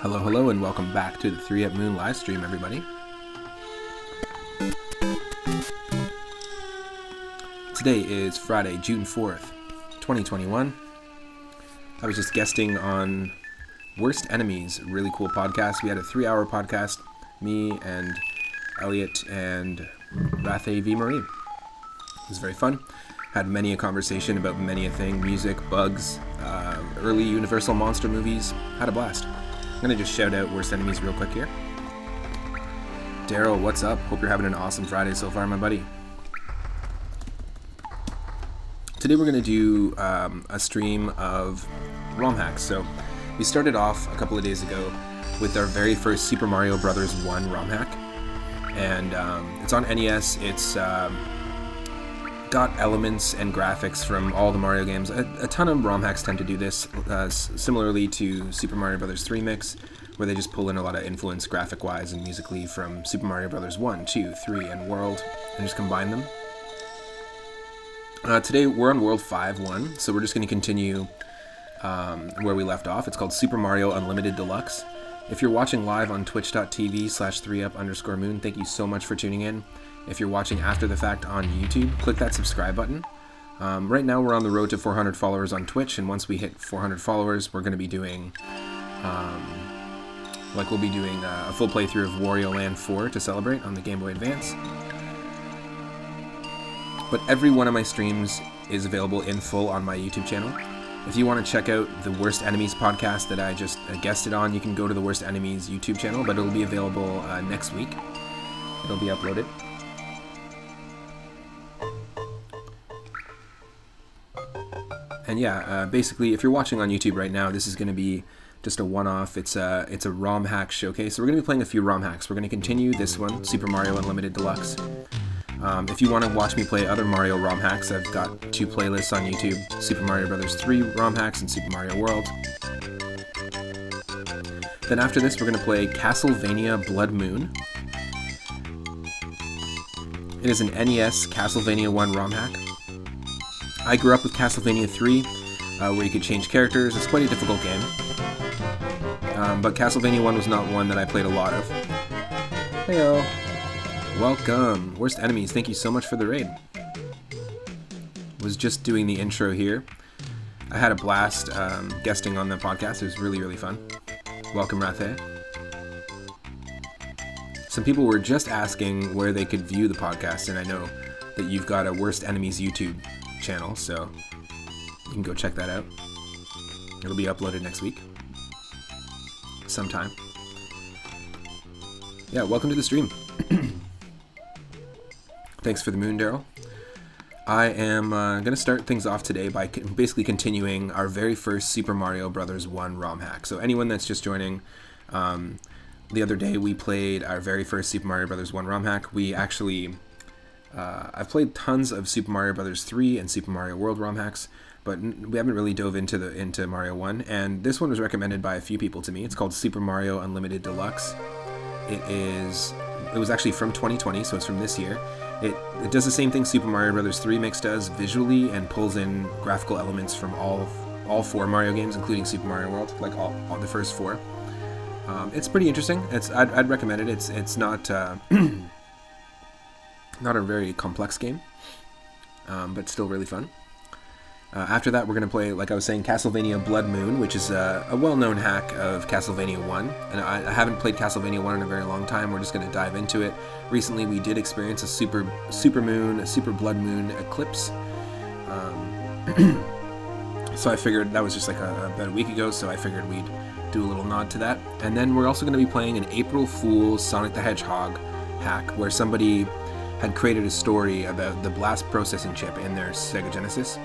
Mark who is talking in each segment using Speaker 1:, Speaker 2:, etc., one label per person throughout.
Speaker 1: Hello, and welcome back to the 3 Up Moon live stream, everybody. Today is Friday, June 4th, 2021. I was just guesting on Worst Enemies, really cool podcast. We had a 3-hour podcast, me and Elliot and Rathe V. Marie. It was very fun. Had many a conversation about many a thing, music, bugs, early Universal monster movies. Had a blast. I'm going to just shout out Worst Enemies real quick here. Daryl, what's up? Hope you're having an awesome Friday so far, my buddy. Today we're going to do a stream of ROM hacks. So we started off a couple of days ago with our very first Super Mario Bros. 1 ROM hack. And it's on NES. It's got elements and graphics from all the Mario games. A ton of ROM hacks tend to do this, similarly to Super Mario Bros. 3 Mix, where they just pull in a lot of influence graphic-wise and musically from Super Mario Bros. 1, 2, 3, and World, and just combine them. Today we're on World 5-1, so we're just going to continue where we left off. It's called Super Mario Unlimited Deluxe. If you're watching live on twitch.tv/3up_moon, thank you so much for tuning in. If you're watching after the fact on YouTube, click that subscribe button. Right now we're on the road to 400 followers on Twitch, and once we hit 400 followers, we're going to be doing, we'll be doing a full playthrough of Wario Land 4 to celebrate on the Game Boy Advance. But every one of my streams is available in full on my YouTube channel. If you want to check out the Worst Enemies podcast that I just guested on, you can go to the Worst Enemies YouTube channel, but it'll be available next week. It'll be uploaded. And yeah, basically, if you're watching on YouTube right now, this is going to be just a one-off. It's a ROM hack showcase. So we're going to be playing a few ROM hacks. We're going to continue this one, Super Mario Unlimited Deluxe. If you want to watch me play other Mario ROM hacks, I've got 2 playlists on YouTube, Super Mario Bros. 3 ROM hacks and Super Mario World. Then after this, we're going to play Castlevania Blood Moon. It is an NES Castlevania 1 ROM hack. I grew up with Castlevania 3, where you could change characters. It's quite a difficult game. But Castlevania 1 was not one that I played a lot of. Heyo. Welcome. Worst Enemies, thank you so much for the raid. Was just doing the intro here. I had a blast guesting on the podcast. It was really, really fun. Welcome, Rathe. Some people were just asking where they could view the podcast, and I know that you've got a Worst Enemies YouTube channel, so you can go check that out. It'll be uploaded next week sometime. Yeah, welcome to the stream. Thanks for the moon, Daryl. I am going to start things off today by basically continuing our very first Super Mario Bros. 1 ROM hack. So anyone that's just joining, the other day we played our very first Super Mario Bros. 1 ROM hack. We actually I've played tons of Super Mario Brothers 3 and Super Mario World ROM hacks, but we haven't really dove into Mario 1, and this one was recommended by a few people to me. It's called Super Mario Unlimited Deluxe. It was actually from 2020, so it's from this year. It does the same thing Super Mario Brothers 3 Mix does visually, and pulls in graphical elements from all 4 Mario games, including Super Mario World, like all the first 4. It's pretty interesting. I'd recommend it. It's not not a very complex game, but still really fun. After that, we're going to play, like I was saying, Castlevania Blood Moon, which is a well-known hack of Castlevania 1. And I haven't played Castlevania 1 in a very long time. We're just going to dive into it. Recently, we did experience a super blood moon eclipse. So I figured that was just like about a week ago, so I figured we'd do a little nod to that. And then we're also going to be playing an April Fool's Sonic the Hedgehog hack, where somebody had created a story about the blast processing chip in their Sega Genesis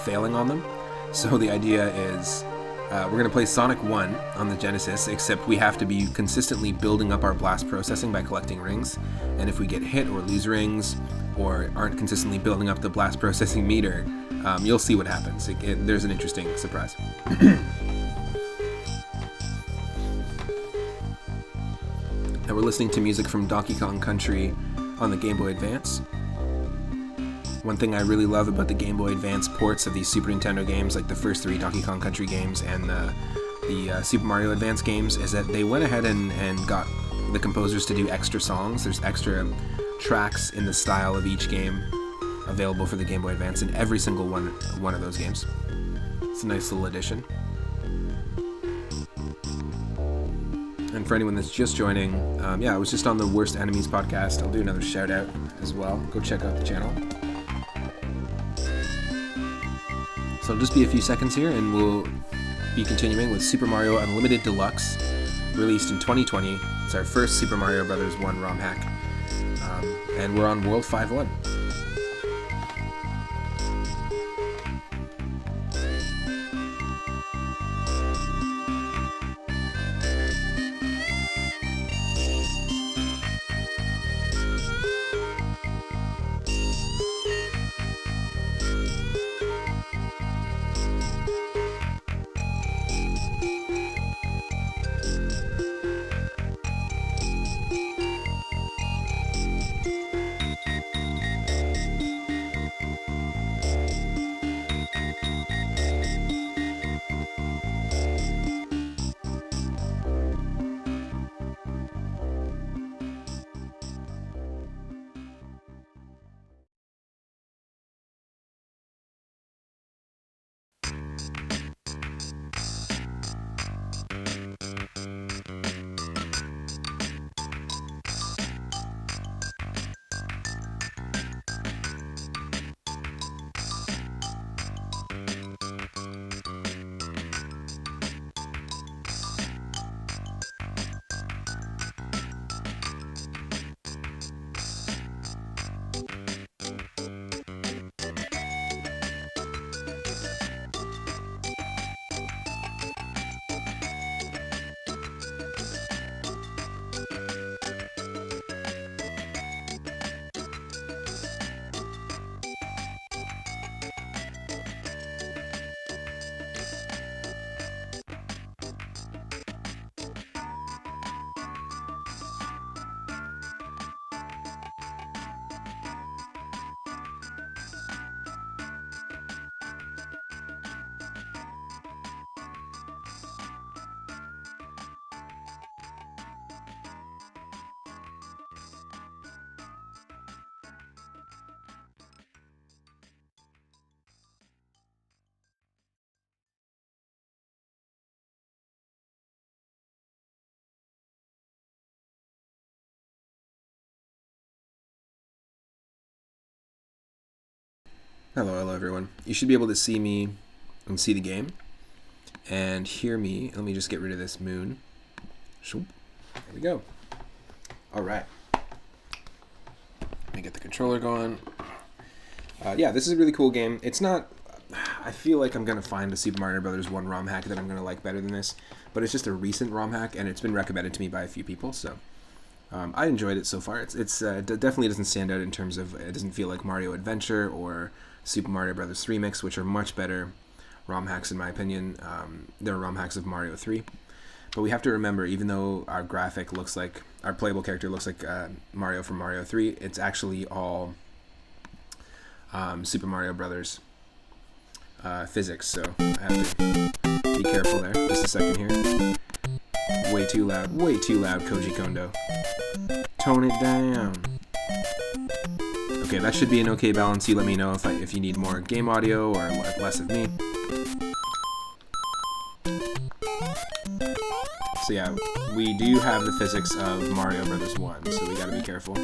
Speaker 1: failing on them. So the idea is we're going to play Sonic 1 on the Genesis, except we have to be consistently building up our blast processing by collecting rings. And if we get hit or lose rings, or aren't consistently building up the blast processing meter, you'll see what happens. There's an interesting surprise. Now we're listening to music from Donkey Kong Country on the Game Boy Advance. One thing I really love about the Game Boy Advance ports of these Super Nintendo games, like the first 3 Donkey Kong Country games and the Super Mario Advance games, is that they went ahead and got the composers to do extra songs. There's extra tracks in the style of each game available for the Game Boy Advance in every single one of those games. It's a nice little addition. And for anyone that's just joining, I was just on the Worst Enemies podcast. I'll do another shout out as well. Go check out the channel. So it'll just be a few seconds here, and we'll be continuing with Super Mario Unlimited Deluxe, released in 2020. It's our first Super Mario Brothers 1 ROM hack, and we're on World 5-1. Hello everyone. You should be able to see me and see the game and hear me. Let me just get rid of this moon. There we go. All right. Let me get the controller going. This is a really cool game. It's not... I feel like I'm going to find a Super Mario Brothers 1 ROM hack that I'm going to like better than this, but it's just a recent ROM hack, and it's been recommended to me by a few people, so I enjoyed it so far. It definitely doesn't stand out in terms of, it doesn't feel like Mario Adventure or Super Mario Bros. 3 Mix, which are much better ROM hacks in my opinion. They're ROM hacks of Mario 3. But we have to remember, even though our graphic looks like, our playable character looks like Mario from Mario 3, it's actually all Super Mario Brothers physics, so I have to be careful there. Just a second here. Way too loud, Koji Kondo. Tone it down. Okay, that should be an okay balance. You let me know if you need more game audio or less of me. So yeah, we do have the physics of Mario Bros. 1, so we gotta be careful.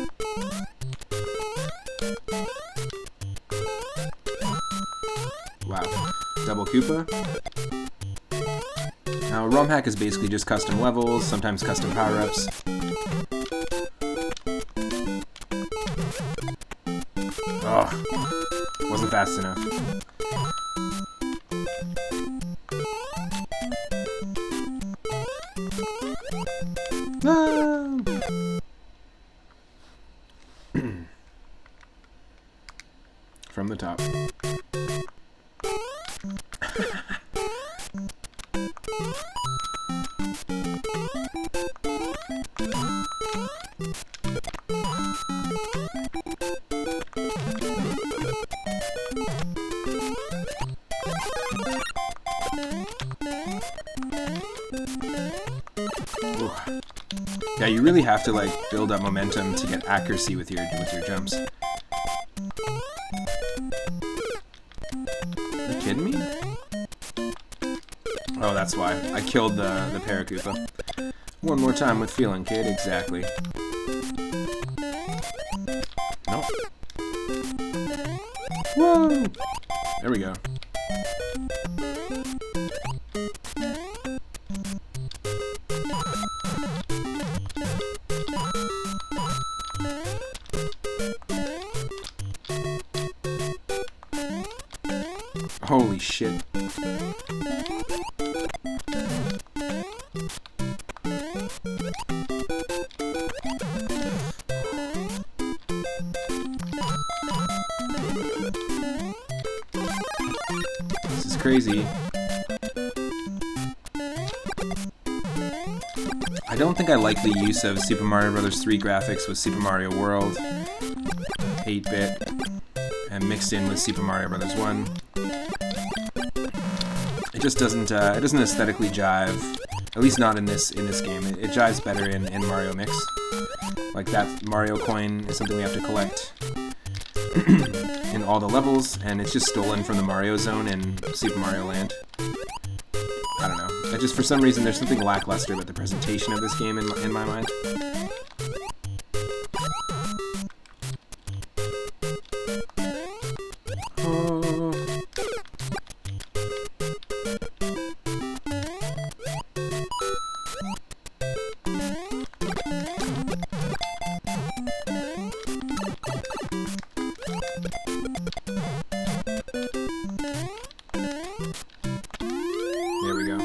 Speaker 1: Wow. Double Koopa. Now, ROM hack is basically just custom levels, sometimes custom power-ups. Oh, wasn't fast enough. Ah! From the top. Ooh. Yeah, you really have to like build up momentum to get accuracy with your jumps. Are you kidding me? Oh, that's why. I killed the Paracoopa. One more time with feeling, kid. Exactly. Nope. Whoa! There we go. Holy shit. This is crazy. I don't think I like the use of Super Mario Bros. 3 graphics with Super Mario World 8-bit and mixed in with Super Mario Bros. 1. It just doesn't aesthetically jive, at least not in this game. It jives better in Mario Mix. Like that Mario coin is something we have to collect in all the levels, and it's just stolen from the Mario Zone in Super Mario Land. I don't know. It just, for some reason, there's something lackluster with the presentation of this game in my mind. There we go.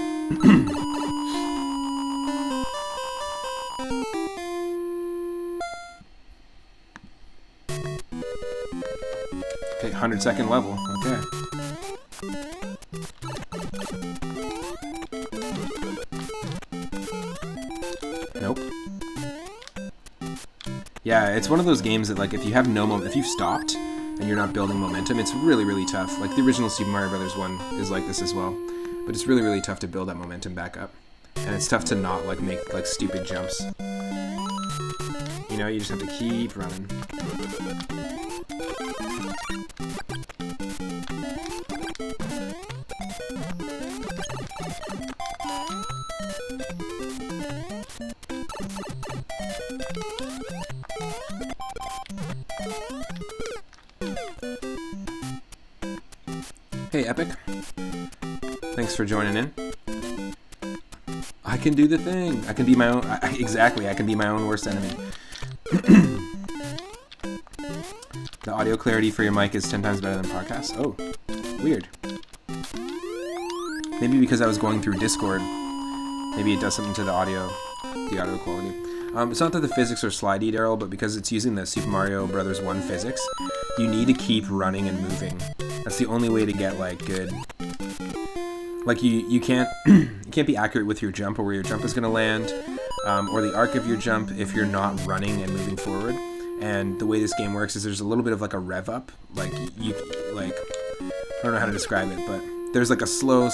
Speaker 1: Okay, 100-second level. Okay. Nope. Yeah, it's one of those games that, like, if you have if you've stopped and you're not building momentum, it's really, really tough. Like, the original Super Mario Bros. 1 is like this as well. But it's really, really tough to build that momentum back up. And it's tough to not, like, make, like, stupid jumps. You know, you just have to keep running. Hey, Epic. Thanks for joining in. I can do the thing. I can be my own... exactly, I can be my own worst enemy. The audio clarity for your mic is 10 times better than podcasts. Oh, weird. Maybe because I was going through Discord. Maybe it does something to the audio quality. It's not that the physics are slidey, Daryl, but because it's using the Super Mario Brothers 1 physics, you need to keep running and moving. That's the only way to get, like, good... Like, you can't you can't be accurate with your jump or where your jump is going to land, or the arc of your jump if you're not running and moving forward. And the way this game works is there's a little bit of, like, a rev up. Like, I don't know how to describe it, but there's, like, a slow...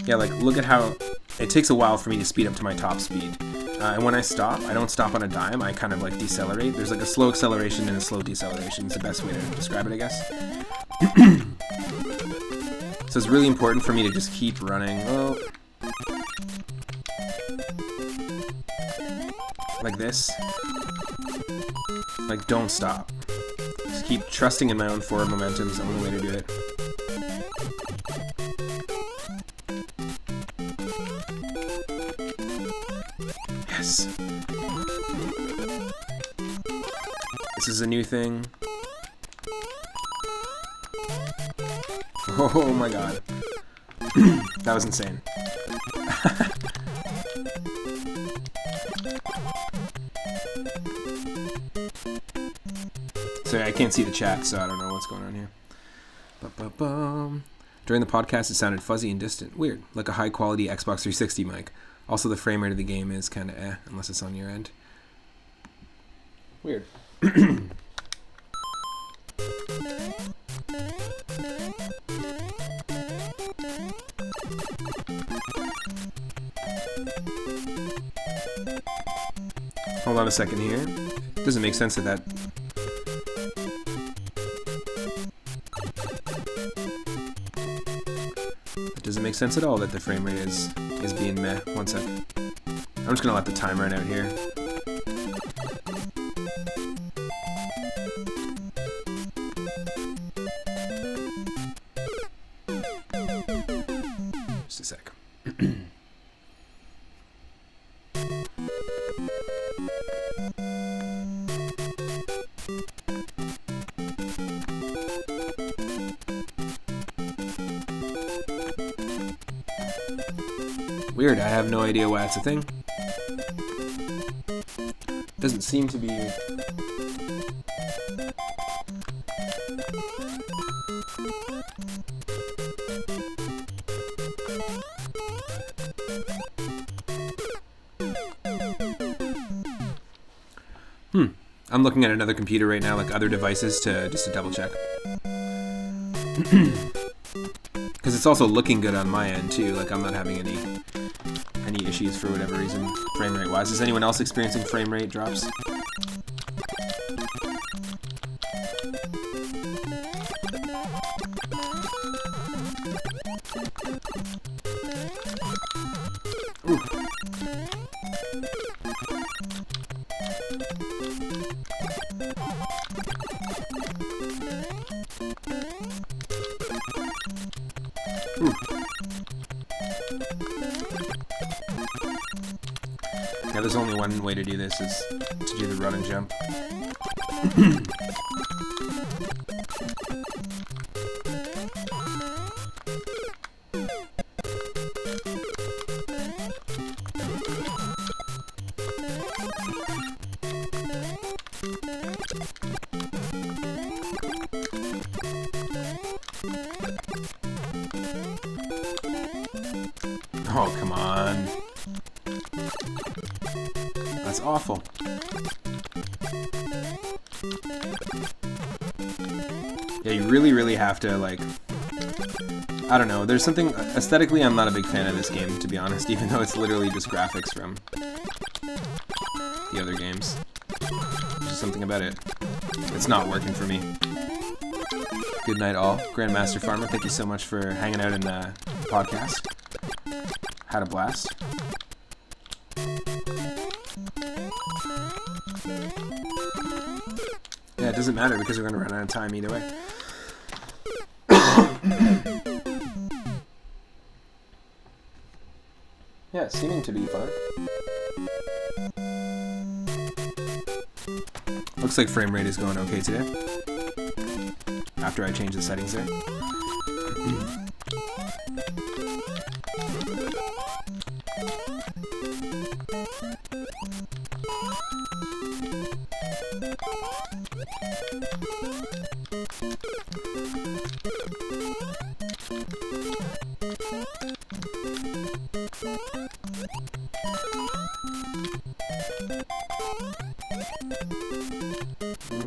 Speaker 1: Yeah, like, look at how it takes a while for me to speed up to my top speed. And when I stop, I don't stop on a dime, I kind of, like, decelerate. There's, like, a slow acceleration and a slow deceleration. It's the best way to describe it, I guess. So it's really important for me to just keep running. Oh. Like this. Like, don't stop. Just keep trusting in my own forward momentum is the only way to do it. Yes. This is a new thing. Oh my god. That was insane. Sorry, I can't see the chat, so I don't know what's going on here. Ba-ba-bum. During the podcast, it sounded fuzzy and distant. Weird. Like a high-quality Xbox 360 mic. Also, the frame rate of the game is kind of unless it's on your end. Weird. Hold on a second here. Doesn't make sense that It doesn't make sense at all that the frame rate is being meh. One sec. I'm just gonna let the time run out here. Just a sec. Weird, I have no idea why it's a thing. Doesn't seem to be... I'm looking at another computer right now, like other devices, just to double check. Because it's also looking good on my end too, like I'm not having any issues for whatever reason, frame rate wise. Is anyone else experiencing frame rate drops? Ooh. Ooh. Yeah, there's only one way to do this, is to do the run and jump. Oh, come on. That's awful. Yeah, you really have to, like... I don't know, there's something... Aesthetically, I'm not a big fan of this game, to be honest, even though it's literally just graphics from the other games. There's just something about it. It's not working for me. Good night, all. Grandmaster Farmer, thank you so much for hanging out in the podcast. Had a blast. Yeah, it doesn't matter because we're going to run out of time either way. Yeah, it's seeming to be fun. Looks like frame rate is going okay today. After I change the settings there.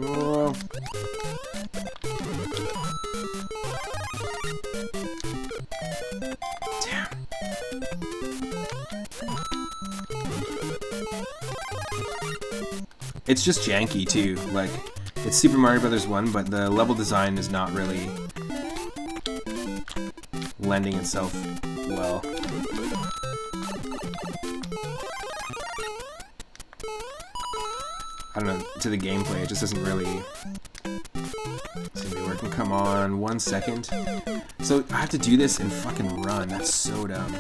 Speaker 1: Oh. Damn. It's just janky too. Like, it's Super Mario Brothers 1, but the level design is not really lending itself well. I don't know, to the gameplay, it just doesn't really seem to be working. Come on, 1 second. So I have to do this and fucking run. That's so dumb.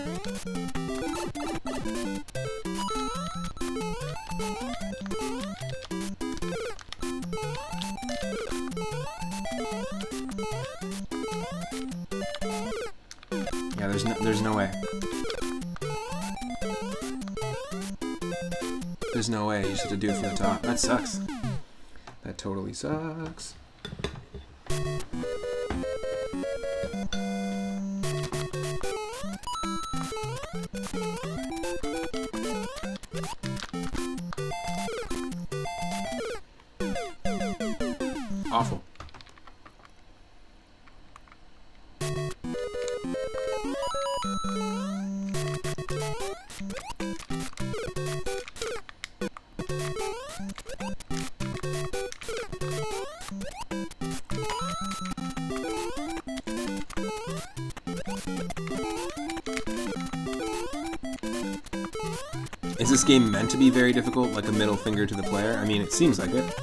Speaker 1: Yeah, there's no way. There's no way. You just have to do it from the top. That sucks. That totally sucks. Awful. Is this game meant to be very difficult, like a middle finger to the player? I mean, it seems like it.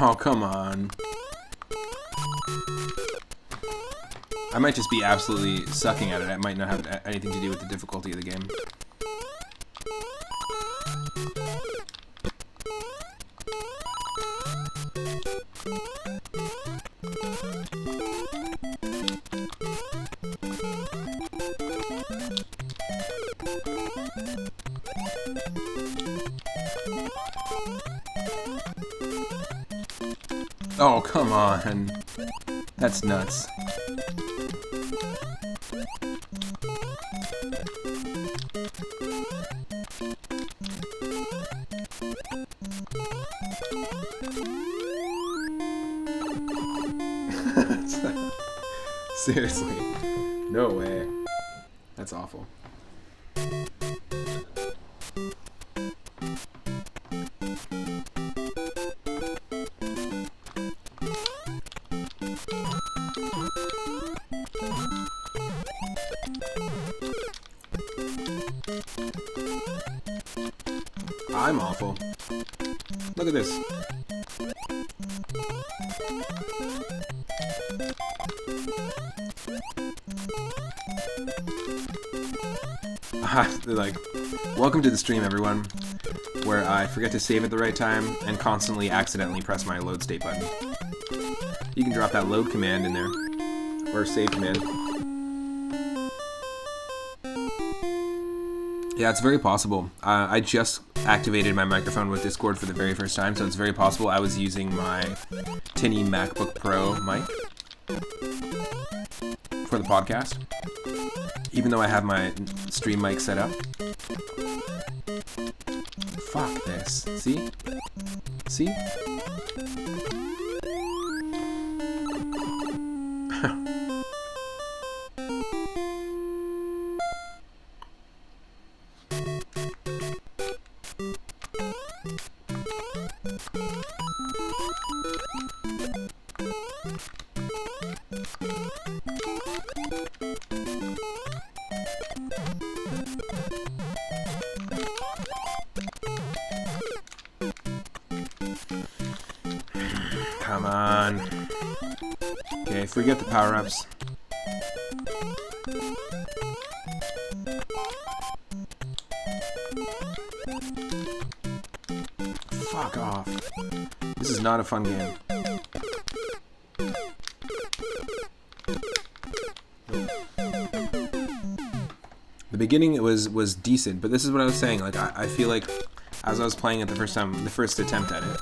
Speaker 1: Oh, come on. I might just be absolutely sucking at it. It might not have anything to do with the difficulty of the game. Oh, come on. That's nuts. Seriously. No way. That's awful. I'm awful. Look at this. They're like, welcome to the stream, everyone, where I forget to save at the right time and constantly accidentally press my load state button. You can drop that load command in there, or save command. Yeah, it's very possible. I just activated my microphone with Discord for the very first time, so it's very possible I was using my tinny MacBook Pro mic for the podcast, even though I have my stream mic set up. Fuck this. See? See? forget the power-ups. Fuck off. This is not a fun game. The beginning was decent, but this is what I was saying. Like I feel like as I was playing it the first attempt at it,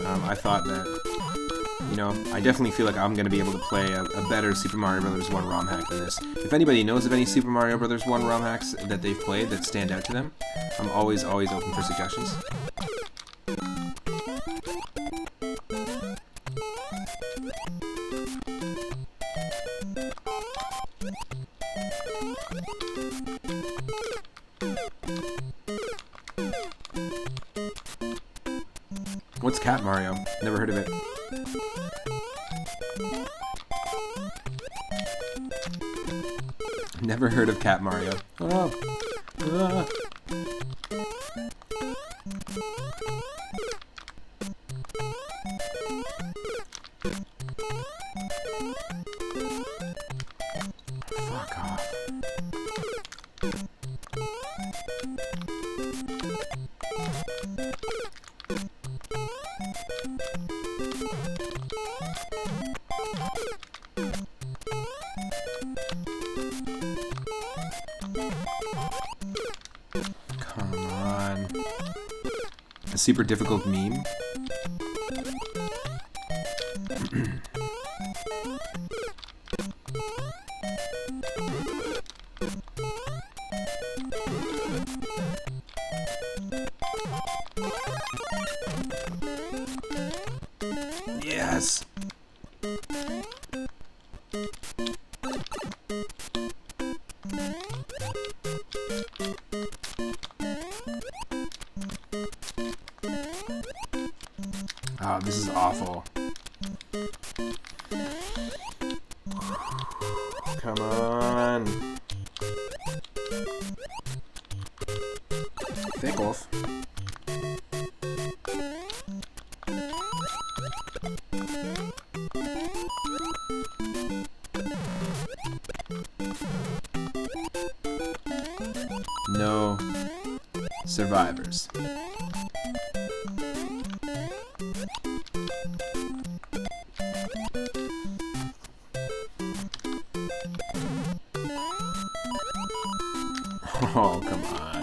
Speaker 1: I thought that, you know, I definitely feel like I'm going to be able to play a better Super Mario Bros. 1 ROM hack than this. If anybody knows of any Super Mario Bros. 1 ROM hacks that they've played that stand out to them, I'm always open for suggestions. What's Cat Mario? Never heard of it. Never heard of Cat Mario. Oh. Ah. Fuck off. Come on. A super difficult meme. Yes. Oh, this is awful. Come on. Thick wolf. No survivors. Oh, come on.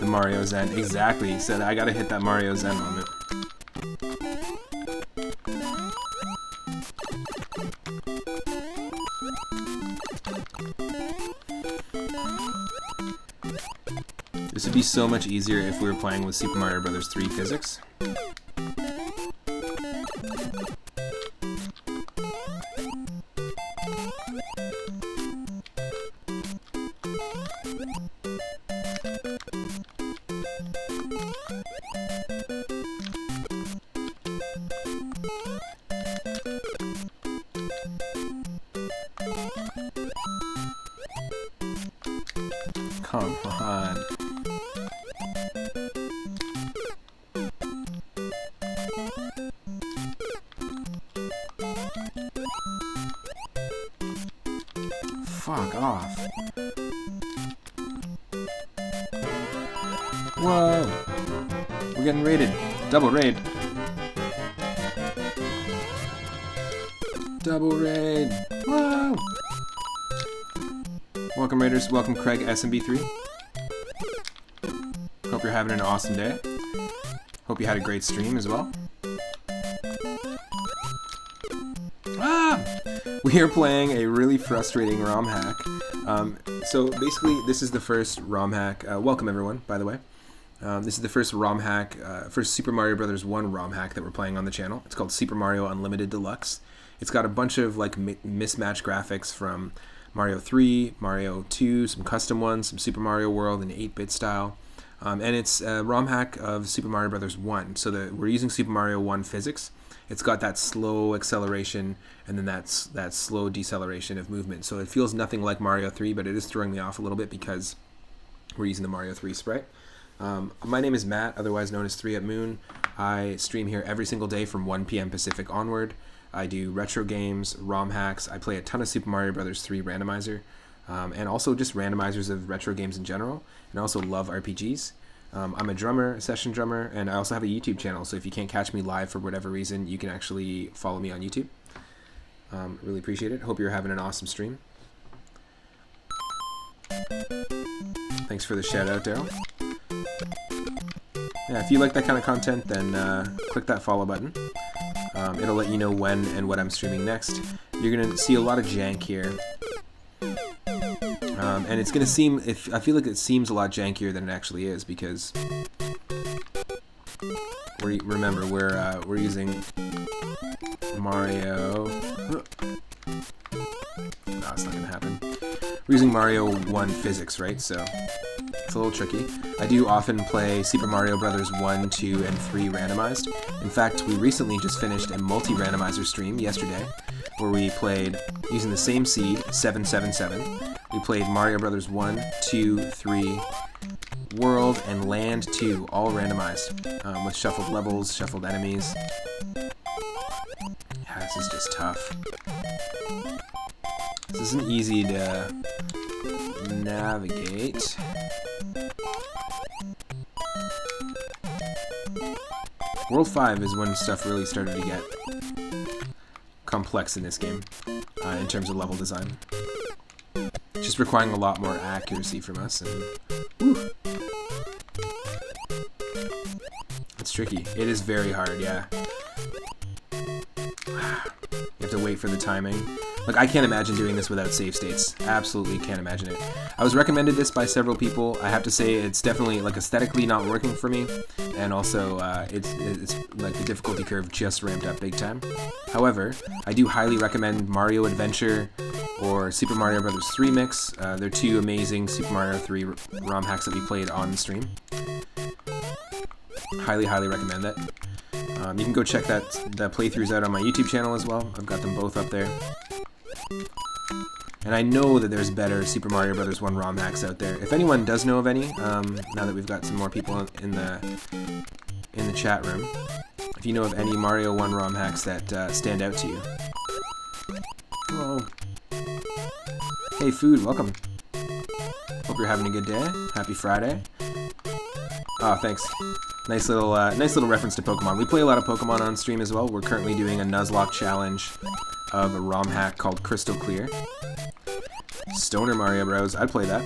Speaker 1: The Mario Zen. Exactly. He said, I gotta hit that Mario Zen moment. This would be so much easier if we were playing with Super Mario Bros. 3 physics. Come on. Fuck off. Whoa. We're getting raided. Double raid. Double raid. Whoa. Welcome Raiders, welcome Craig SMB3. Hope you're having an awesome day. Hope you had a great stream as well. Ah! We are playing a really frustrating ROM hack. So basically, this is the first ROM hack. Welcome everyone, by the way. This is the first ROM hack, first Super Mario Bros. 1 ROM hack that we're playing on the channel. It's called Super Mario Unlimited Deluxe. It's got a bunch of like mismatched graphics from Mario 3, Mario 2, some custom ones, some Super Mario World in 8-bit style. And it's a ROM hack of Super Mario Bros. 1. So we're using Super Mario 1 physics. It's got that slow acceleration and then that slow deceleration of movement. So it feels nothing like Mario 3, but it is throwing me off a little bit because we're using the Mario 3 sprite. My name is Matt, otherwise known as 3 at Moon. I stream here every single day from 1 p.m. Pacific onward. I do retro games, ROM hacks. I play a ton of Super Mario Bros. 3 randomizer, and also just randomizers of retro games in general, and I also love RPGs. I'm a drummer, a session drummer, and I also have a YouTube channel, so if you can't catch me live for whatever reason, you can actually follow me on YouTube. Really appreciate it. Hope you're having an awesome stream. Thanks for the shout out, Daryl. Yeah, if you like that kind of content, then click that follow button. It'll let you know when and what I'm streaming next. You're going to see a lot of jank here. And it's going to seem, I feel like it seems a lot jankier than it actually is, because remember, we're using Mario. No, it's not going to happen. We're using Mario 1 physics, right? So it's a little tricky. I do often play Super Mario Bros. 1, 2, and 3 randomized. In fact, we recently just finished a multi-randomizer stream yesterday, where we played, using the same seed, 777. We played Mario Bros. 1, 2, 3, World, and Land 2, all randomized, with shuffled levels, shuffled enemies. Yeah, this is just tough. This isn't easy to navigate. World 5 is when stuff really started to get complex in this game, in terms of level design. Just requiring a lot more accuracy from us, and whew, it's tricky. It is very hard, yeah. You have to wait for the timing. Like, I can't imagine doing this without save states. Absolutely can't imagine it. I was recommended this by several people. I have to say it's definitely, like, aesthetically not working for me, and also it's like the difficulty curve just ramped up big time. However, I do highly recommend Mario Adventure or Super Mario Bros. 3 Mix. They're two amazing Super Mario 3 ROM hacks that we played on the stream. Highly, highly recommend that. You can go check the playthroughs out on my YouTube channel as well. I've got them both up there. And I know that there's better Super Mario Bros. 1 ROM hacks out there. If anyone does know of any, now that we've got some more people in the chat room, if you know of any Mario 1 ROM hacks that stand out to you. Hello. Hey, Food, welcome. Hope you're having a good day. Happy Friday. Oh, thanks. Nice little reference to Pokemon. We play a lot of Pokemon on stream as well. We're currently doing a Nuzlocke challenge of a ROM hack called Crystal Clear. Stoner Mario Bros. I'd play that.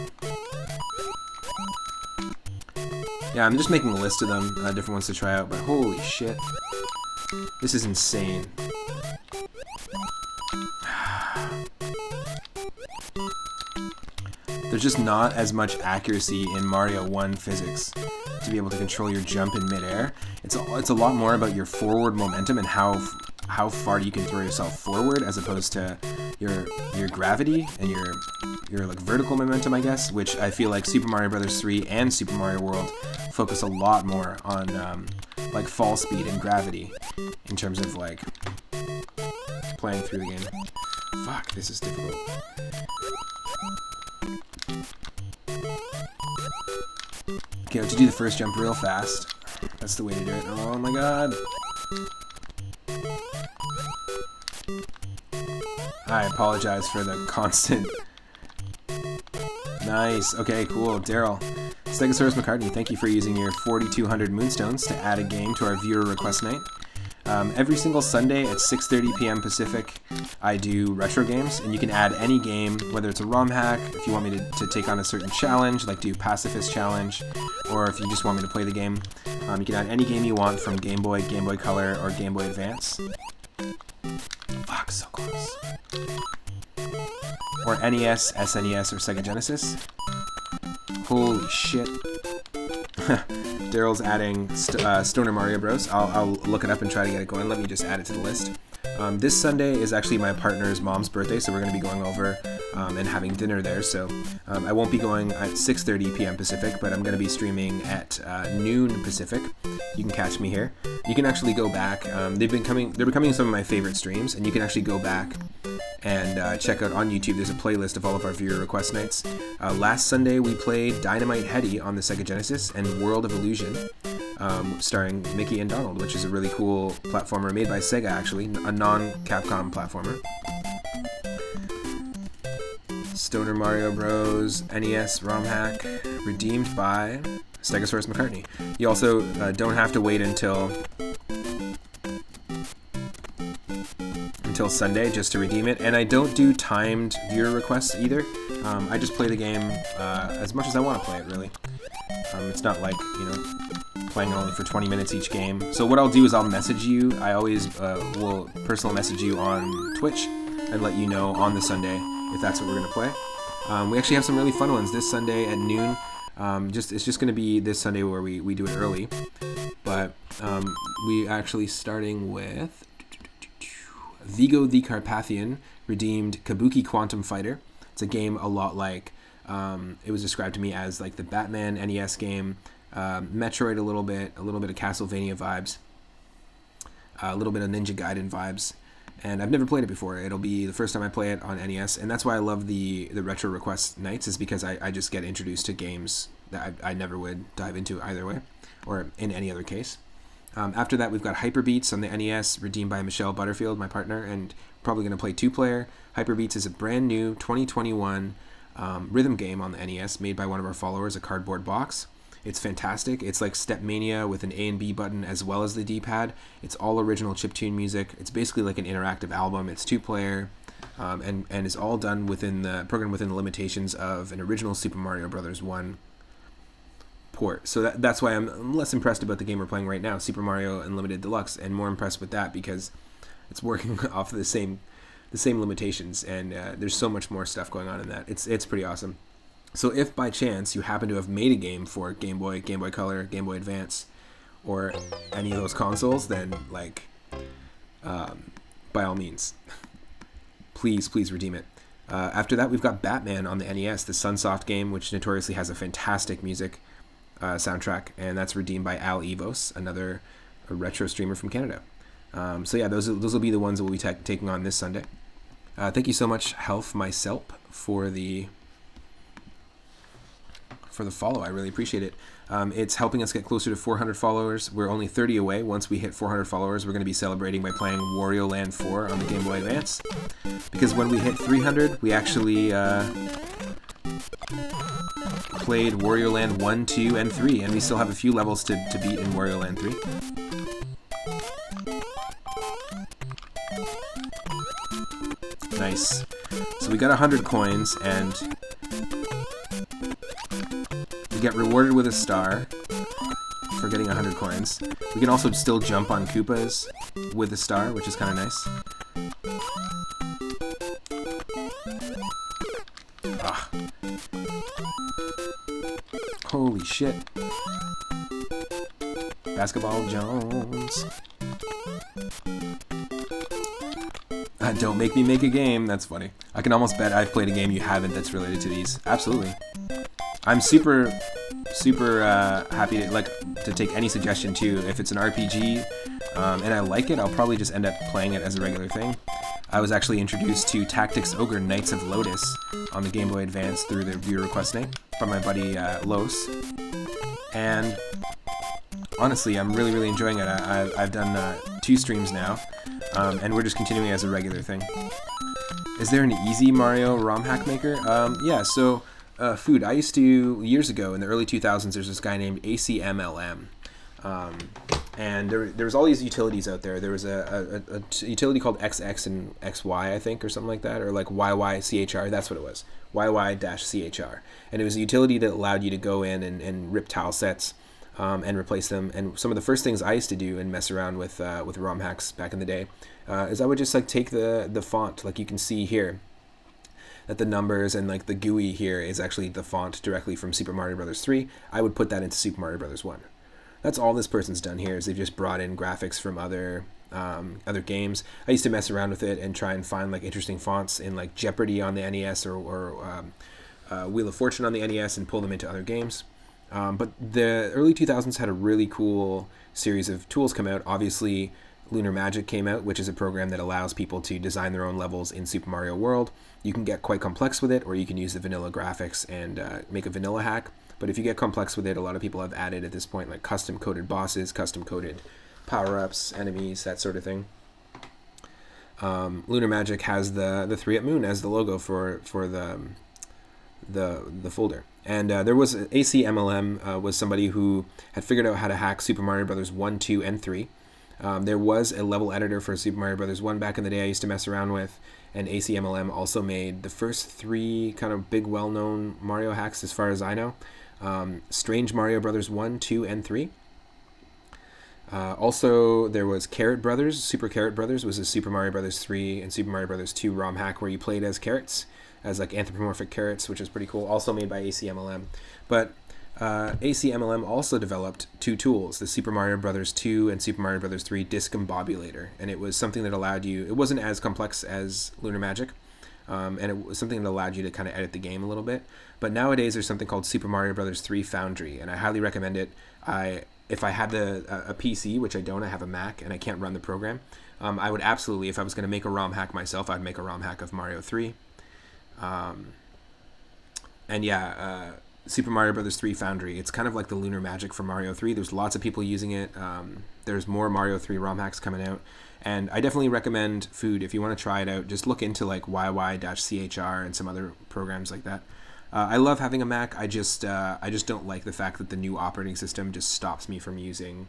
Speaker 1: Yeah, I'm just making a list of them, different ones to try out, but holy shit. This is insane. There's just not as much accuracy in Mario 1 physics to be able to control your jump in midair. It's a lot more about your forward momentum and how far you can throw yourself forward, as opposed to your gravity and your like vertical momentum, I guess, which I feel like Super Mario Bros. 3 and Super Mario World focus a lot more on like fall speed and gravity in terms of like playing through the game. Fuck, this is difficult. Okay, I have to do the first jump real fast. That's the way to do it. Oh my god. I apologize for the constant. Nice. Okay, cool. Daryl. Stegosaurus McCartney, thank you for using your 4,200 Moonstones to add a game to our viewer request night. Every single Sunday at 6:30 p.m. Pacific, I do retro games, and you can add any game, whether it's a ROM hack, if you want me to take on a certain challenge, like do Pacifist Challenge, or if you just want me to play the game. You can add any game you want from Game Boy, Game Boy Color, or Game Boy Advance. Fuck, so close. Or NES, SNES, or Sega Genesis. Holy shit. Daryl's adding Stoner Mario Bros. I'll look it up and try to get it going. Let me just add it to the list. This Sunday is actually my partner's mom's birthday, so we're going to be going over and having dinner there. So I won't be going at 6:30 p.m. Pacific, but I'm going to be streaming at noon Pacific. You can catch me here. You can actually go back. They're becoming some of my favorite streams, and you can actually go back and check out on YouTube. There's a playlist of all of our viewer request nights. Last Sunday we played Dynamite Heady on the Sega Genesis and World of Illusion. starring Mickey and Donald, which is a really cool platformer made by Sega, actually, a non-Capcom platformer. Stoner Mario Bros. NES ROM hack, redeemed by Stegosaurus McCartney. You also don't have to wait until Sunday just to redeem it, and I don't do timed viewer requests either. I just play the game as much as I want to play it, really. It's not like, playing only for 20 minutes each game. So what I'll do is I'll message you. I always will personal message you on Twitch and let you know on the Sunday if that's what we're going to play. We actually have some really fun ones this Sunday at noon. It's just going to be this Sunday where we do it early. But we actually starting with Vigo the Carpathian redeemed Kabuki Quantum Fighter. It's a game a lot like, it was described to me as like the Batman NES game, Metroid a little bit of Castlevania vibes, a little bit of Ninja Gaiden vibes, and I've never played it before. It'll be the first time I play it on NES, and that's why I love the retro request nights, is because I just get introduced to games that I never would dive into either way, or in any other case. After that, we've got Hyperbeats on the NES, redeemed by Michelle Butterfield, my partner, and probably going to play 2-player. Hyperbeats is a brand new 2021 rhythm game on the NES made by one of our followers, a cardboard box. It's fantastic. It's like Stepmania with an A and B button as well as the D-pad. It's all original chiptune music. It's basically like an interactive album. It's 2-player, and is all done within the limitations of an original Super Mario Bros. 1 port. So that's why I'm less impressed about the game we're playing right now, Super Mario Unlimited Deluxe, and more impressed with that because it's working off of the same limitations, and there's so much more stuff going on in that. It's pretty awesome. So if by chance you happen to have made a game for Game Boy, Game Boy Color, Game Boy Advance, or any of those consoles, then by all means, please redeem it. After that, we've got Batman on the NES, the Sunsoft game, which notoriously has a fantastic music soundtrack, and that's redeemed by Al Evos, another retro streamer from Canada. So yeah, those will be the ones that we'll be taking on this Sunday. Thank you so much, Health Myself, for the follow. I really appreciate it. It's helping us get closer to 400 followers. We're only 30 away. Once we hit 400 followers, we're going to be celebrating by playing Wario Land 4 on the Game Boy Advance. Because when we hit 300, we actually played Wario Land 1, 2, and 3, and we still have a few levels to beat in Wario Land 3. Nice. So we got 100 coins, and we get rewarded with a star for getting 100 coins. We can also still jump on Koopas with a star, which is kind of nice. Ah. Holy shit. Basketball Jones. Don't make me make a game. That's funny. I can almost bet I've played a game you haven't that's related to these. Absolutely. I'm super happy to take any suggestion too. If it's an RPG and I like it, I'll probably just end up playing it as a regular thing. I was actually introduced to Tactics Ogre Knights of Lotus on the Game Boy Advance through the viewer request night from my buddy Los, and honestly, I'm really enjoying it. I've done 2 streams now, and we're just continuing as a regular thing. Is there an easy Mario ROM hack maker? Yeah, so food. I used to, years ago in the early 2000s, there's this guy named ACMLM. And there was all these utilities out there. There was a utility called XX and XY, I think, or something like that, or like YYCHR. That's what it was, YY-CHR. And it was a utility that allowed you to go in and rip tile sets and replace them. And some of the first things I used to do and mess around with ROM hacks back in the day is I would just take the font, like you can see here, that the numbers and the GUI here is actually the font directly from Super Mario Bros. 3. I would put that into Super Mario Bros. 1. That's all this person's done here, is they've just brought in graphics from other games. I used to mess around with it and try and find interesting fonts in Jeopardy on the NES or Wheel of Fortune on the NES and pull them into other games. But the early 2000s had a really cool series of tools come out. Obviously, Lunar Magic came out, which is a program that allows people to design their own levels in Super Mario World. You can get quite complex with it, or you can use the vanilla graphics and make a vanilla hack. But if you get complex with it, a lot of people have added at this point like custom-coded bosses, custom-coded power-ups, enemies, that sort of thing. Lunar Magic has the 3-up moon as the logo for the folder. And there was ACMLM was somebody who had figured out how to hack Super Mario Bros. 1, 2, and 3. There was a level editor for Super Mario Bros. 1 back in the day I used to mess around with, and ACMLM also made the first 3 kind of big well-known Mario hacks as far as I know. Strange Mario Bros. 1, 2, and 3. Also, there was Carrot Brothers. Super Carrot Brothers was a Super Mario Bros. 3 and Super Mario Bros. 2 ROM hack where you played as carrots, as like anthropomorphic carrots, which is pretty cool. Also made by ACMLM. But ACMLM also developed 2 tools, the Super Mario Bros. 2 and Super Mario Bros. 3 Discombobulator. And it was something that allowed you, it wasn't as complex as Lunar Magic, and it was something that allowed you to kind of edit the game a little bit. But nowadays there's something called Super Mario Bros. 3 Foundry, and I highly recommend it. If I had a PC, which I don't, I have a Mac, and I can't run the program, I would absolutely, if I was going to make a ROM hack myself, I'd make a ROM hack of Mario 3. Super Mario Bros. 3 Foundry, it's kind of like the Lunar Magic for Mario 3. There's lots of people using it. There's more Mario 3 ROM hacks coming out. And I definitely recommend Food, if you want to try it out, just look into like YY-CHR and some other programs like that. I love having a Mac. I just don't like the fact that the new operating system just stops me from using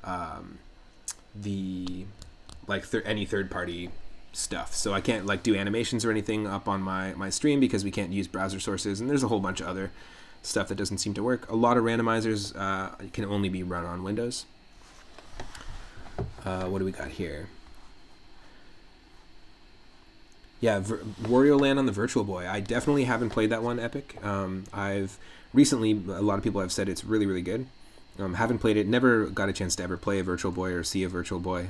Speaker 1: any third-party stuff. So I can't like do animations or anything up on my stream because we can't use browser sources, and there's a whole bunch of other stuff that doesn't seem to work. A lot of randomizers can only be run on Windows. What do we got here? Yeah, Wario Land on the Virtual Boy. I definitely haven't played that one, Epic. I've recently, a lot of people have said it's really, really good. Haven't played it, never got a chance to ever play a Virtual Boy or see a Virtual Boy.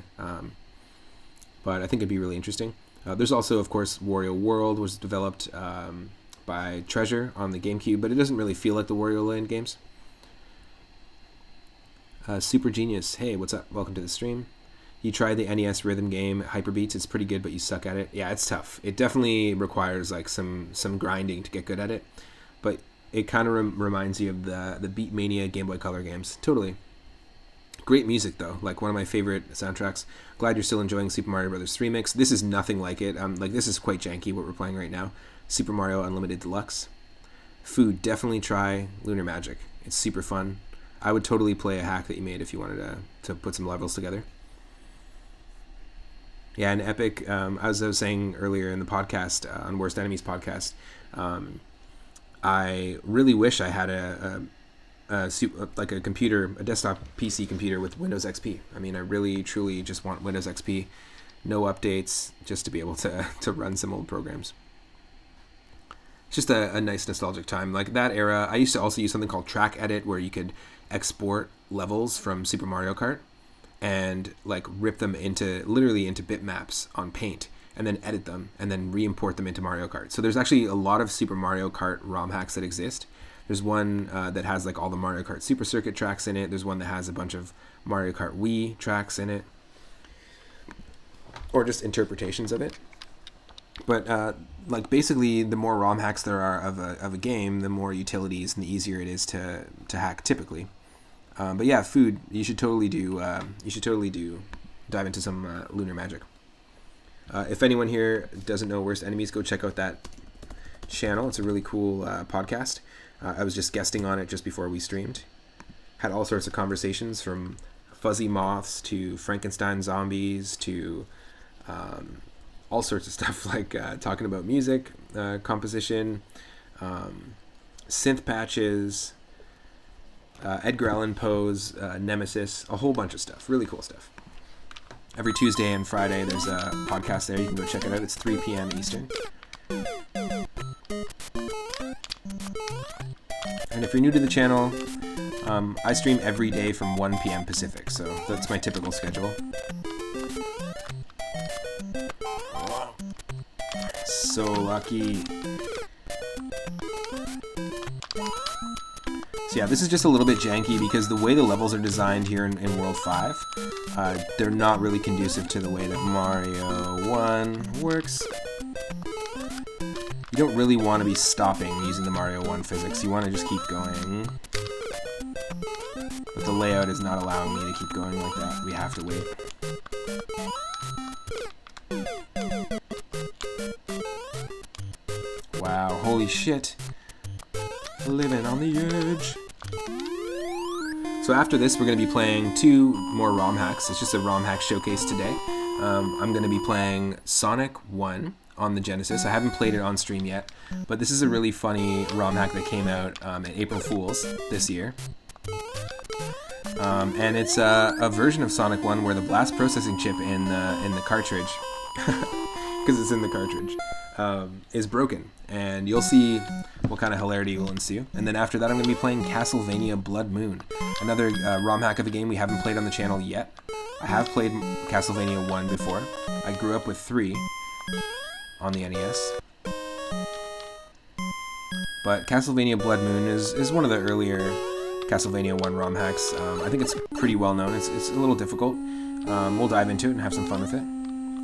Speaker 1: But I think it'd be really interesting. There's also, of course, Wario World was developed by Treasure on the GameCube, but it doesn't really feel like the Wario Land games. Super Genius, hey, what's up? Welcome to the stream. You tried the NES rhythm game Hyperbeats. It's pretty good, but you suck at it. Yeah, it's tough. It definitely requires like some grinding to get good at it, but it kind of reminds you of the Beatmania Game Boy Color games. Totally. Great music though, like one of my favorite soundtracks. Glad you're still enjoying Super Mario Bros. 3 Mix. This is nothing like it. Like this is quite janky what we're playing right now. Super Mario Unlimited Deluxe. Food, definitely try Lunar Magic. It's super fun. I would totally play a hack that you made if you wanted to put some levels together. Yeah, and Epic, as I was saying earlier in the podcast, on Worst Enemies podcast, I really wish I had a computer, a desktop PC computer with Windows XP. I mean, I really, truly just want Windows XP, no updates, just to be able to run some old programs. It's just a nice nostalgic time. Like that era, I used to also use something called Track Edit, where you could export levels from Super Mario Kart and like rip them literally into bitmaps on Paint, and then edit them and then re-import them into Mario Kart. So there's actually a lot of Super Mario Kart ROM hacks that exist. There's one that has like all the Mario Kart Super Circuit tracks in it. There's one that has a bunch of Mario Kart Wii tracks in it, or just interpretations of it. But like basically, the more ROM hacks there are of a game, the more utilities and the easier it is to hack typically. But yeah, Food, you should totally dive into some Lunar Magic. If anyone here doesn't know Worst Enemies, go check out that channel. It's a really cool podcast. I was just guesting on it just before we streamed. Had all sorts of conversations, from fuzzy moths to Frankenstein zombies to all sorts of stuff, like talking about music, composition, synth patches, Edgar Allan Poe's Nemesis, a whole bunch of stuff. Really cool stuff. Every Tuesday and Friday there's a podcast there. You can go check it out. It's 3 p.m. Eastern. And if you're new to the channel, I stream every day from 1 p.m. Pacific, so that's my typical schedule. So lucky. So So yeah, this is just a little bit janky because the way the levels are designed here in World 5, they're not really conducive to the way that Mario 1 works. You don't really want to be stopping using the Mario 1 physics. You want to just keep going. But the layout is not allowing me to keep going like that. We have to wait. Wow, holy shit. Living on the edge. So after this, we're going to be playing 2 more ROM hacks. It's just a ROM hack showcase today. I'm going to be playing Sonic 1 on the Genesis. I haven't played it on stream yet, but this is a really funny ROM hack that came out at April Fool's this year. And it's a version of Sonic 1 where the blast processing chip in the cartridge, because it's in the cartridge, is broken. And you'll see what kind of hilarity will ensue. And then after that, I'm going to be playing Castlevania Blood Moon, another ROM hack of a game we haven't played on the channel yet. I have played Castlevania 1 before. I grew up with 3 on the NES. But Castlevania Blood Moon is one of the earlier Castlevania 1 ROM hacks. I think it's pretty well known. It's a little difficult. We'll dive into it and have some fun with it.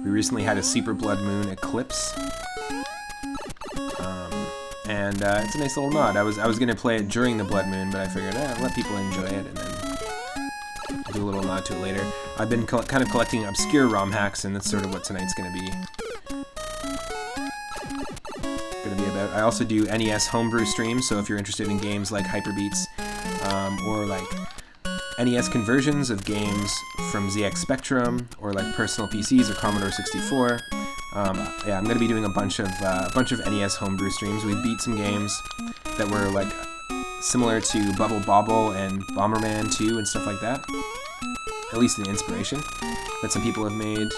Speaker 1: We recently had a Super Blood Moon Eclipse. And it's a nice little nod. I was going to play it during the Blood Moon, but I figured, let people enjoy it and then do a little nod to it later. I've been kind of collecting obscure ROM hacks, and that's sort of what tonight's going to be about. I also do NES homebrew streams, so if you're interested in games like Hyper Beats, or like NES conversions of games from ZX Spectrum, or like personal PCs or Commodore 64. Yeah, I'm going to be doing a bunch of NES homebrew streams. We beat some games that were like similar to Bubble Bobble and Bomberman 2 and stuff like that. At least an inspiration that some people have made.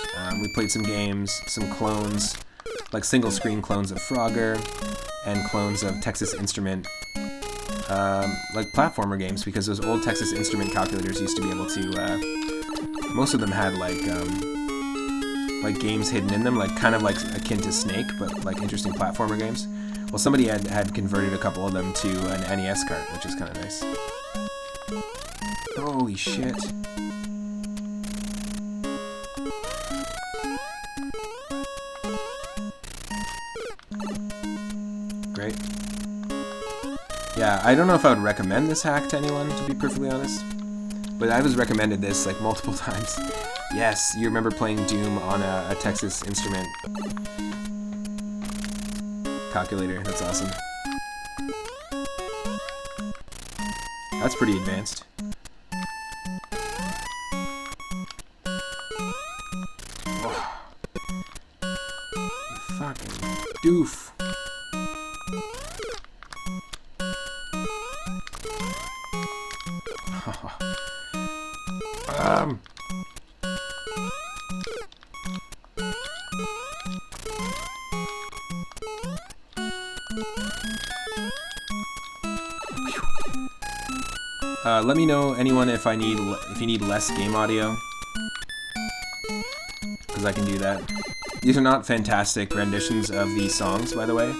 Speaker 1: We played some games, some clones, like single screen clones of Frogger and clones of Texas Instrument, like platformer games, because those old Texas Instrument calculators used to be able to, most of them had like games hidden in them, like kind of like akin to Snake, but like interesting platformer games. Well, somebody had converted a couple of them to an NES cart, which is kind of nice. Holy shit. Great. Yeah, I don't know if I would recommend this hack to anyone, to be perfectly honest, but I was recommended this like multiple times. Yes, you remember playing Doom on a Texas Instrument calculator. That's awesome. That's pretty advanced. Oh. You fucking doof. Let me know, anyone, if you need less game audio, because I can do that. These are not fantastic renditions of these songs, by the way.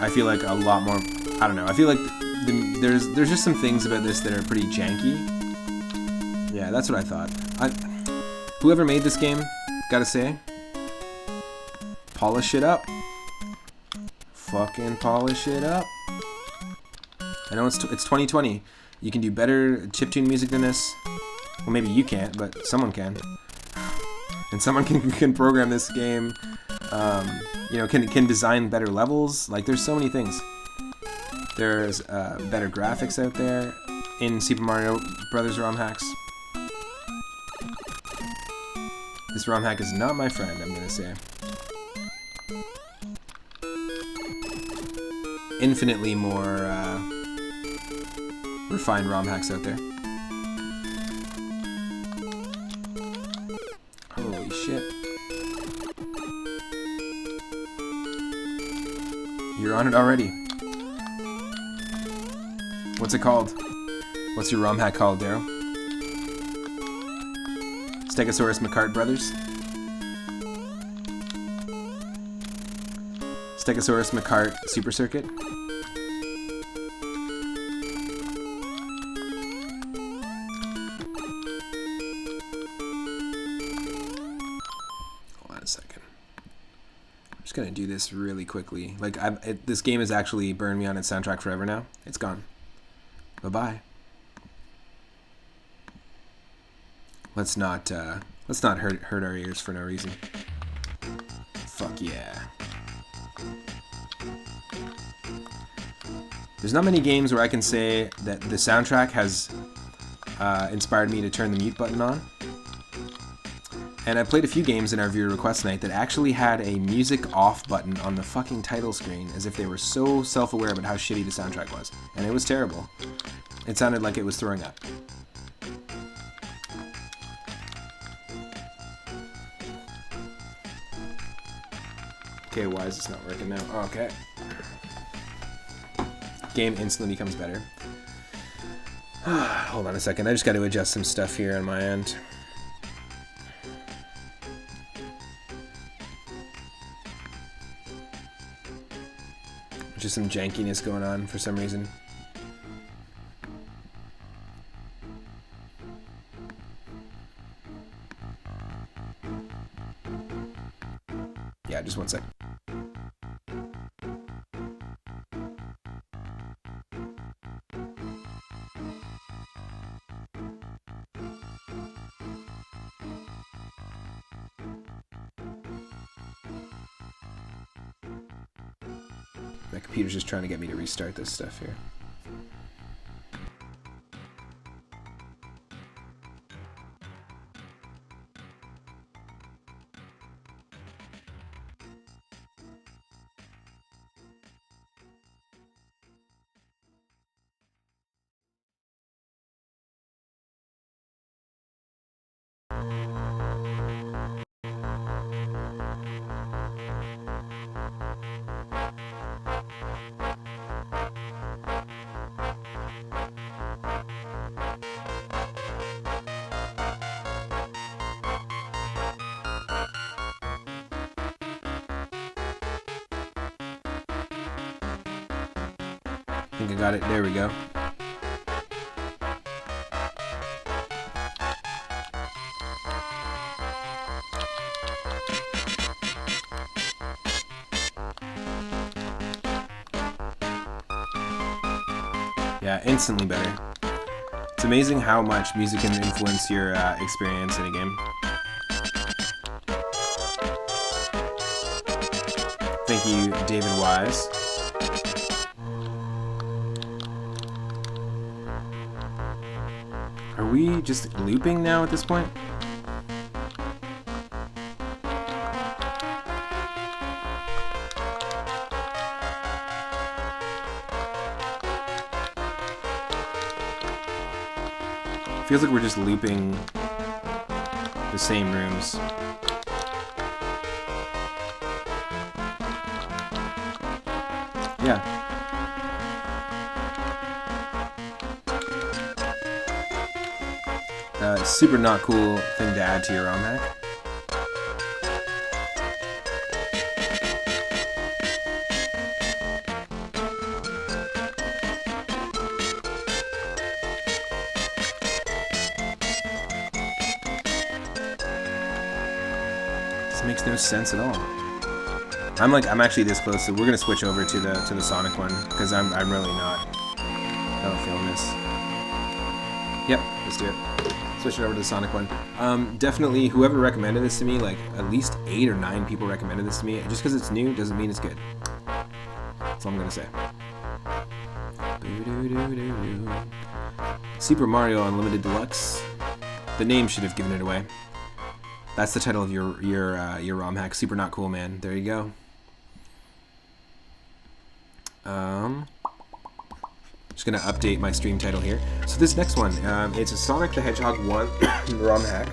Speaker 1: I feel like a lot more. I don't know. I feel like there's just some things about this that are pretty janky. Yeah, that's what I thought. Whoever made this game, gotta say, polish it up. Fucking polish it up. I know it's 2020. You can do better chiptune music than this. Well, maybe you can't, but someone can. And someone can program this game. You know, can design better levels. Like, there's so many things. There's better graphics out there in Super Mario Brothers ROM hacks. This ROM hack is not my friend, I'm gonna say. Infinitely more refined ROM hacks out there. Holy shit. You're on it already. What's it called? What's your ROM hack called, Daryl? Stegosaurus McCart Brothers? Stegosaurus McCart Super Circuit? just gonna do this really quickly. Like, this game has actually burned me on its soundtrack forever now. It's gone. Bye-bye. Let's not hurt our ears for no reason. Fuck yeah. There's not many games where I can say that the soundtrack has inspired me to turn the mute button on. And I played a few games in our viewer request night that actually had a music off button on the fucking title screen, as if they were so self-aware about how shitty the soundtrack was. And it was terrible. It sounded like it was throwing up. Okay, why is this not working now? Oh, okay. Game instantly becomes better. Hold on a second, I just got to adjust some stuff here on my end. Just some jankiness going on for some reason. Yeah, just one sec. My computer's just trying to get me to restart this stuff here. I think I got it. There we go. Yeah, instantly better. It's amazing how much music can influence your experience in a game. Thank you, David Wise. Are we just looping now at this point? Feels like we're just looping the same rooms. Yeah. Super not cool thing to add to your ROM hack. This makes no sense at all. I'm actually this close, so we're gonna switch over to the Sonic one because I'm really not feeling this. Yep, let's do it. Switch it over to the Sonic one. Definitely, whoever recommended this to me, like at least 8 or 9 people recommended this to me. Just because it's new doesn't mean it's good. That's all I'm gonna say. Super Mario Unlimited Deluxe. The name should have given it away. That's the title of your ROM hack. Super not cool, man. There you go. Just gonna update my stream title here. So this next one, it's a Sonic the Hedgehog 1 ROM hack.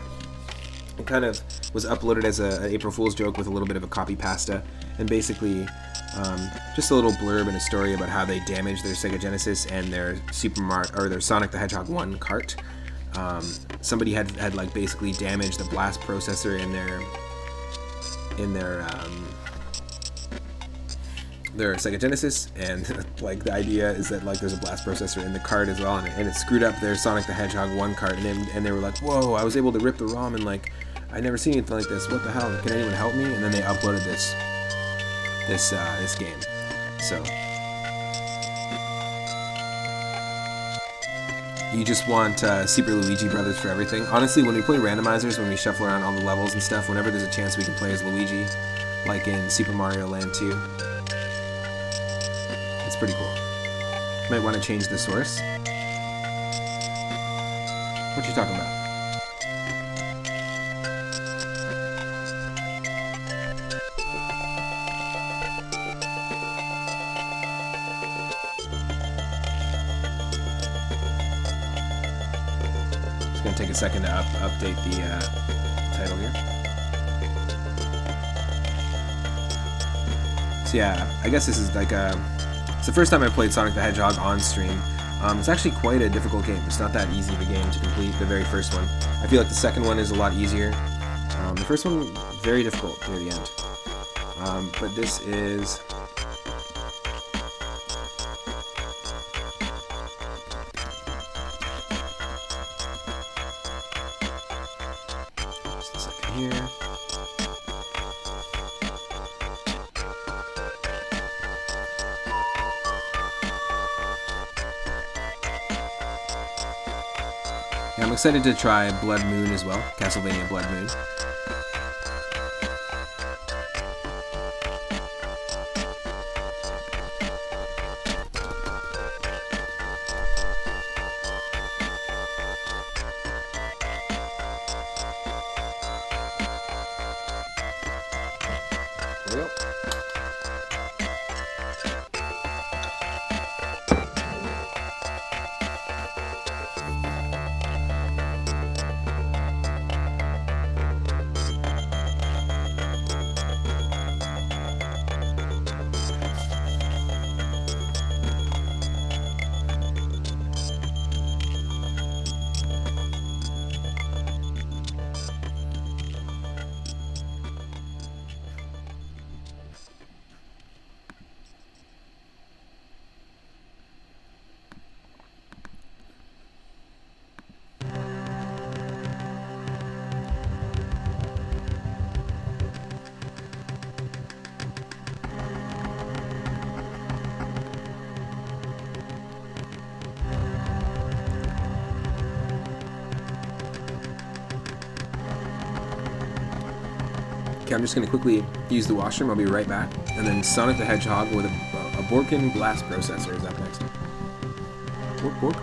Speaker 1: It kind of was uploaded as an April Fool's joke with a little bit of a copy pasta, and basically just a little blurb and a story about how they damaged their Sega Genesis and their their Sonic the Hedgehog 1 cart. Somebody had like basically damaged the blast processor in their Sega Genesis, and like the idea is that like there's a blast processor in the cart as well, and it screwed up their Sonic the Hedgehog 1 cart, and they were like, whoa, I was able to rip the ROM, and like I never seen anything like this, what the hell, can anyone help me? And then they uploaded this this game. So you just want Super Luigi Brothers for everything. Honestly, when we play randomizers, when we shuffle around all the levels and stuff, whenever there's a chance we can play as Luigi, like in Super Mario Land 2, it's pretty cool. Might want to change the source. What you talking about? It's going to take a second to update the title here. So yeah, I guess this is like it's the first time I played Sonic the Hedgehog on stream. It's actually quite a difficult game. It's not that easy of a game to complete, the very first one. I feel like the second one is a lot easier. The first one, very difficult near the end. But this is... Just a second here. I'm excited to try Blood Moon as well, Castlevania Blood Moon. There we go. Okay, I'm just going to quickly use the washroom. I'll be right back. And then Sonic the Hedgehog with a Borkin Blast Processor is up next. Bork, bork.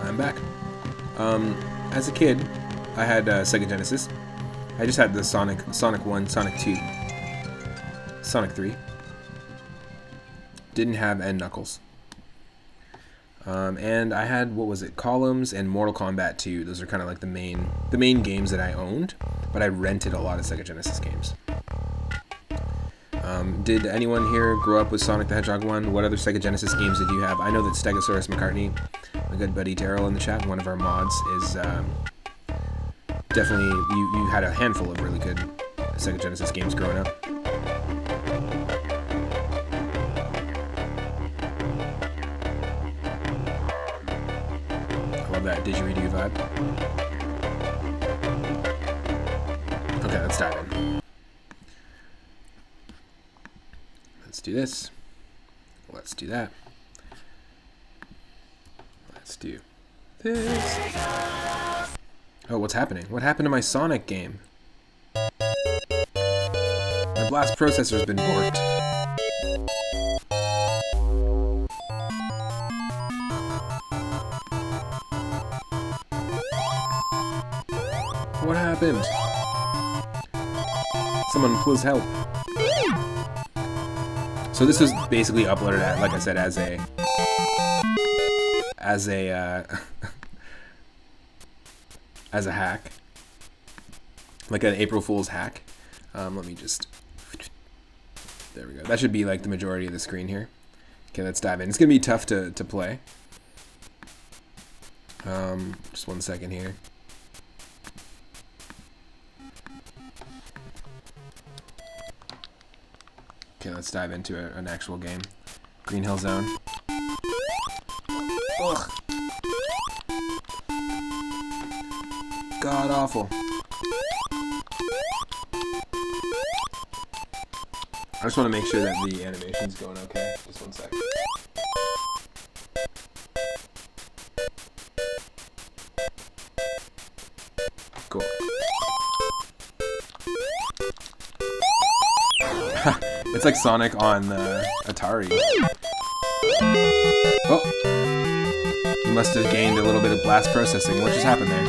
Speaker 1: I'm back. As a kid, I had Sega Genesis. I just had the Sonic 1, Sonic 2, Sonic 3. Didn't have N Knuckles. And I had, what was it, Columns and Mortal Kombat 2. Those are kind of like the main games that I owned, but I rented a lot of Sega Genesis games. Did anyone here grow up with Sonic the Hedgehog 1? What other Sega Genesis games did you have? I know that Stegosaurus McCartney, my good buddy Daryl in the chat, one of our mods, is definitely, you had a handful of really good Sega Genesis games growing up. I love that didgeridoo vibe. Okay, let's dive in. Let's do this. Let's do that. Let's do this. Oh, what's happening? What happened to my Sonic game? My blast processor's been borked. What happened? Someone please help. So this was basically uploaded, like I said, as a as a hack, like an April Fool's hack. Let me just, there we go. That should be like the majority of the screen here. Okay, let's dive in. It's gonna be tough to play. Just 1 second here. Okay, let's dive into an actual game. Green Hill Zone. Ugh. God awful. I just want to make sure that the animation's going okay. Just 1 second. Cool. It's like Sonic on Atari. Oh! You must have gained a little bit of blast processing. What just happened there?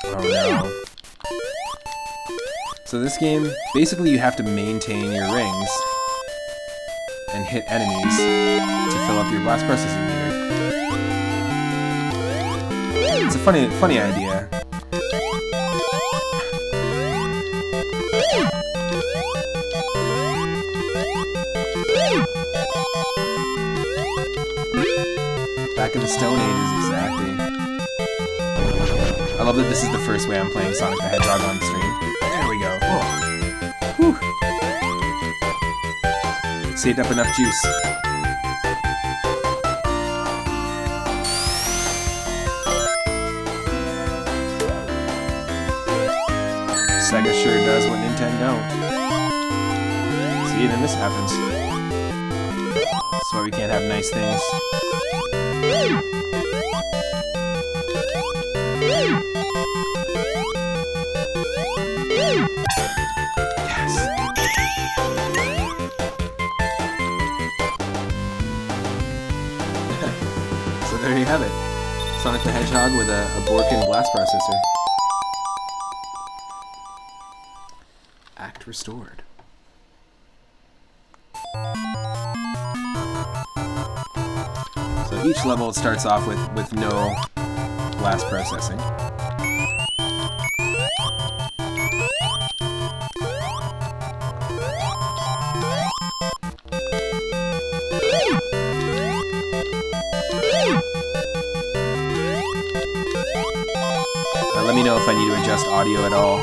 Speaker 1: Oh no. So this game, basically you have to maintain your rings and hit enemies to fill up your blast processing meter. It's a funny idea. Back in the Stone Ages, exactly. I love that this is the first way I'm playing Sonic the Hedgehog on stream. There we go. Oh. Whew. Saved up enough juice. Sega sure does what Nintendo don't. See, then this happens. That's why we can't have nice things. Yes. So there you have it. Sonic the Hedgehog with a Borkin blast processor. Act restored. So each level starts off with no blast processing. Let me know if I need to adjust audio at all.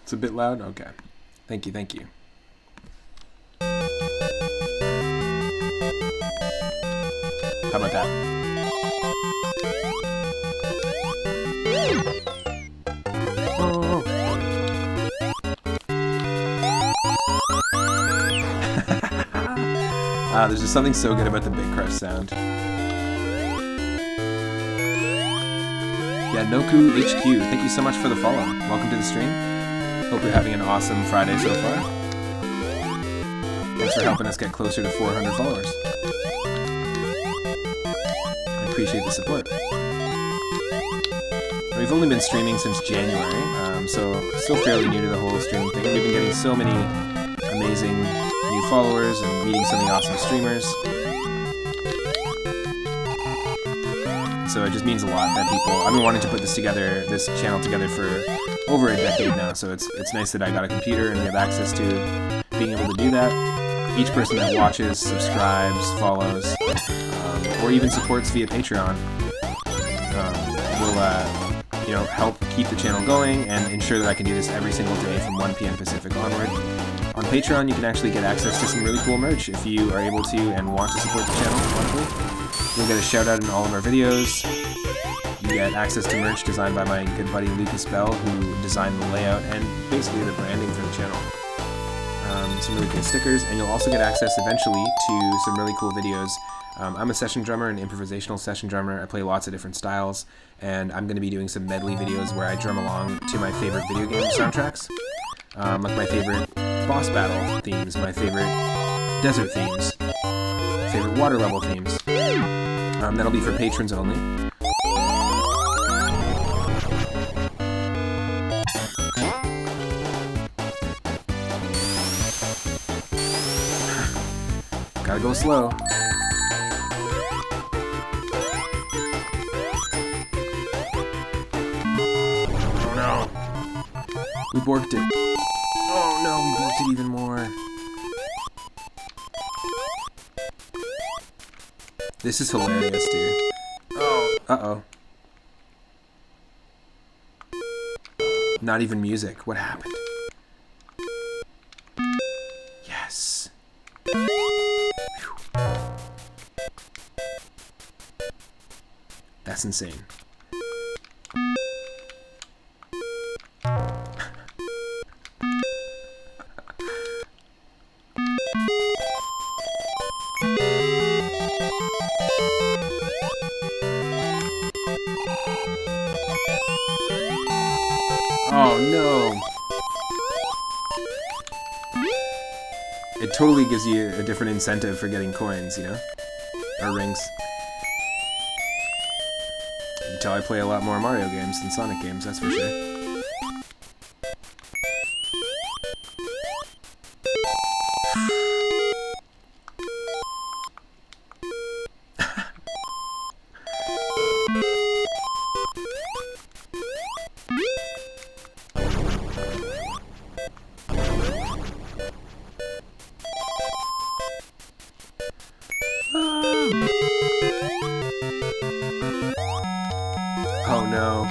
Speaker 1: It's a bit loud? Okay. Thank you, thank you. How about that? Oh. There's just something so good about the Big Crush sound. Yeah, Noku HQ, thank you so much for the follow. Welcome to the stream. Hope you're having an awesome Friday so far. Thanks for helping us get closer to 400 followers. I appreciate the support. We've only been streaming since January, so still fairly new to the whole streaming thing. We've been getting so many amazing new followers and meeting so many awesome streamers. So it just means a lot that people... I've been wanting to put this channel together for over a decade now, so it's nice that I got a computer and we have access to being able to do that. Each person that watches, subscribes, follows, or even supports via Patreon will help keep the channel going and ensure that I can do this every single day from 1 p.m. Pacific onward. On Patreon, you can actually get access to some really cool merch if you are able to and want to support the channel monthly. You'll get a shout out in all of our videos. You get access to merch designed by my good buddy Lucas Bell, who designed the layout and basically the branding for the channel. Some really cool stickers, and you'll also get access eventually to some really cool videos. I'm a session drummer, an improvisational session drummer. I play lots of different styles, and I'm going to be doing some medley videos where I drum along to my favorite video game soundtracks. Like my favorite boss battle themes, my favorite desert themes, favorite water level themes. That'll be for patrons only. Gotta go slow. Oh no. We borked it. Oh no, we borked it even more. This is hilarious, dude. Oh. Uh-oh. Not even music. What happened? Yes. Whew. That's insane. Oh no! It totally gives you a different incentive for getting coins, you know? Or rings. You can tell I play a lot more Mario games than Sonic games, that's for sure. Oh no.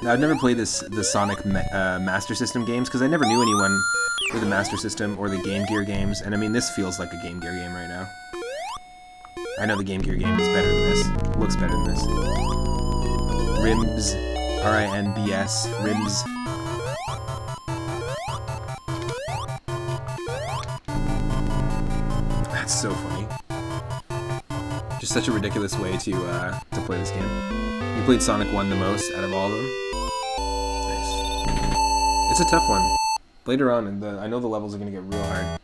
Speaker 1: I've never played the Sonic Master System games because I never knew anyone with the Master System or the Game Gear games, and I mean, this feels like a Game Gear game right now. I know the Game Gear game is better than this, looks better than this. Rimbs, R-I-N-B-S, Rimbs. That's so funny. Just such a ridiculous way to play this game. You played Sonic 1 the most out of all of them. It's a tough one. Later on, I know the levels are going to get real hard.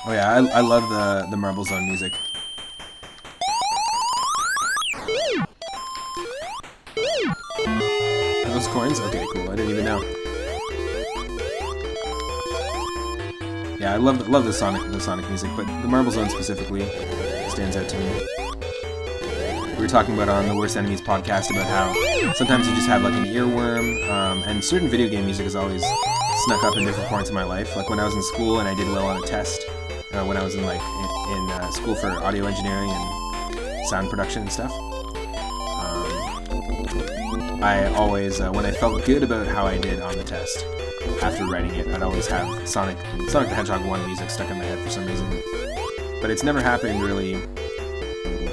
Speaker 1: Oh yeah, I love the Marble Zone music. That was cool. coins? Okay, cool. I didn't even know. Yeah, I love the Sonic music, but the Marble Zone specifically stands out to me. We were talking about on the Worst Enemies podcast about how sometimes you just have like an earworm, and certain video game music has always snuck up in different points of my life. Like when I was in school and I did well on a test, when I was in school for audio engineering and sound production and stuff. I always, when I felt good about how I did on the test, after writing it, I'd always have Sonic the Hedgehog 1 music stuck in my head for some reason. But it's never happened really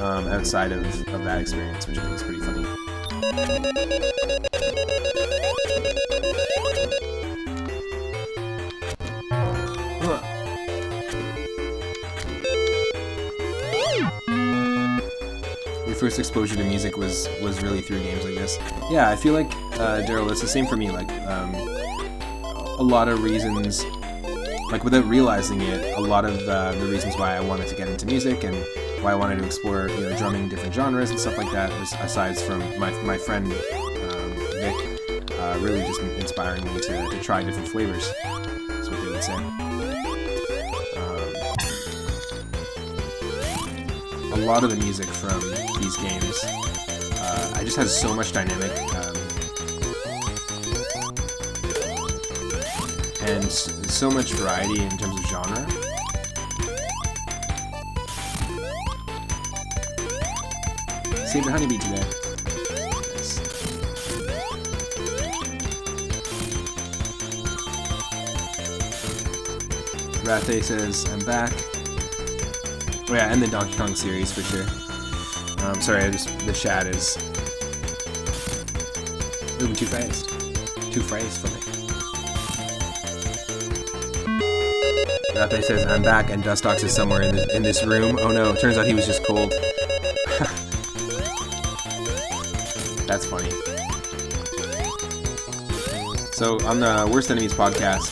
Speaker 1: outside of that experience, which I think is pretty funny. Your first exposure to music was really through games like this. Yeah, I feel like, Daryl, it's the same for me. Like, a lot of reasons, like without realizing it, a lot of the reasons why I wanted to get into music and why I wanted to explore, drumming, different genres and stuff like that, aside from my friend Vic really just inspiring me to try different flavors. That's what they would say. A lot of the music from these games, I just had so much dynamic and so much variety in terms of genre. Saved a honeybee today. Nice. Rathe says, I'm back. Oh yeah, and the Donkey Kong series for sure. Sorry, the chat is moving too fast. Too fast for me. Rathe says, I'm back, and Dustox is somewhere in this room. Oh no, turns out he was just cold. That's funny. So, on the Worst Enemies podcast,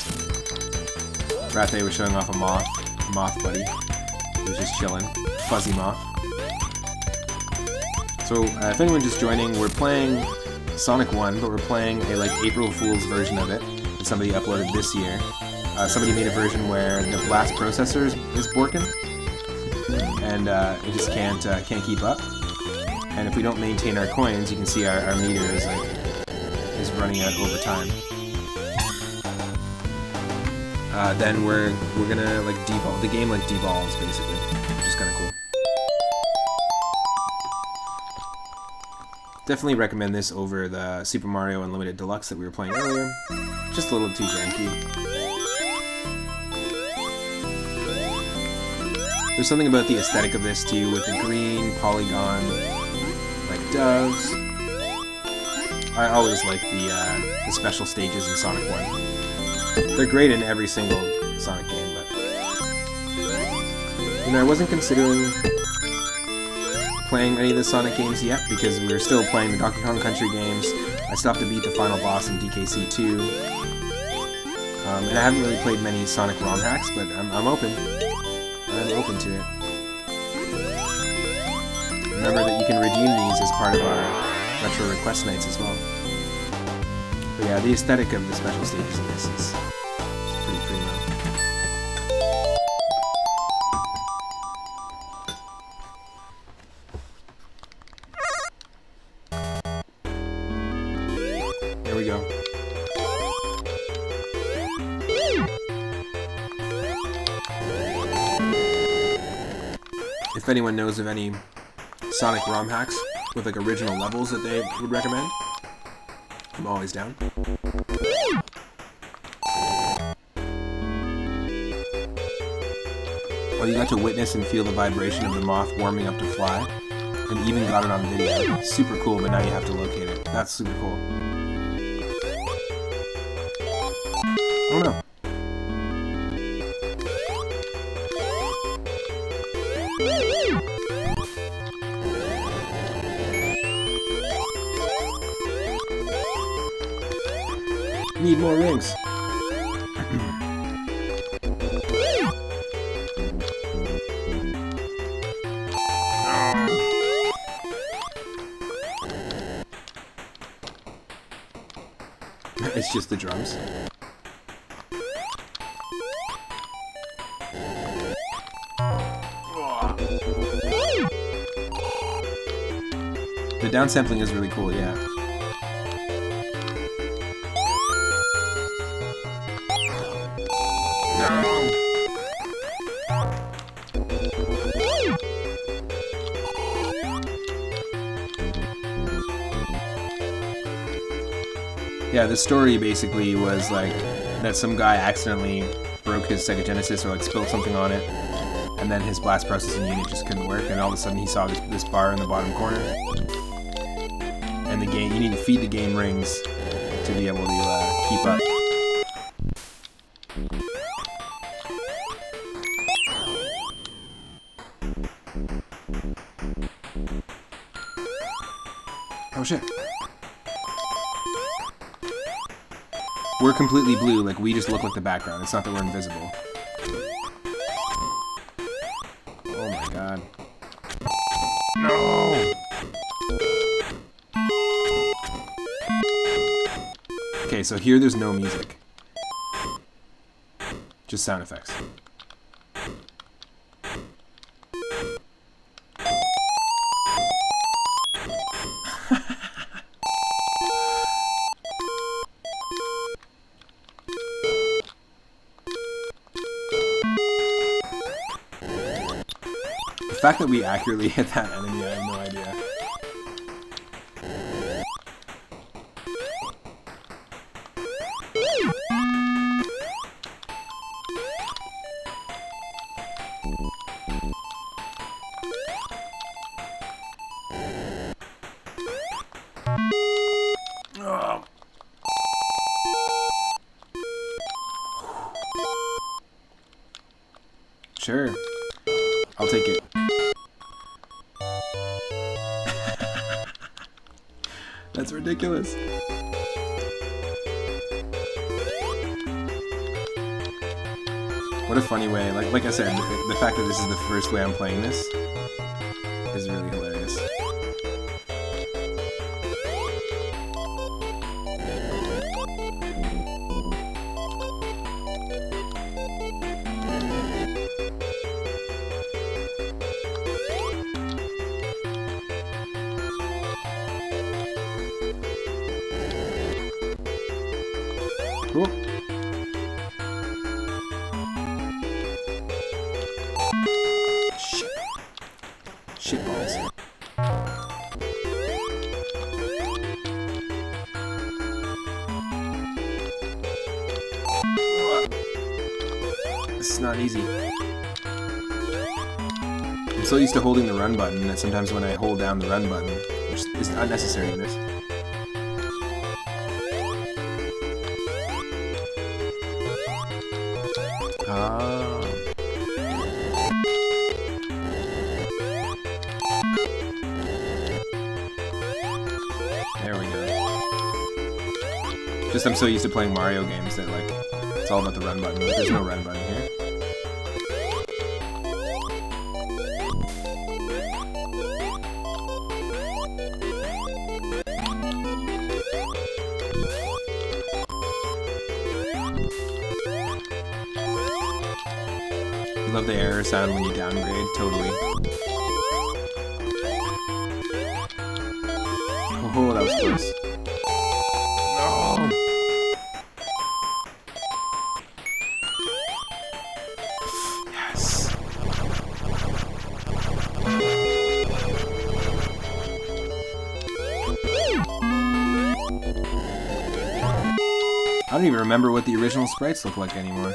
Speaker 1: Rathe was showing off a moth buddy. He was just chilling. Fuzzy moth. So, if anyone's just joining, we're playing Sonic 1, but we're playing a April Fool's version of it that somebody uploaded this year. Somebody made a version where the blast processor is borking, and it just can't keep up. And if we don't maintain our coins, you can see our meter is running out over time. Then we're gonna devolve. The game devolves basically, which is kind of cool. Definitely recommend this over the Super Mario Unlimited Deluxe that we were playing earlier. Just a little too janky. There's something about the aesthetic of this too, with the green polygon doves. I always like the special stages in Sonic 1. They're great in every single Sonic game, but I wasn't considering playing any of the Sonic games yet because we were still playing the Donkey Kong Country games. I still have to beat the final boss in DKC 2. And I haven't really played many Sonic ROM hacks, but I'm open. I'm open to it. Remember that you can redeem these as part of our retro request nights as well. But yeah, the aesthetic of the special stages in this is pretty primo. There we go. If anyone knows of any Sonic ROM hacks with original levels that they would recommend, I'm always down. Well, you got to witness and feel the vibration of the moth warming up to fly, and even got it on video. Super cool, but now you have to locate it. That's super cool. Oh no. Need more rings. It's just the drums. The downsampling is really cool, yeah. No. Yeah, the story basically was like that some guy accidentally broke his Sega Genesis or like spilled something on it, and then his blast processing unit just couldn't work, and all of a sudden he saw this bar in the bottom corner. And the game, you need to feed the game rings to be able to keep up. Oh shit. We're completely blue, like we just look like the background. It's not that we're invisible. Oh my god. No! Okay, so here there's no music. Just sound effects. The fact that we accurately hit that enemy, I have no idea. Oh. Sure. I'll take it. That's ridiculous. What a funny way. Like I said, the fact that this is the first way I'm playing this is really hilarious. Cool. Shit. Shit balls. This is not easy. I'm so used to holding the run button that sometimes when I hold down the run button, which is unnecessary in this, there we go. Just I'm so used to playing Mario games that like it's all about the run button. There's no run button here. Love the error sound when you downgrade, totally. Oh, that was close. No! Yes! I don't even remember what the original sprites look like anymore.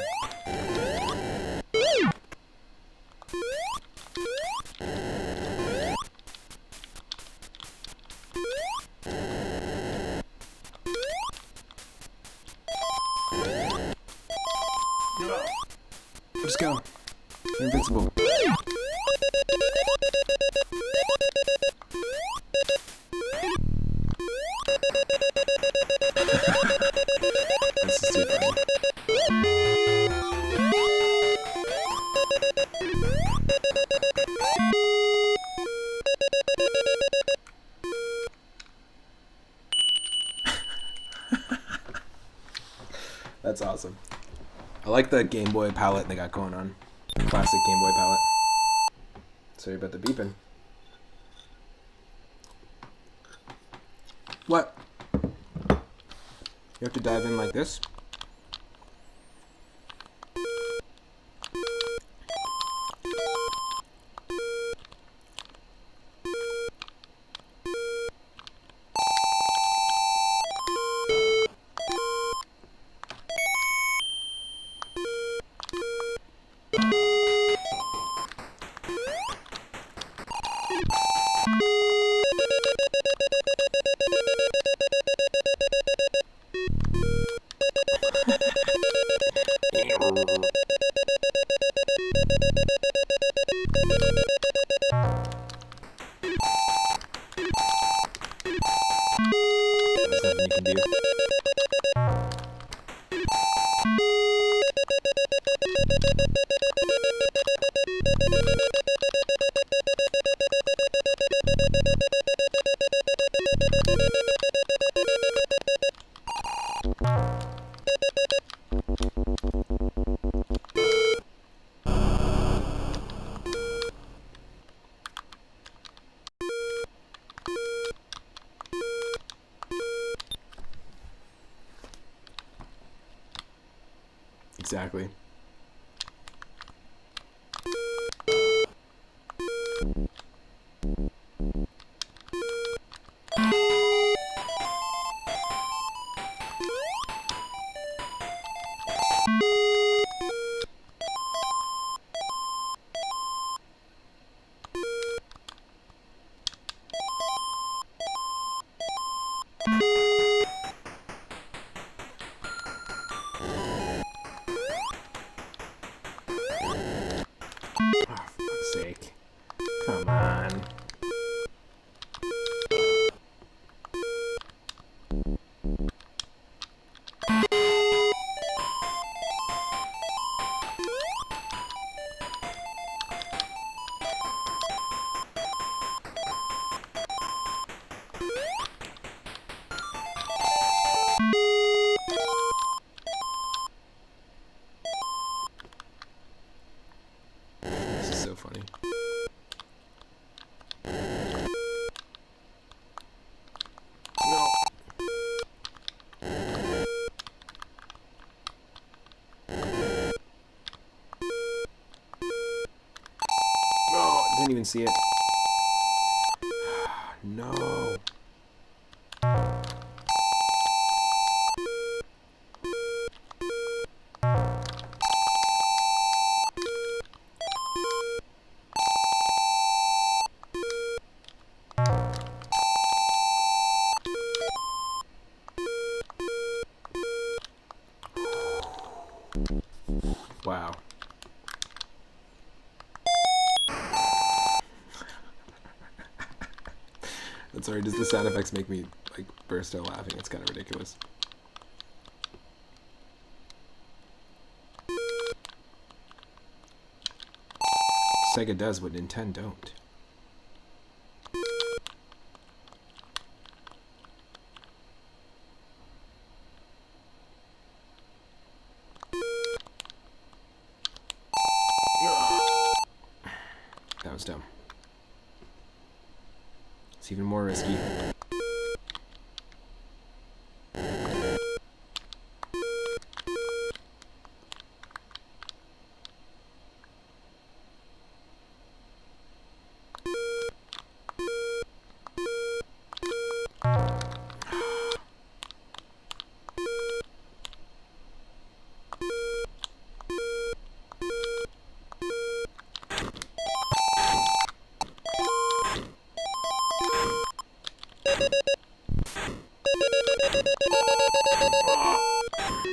Speaker 1: Just go. You're invincible. This is too funny. That's awesome. I like the Game Boy palette they got going on. Classic Game Boy palette. Sorry about the beeping. What? You have to dive in like this? There's nothing you can do. Exactly. Oh, for fuck's sake. Come on. This is so funny. No. No, didn't even see it. No. Wow. I'm sorry, does the sound effects make me like burst out laughing? It's kind of ridiculous. Sega does what Nintendo don't. That was dumb. It's even more risky.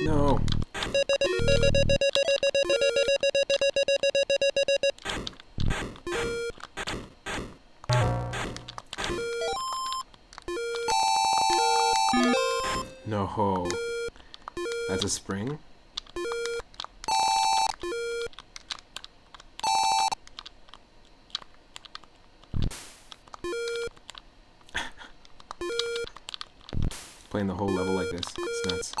Speaker 1: No. No. That's a spring? Playing the whole level like this. It's nuts.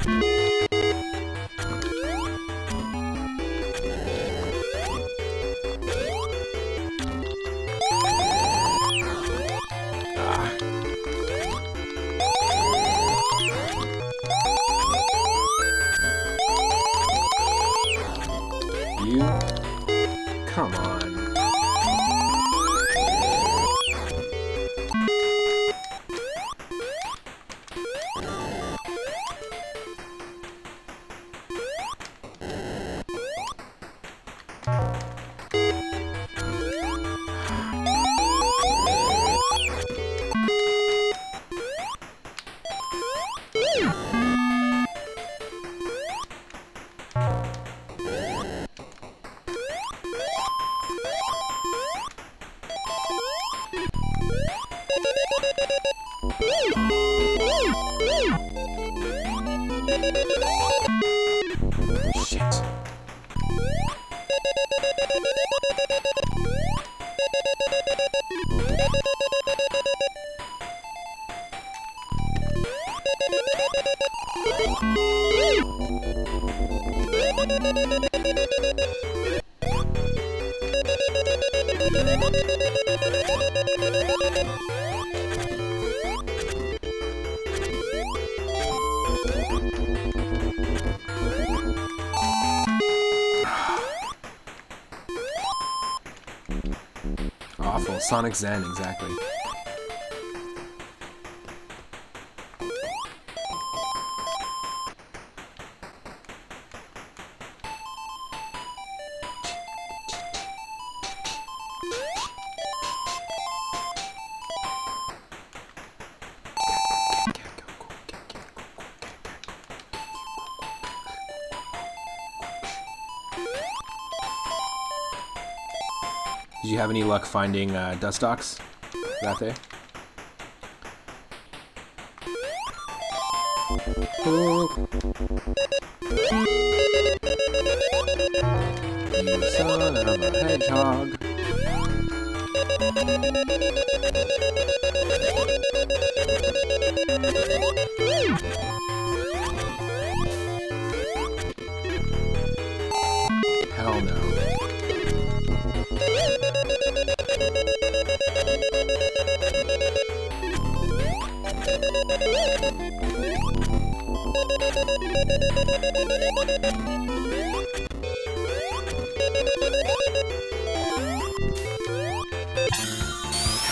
Speaker 1: You? Come on. Shit. Awful. Sonic Zen, exactly. Did you have any luck finding dust ox out there? Oh. You son of a hedgehog. Hell no.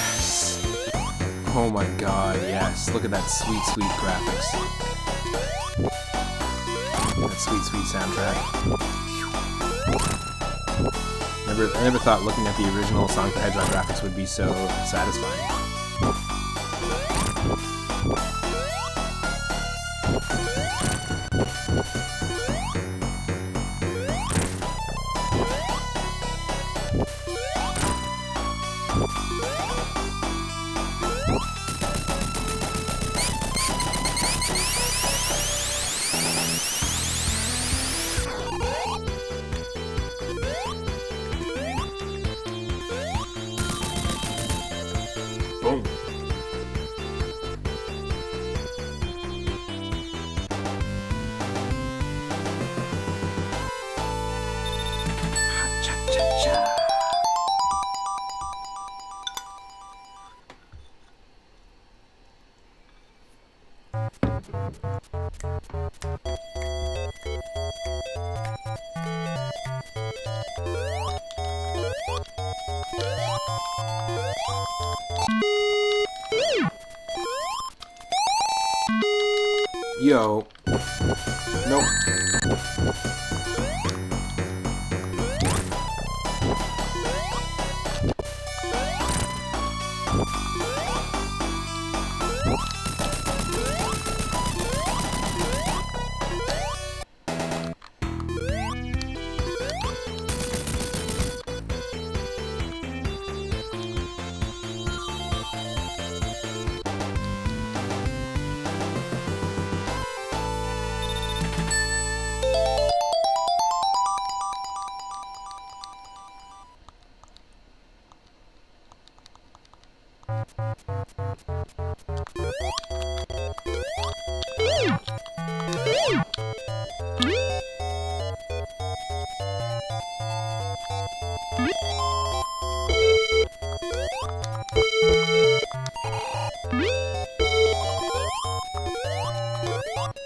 Speaker 1: Yes. Oh my god, yes. Look at that sweet, sweet graphics. That sweet, sweet soundtrack. I never thought looking at the original Sonic the Hedgehog graphics would be so satisfying. Boom. Cha-cha-cha. Yo. Nope.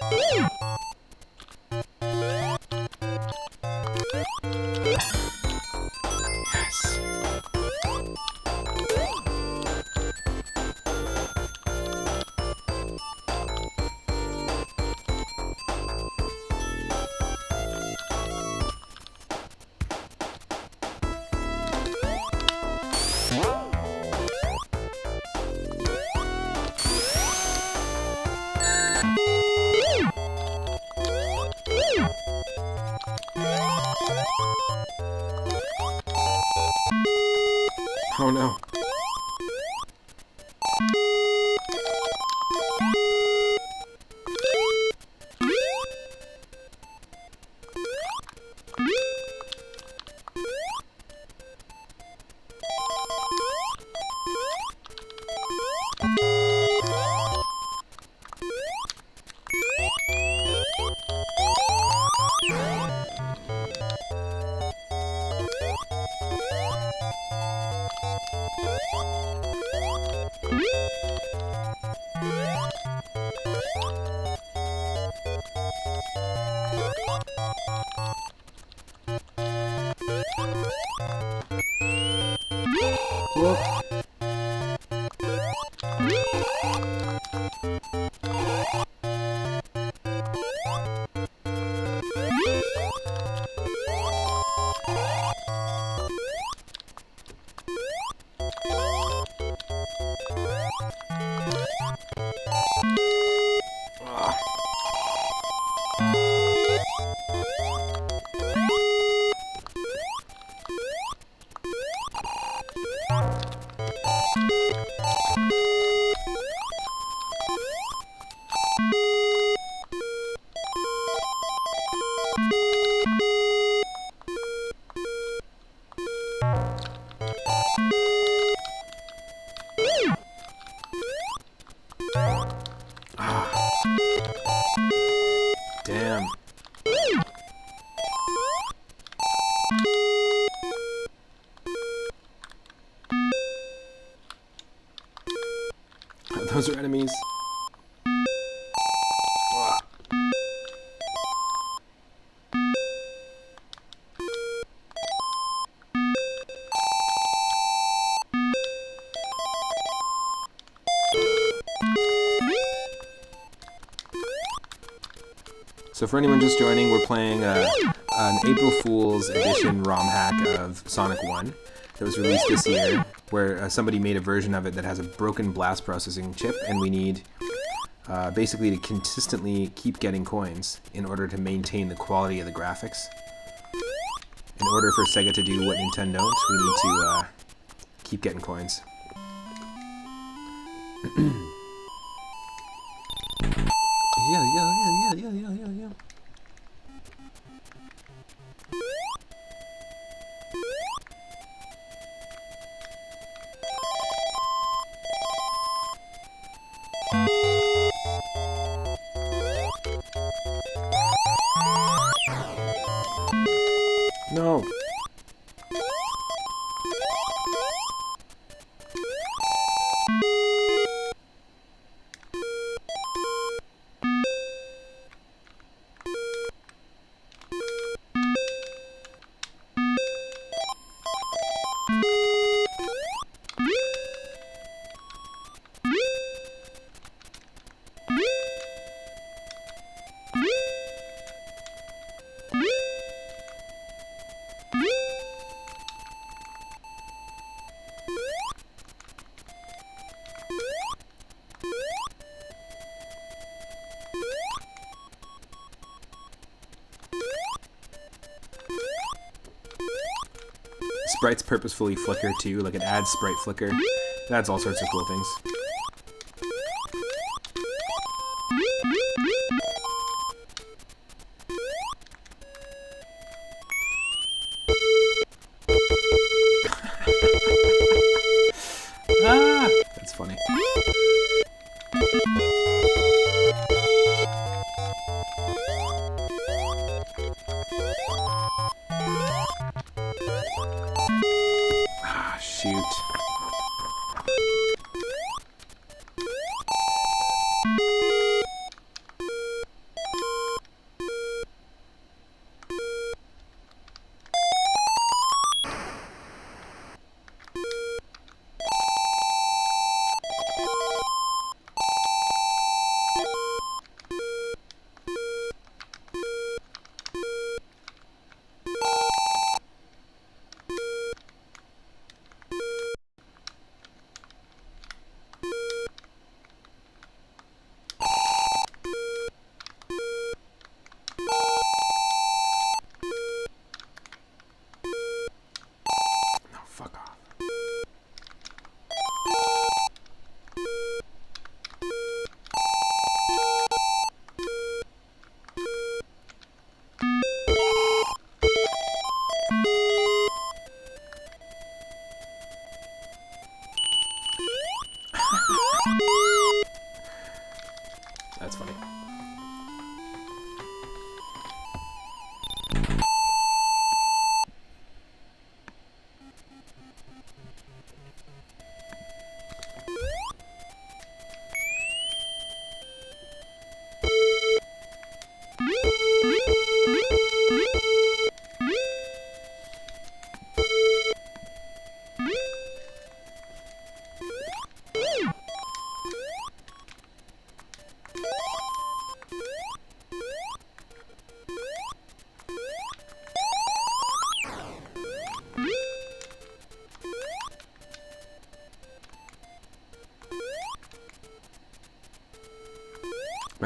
Speaker 1: Yes. Oh no. Whoa. Damn. Those are enemies. So for anyone just joining, we're playing an April Fool's edition ROM hack of Sonic 1 that was released this year, where somebody made a version of it that has a broken blast processing chip, and we need basically to consistently keep getting coins in order to maintain the quality of the graphics. In order for Sega to do what Nintendo don't, we need to keep getting coins. Yeah. No. Sprites purposefully flicker too, like it adds sprite flicker. It adds all sorts of cool things. Ah, that's funny. Ah, shoot.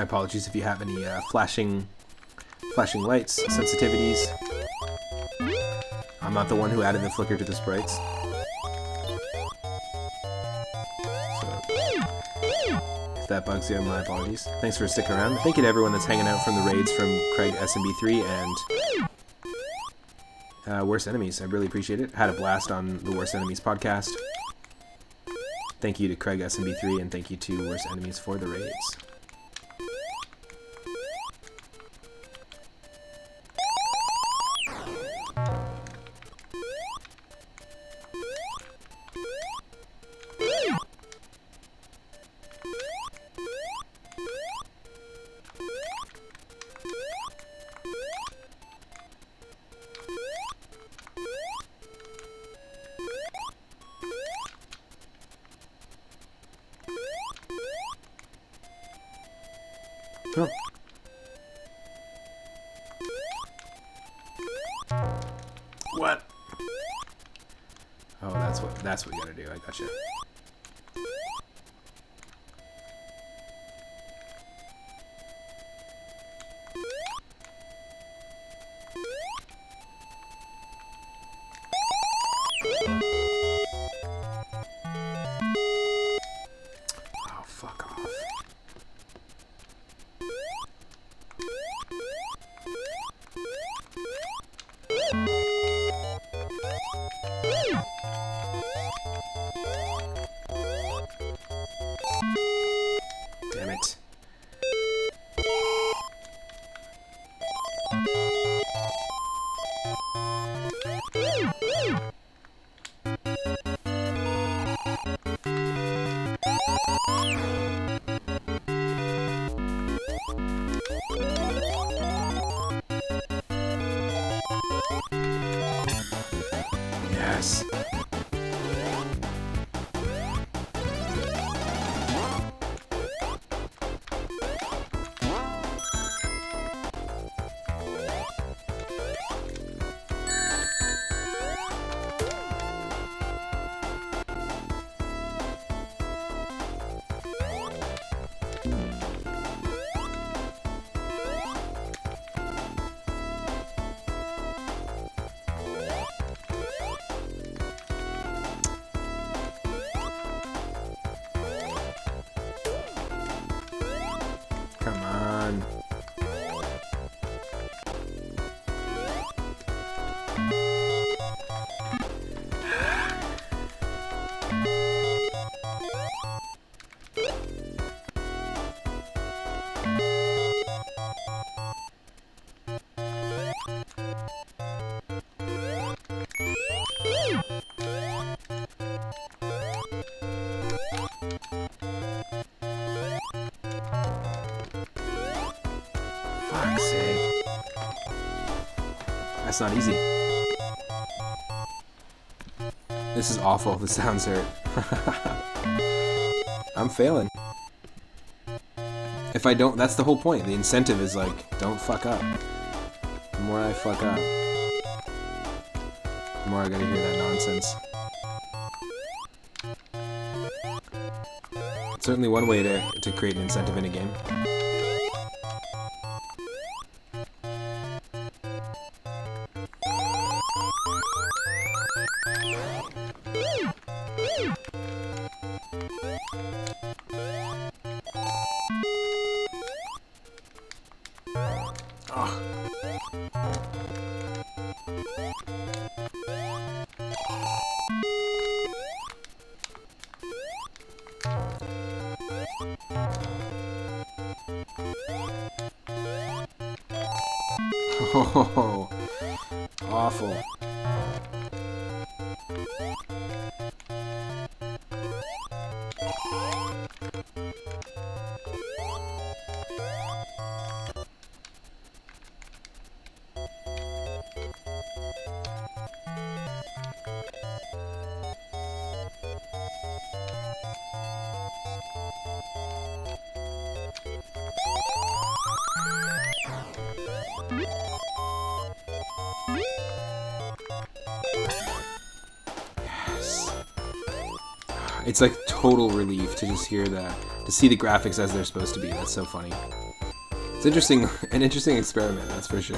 Speaker 1: My apologies if you have any flashing lights, sensitivities. I'm not the one who added the flicker to the sprites. So, if that bugs you, my apologies. Thanks for sticking around. Thank you to everyone that's hanging out from the raids from Craig SMB3 and Worst Enemies. I really appreciate it. Had a blast on the Worst Enemies podcast. Thank you to Craig SMB3 and thank you to Worst Enemies for the raids. Oh. What? Oh, that's what you gotta do. I gotcha. Oh, fuck off. Damn it. Yes. Come on. Fuck's sake. That's not easy. This is awful. The sounds hurt. I'm failing. If I don't, that's the whole point. The incentive is like, don't fuck up. The more I fuck up, the more I gotta hear that nonsense. It's certainly one way to create an incentive in a game. Oh, awful. It's like total relief to just hear that, to see the graphics as they're supposed to be. That's so funny. It's interesting, an interesting experiment, that's for sure.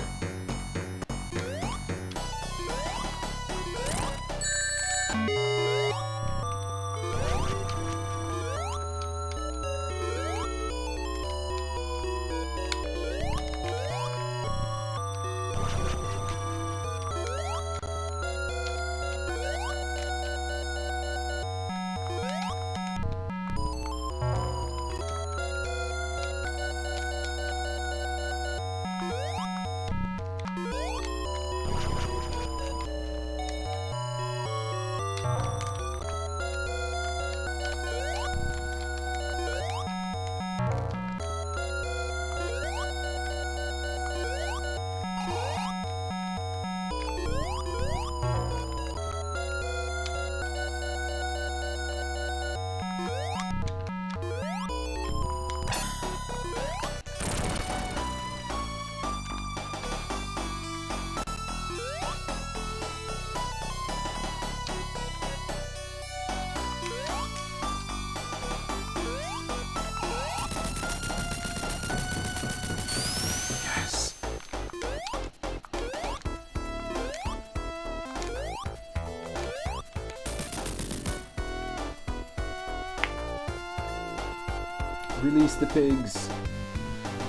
Speaker 1: Release the pigs.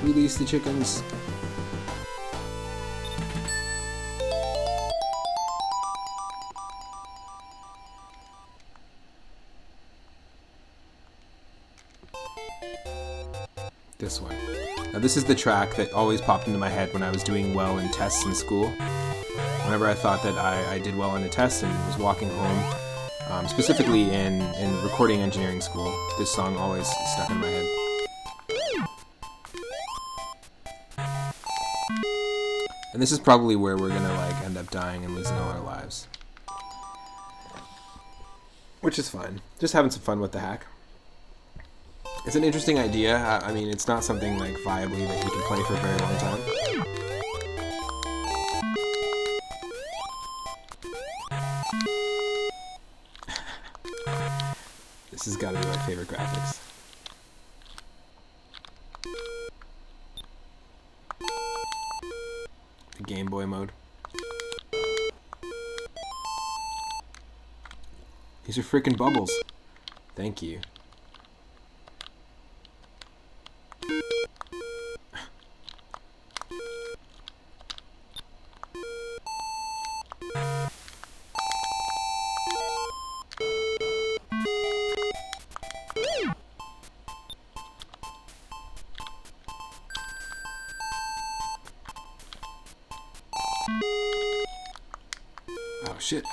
Speaker 1: Release the chickens. This one. Now this is the track that always popped into my head when I was doing well in tests in school. Whenever I thought that I did well in a test and was walking home, specifically in recording engineering school, this song always stuck in my head. And this is probably where we're gonna like end up dying and losing all our lives. Which is fine. Just having some fun with the hack. It's an interesting idea. I mean, it's not something like viably that you can play for a very long time. This has got to be my favorite graphics. The Game Boy mode. These are freaking bubbles. Thank you. Oh shit.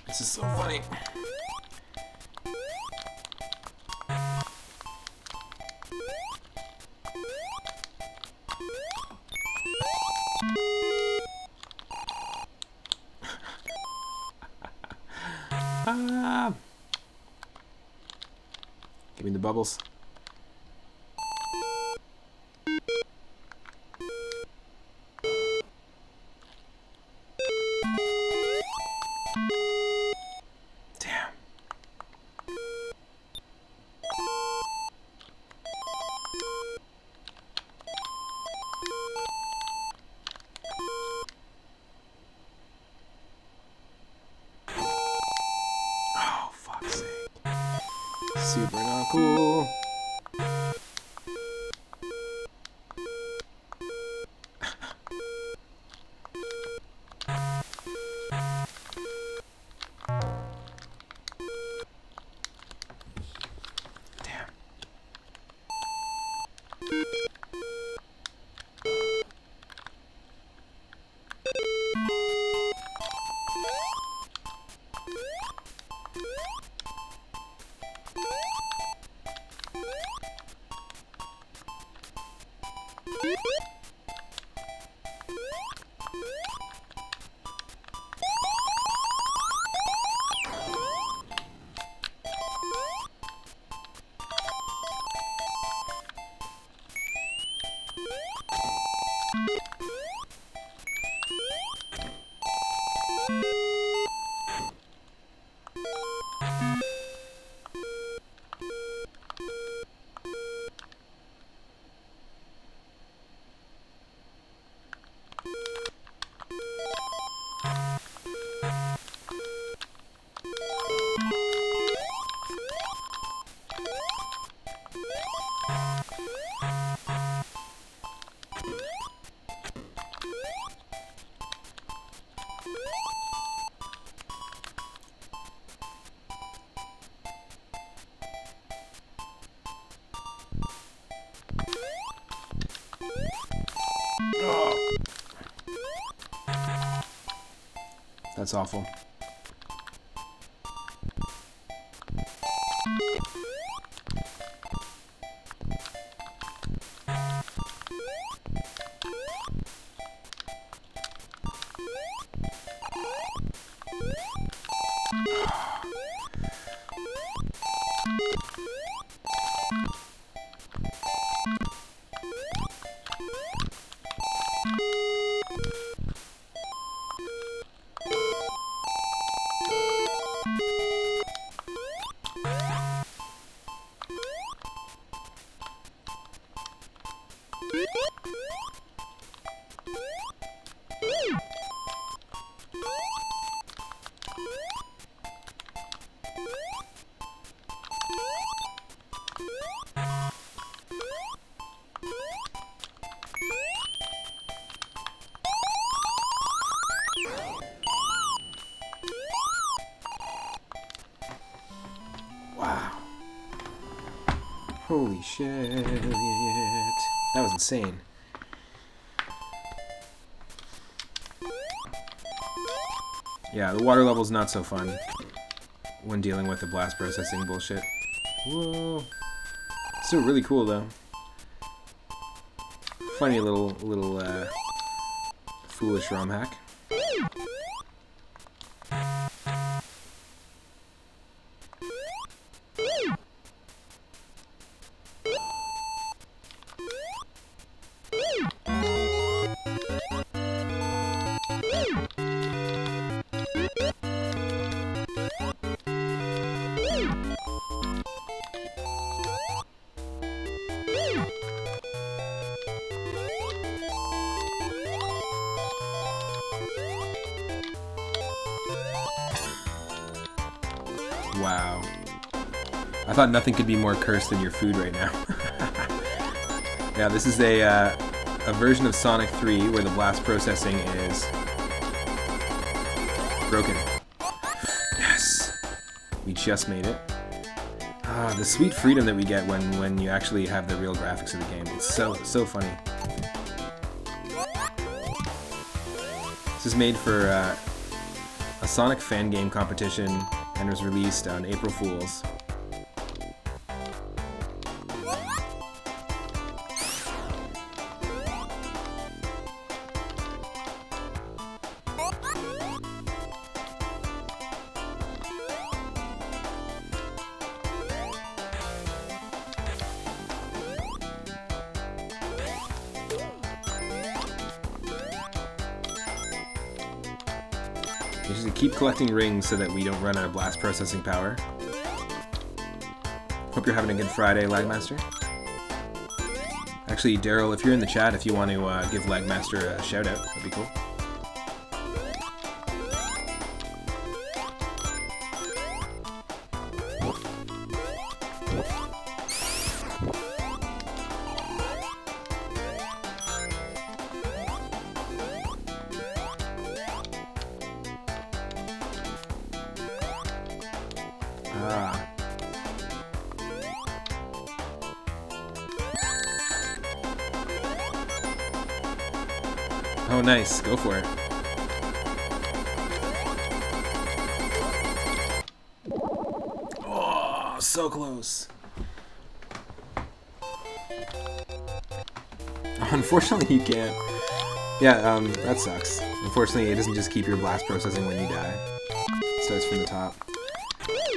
Speaker 1: This is so funny. Give me the bubbles. cool. That's awful. Wow. Holy shit. That was insane. Yeah, the water level's not so fun when dealing with the blast processing bullshit. Whoa. Still really cool though. Funny little foolish ROM hack. Wow. I thought nothing could be more cursed than your food right now. Yeah, this is a version of Sonic 3 where the blast processing is broken. Yes! We just made it. Ah, the sweet freedom that we get when you actually have the real graphics of the game. It's so funny. This is made for a Sonic fan game competition and was released on April Fool's. We just keep collecting rings so that we don't run out of blast processing power. Hope you're having a good Friday, Lagmaster. Actually, Daryl, if you're in the chat, if you want to give Lagmaster a shout out, that'd be cool. Ah. Oh, nice. Go for it. Oh, so close. Unfortunately, you can't. Yeah, that sucks. Unfortunately, it doesn't just keep your blast processing when you die. It starts from the top.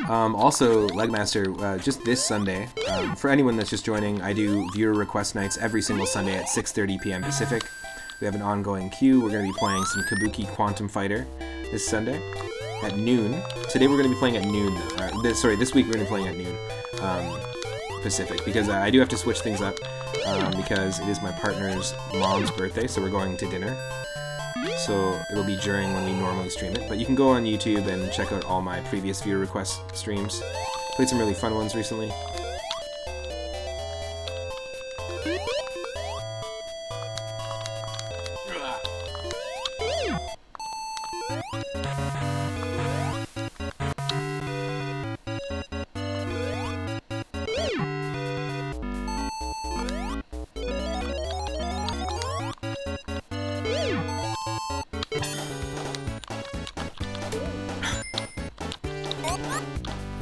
Speaker 1: Also, Legmaster, just this Sunday, for anyone that's just joining, I do viewer request nights every single Sunday at 6:30 p.m. Pacific. We have an ongoing queue. We're going to be playing some Kabuki Quantum Fighter this Sunday at noon. Today we're going to be playing at noon. This week we're going to be playing at noon Pacific, because I do have to switch things up because it is my partner's mom's birthday, so we're going to dinner. So it'll be during when we normally stream it. But you can go on YouTube and check out all my previous viewer request streams. Played some really fun ones recently.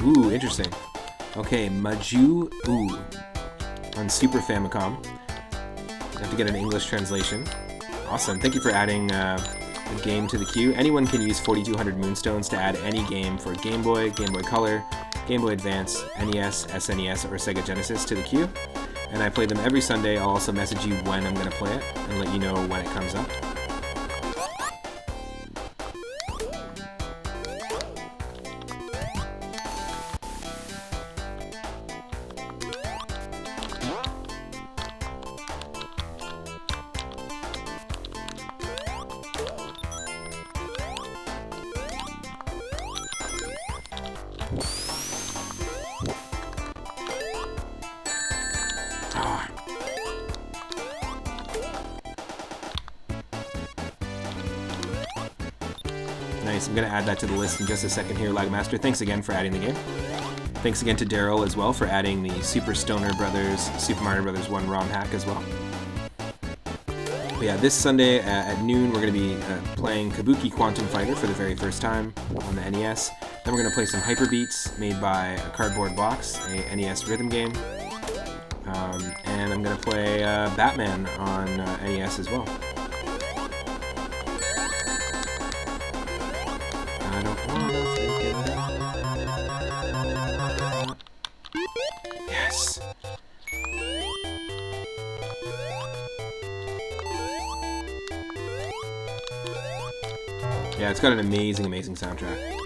Speaker 1: Ooh, interesting. Okay, Maju Ooh on Super Famicom. I have to get an English translation. Awesome. Thank you for adding a game to the queue. Anyone can use 4200 Moonstones to add any game for Game Boy, Game Boy Color, Game Boy Advance, NES, SNES, or Sega Genesis to the queue. And I play them every Sunday. I'll also message you when I'm going to play it and let you know when it comes up. Nice, I'm going to add that to the list in just a second here, Lagmaster. Thanks again for adding the game. Thanks again to Daryl as well for adding the Super Stoner Brothers, Super Mario Brothers 1 ROM hack as well. But yeah, this Sunday at noon we're going to be playing Kabuki Quantum Fighter for the very first time on the NES. Then we're going to play some Hyper Beats made by a Cardboard Box, a NES rhythm game. And I'm going to play Batman on NES as well. I don't want to forget. Yes! Yeah, it's got an amazing, amazing soundtrack.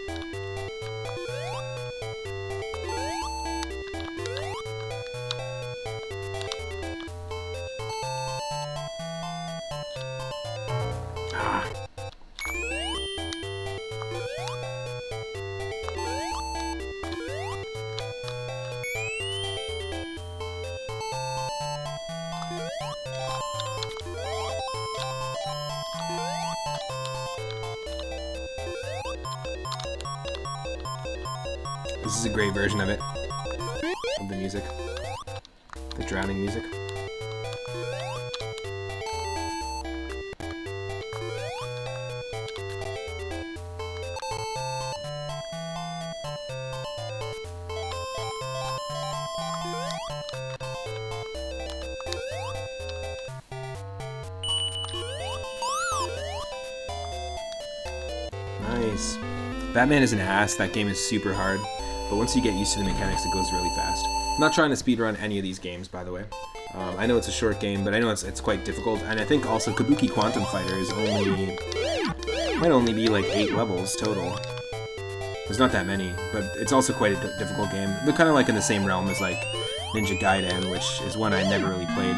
Speaker 1: This is a great version of it. Of the music. The drowning music. Nice. Batman is an ass. That game is super hard. But once you get used to the mechanics, it goes really fast. I'm not trying to speedrun any of these games, by the way. I know it's a short game, but I know it's quite difficult. And I think also Kabuki Quantum Fighter is might only be like 8 levels total. There's not that many, but it's also quite a difficult game. They're kind of like in the same realm as like Ninja Gaiden, which is one I never really played.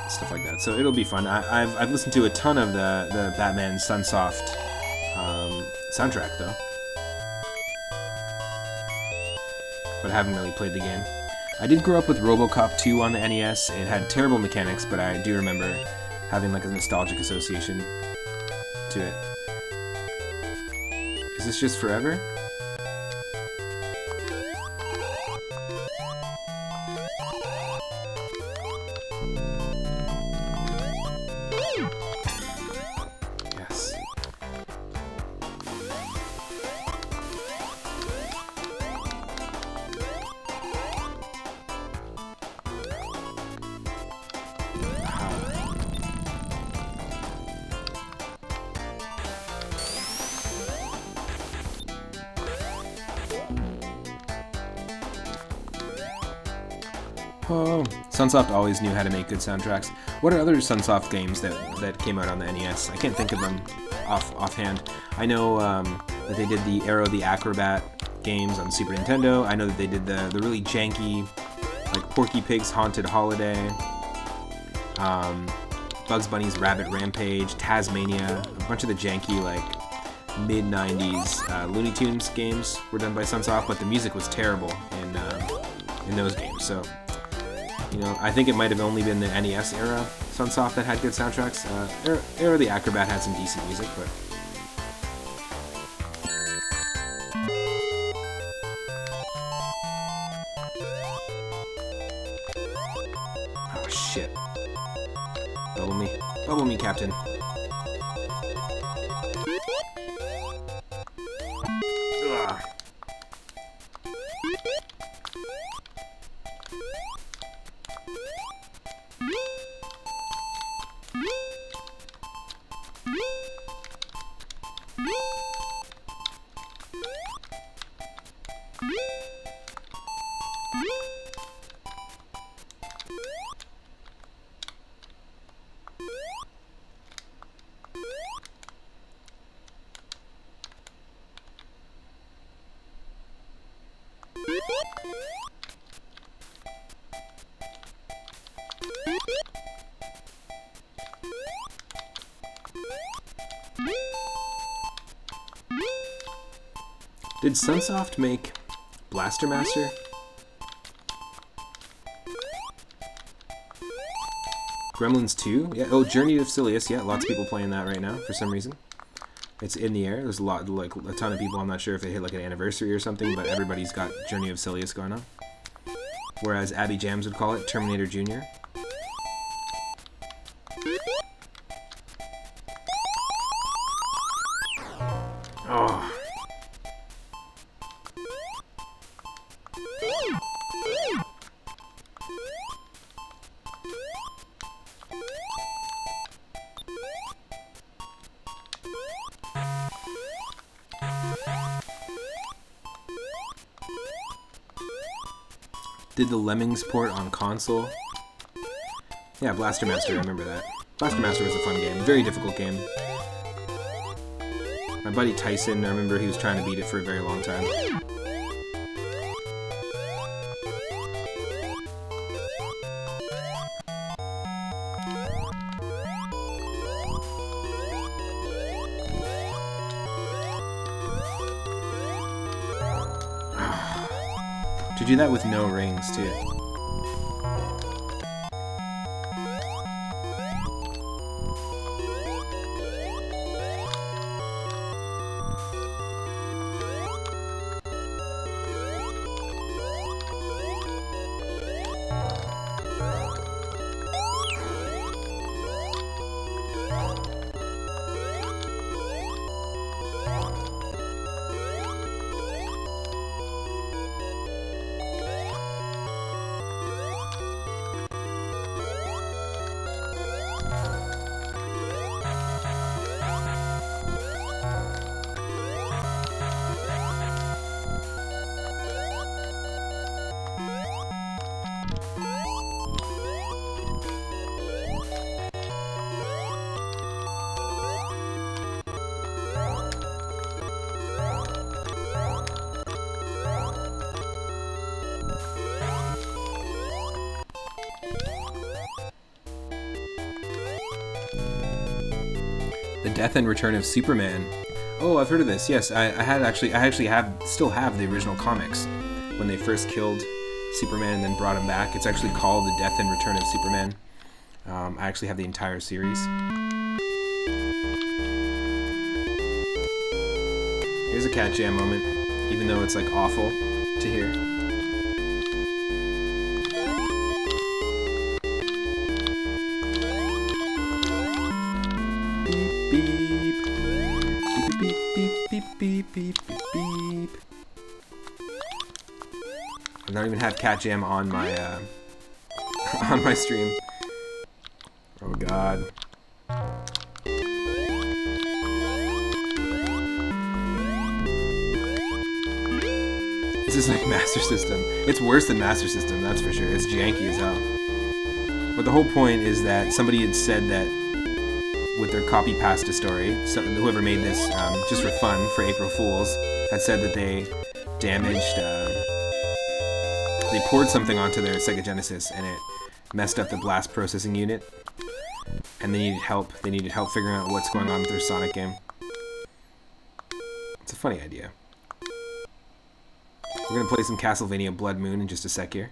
Speaker 1: Stuff like that. So it'll be fun. I've listened to a ton of the Batman Sunsoft soundtrack though, but I haven't really played the game. I did grow up with RoboCop 2 on the NES. It had terrible mechanics, but I do remember having like a nostalgic association to it. Is this just forever? Yes. Oh, Sunsoft always knew how to make good soundtracks. What are other Sunsoft games that came out on the NES? I can't think of them offhand. I know that they did the Arrow the Acrobat games on Super Nintendo. I know that they did the really janky, like Porky Pig's Haunted Holiday, Bugs Bunny's Rabbit Rampage, Tasmania, a bunch of the janky, like, mid-90s Looney Tunes games were done by Sunsoft, but the music was terrible in those games, so... You know, I think it might have only been the NES era Sunsoft that had good soundtracks. Arrow the Acrobat had some decent music, but... Oh, shit. Bubble me. Bubble me, Captain. Ugh. Did Sunsoft make Blaster Master? Gremlins 2? Yeah. Oh, Journey of Silius. Yeah, lots of people playing that right now for some reason. It's in the air. There's a ton of people. I'm not sure if they hit like an anniversary or something, but everybody's got Journey of Silius going on. Whereas Abby Jams would call it Terminator Jr. Oh. Did the Lemmings port on console? Yeah, Blaster Master, I remember that. Blaster Master was a fun game. Very difficult game. My buddy Tyson, I remember he was trying to beat it for a very long time. To do that with no rings, too. The Death and Return of Superman. Oh, I've heard of this. Yes, I still have the original comics when they first killed Superman and then brought him back. It's actually called The Death and Return of Superman. I actually have the entire series. Here's a cat jam moment, even though it's like awful to hear. Beep beep beep beep beep beep beep beep beep. I don't even have cat jam on my on my stream. Oh god. This is like Master System. It's worse than Master System, that's for sure. It's janky as hell. But the whole point is that somebody had said that with their copy pasta story, so whoever made this just for fun, for April Fools, had said that they damaged, they poured something onto their Sega Genesis and it messed up the blast processing unit, and they needed help. They needed help figuring out what's going on with their Sonic game. It's a funny idea. We're going to play some Castlevania Blood Moon in just a sec here.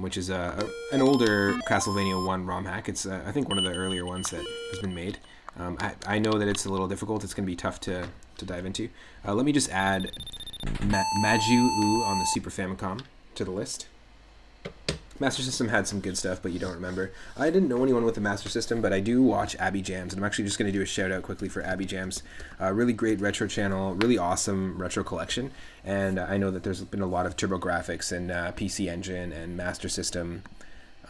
Speaker 1: Which is an older Castlevania 1 ROM hack. It's, I think, one of the earlier ones that has been made. I know that it's a little difficult. It's going to be tough to dive into. Let me just add Maju-U on the Super Famicom to the list. Master System had some good stuff, but you don't remember. I didn't know anyone with the Master System, but I do watch Abby Jams, and I'm actually just going to do a shout out quickly for Abby Jams. Really great retro channel, really awesome retro collection, and I know that there's been a lot of TurboGrafx and PC Engine and Master System.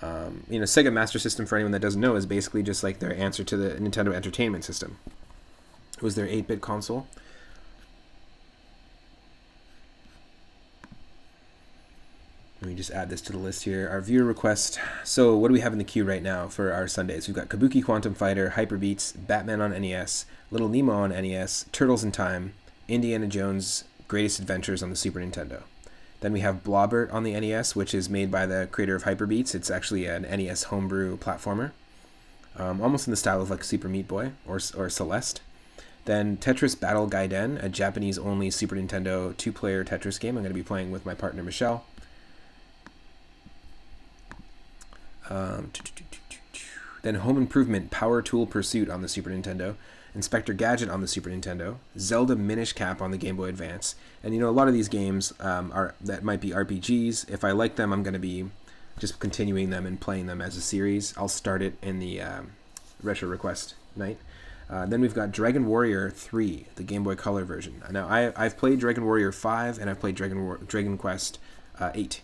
Speaker 1: You know, Sega Master System, for anyone that doesn't know, is basically just like their answer to the Nintendo Entertainment System. It was their 8-bit console. Let me just add this to the list here. Our viewer request. So what do we have in the queue right now for our Sundays? We've got Kabuki Quantum Fighter, Hyper Beats, Batman on NES, Little Nemo on NES, Turtles in Time, Indiana Jones Greatest Adventures on the Super Nintendo. Then we have Blobbert on the NES, which is made by the creator of Hyper Beats. It's actually an NES homebrew platformer. Almost in the style of like Super Meat Boy or Celeste. Then Tetris Battle Gaiden, a Japanese-only Super Nintendo 2-player Tetris game I'm going to be playing with my partner Michelle. Then Home Improvement Power Tool Pursuit on the Super Nintendo, Inspector Gadget on the Super Nintendo, Zelda Minish Cap on the Game Boy Advance, and you know, a lot of these games that might be RPGs. If I like them, I'm going to be just continuing them and playing them as a series. I'll start it in the retro request night. Then we've got Dragon Warrior 3, the Game Boy Color version. Now I've played Dragon Warrior 5 and I've played Dragon Quest 8.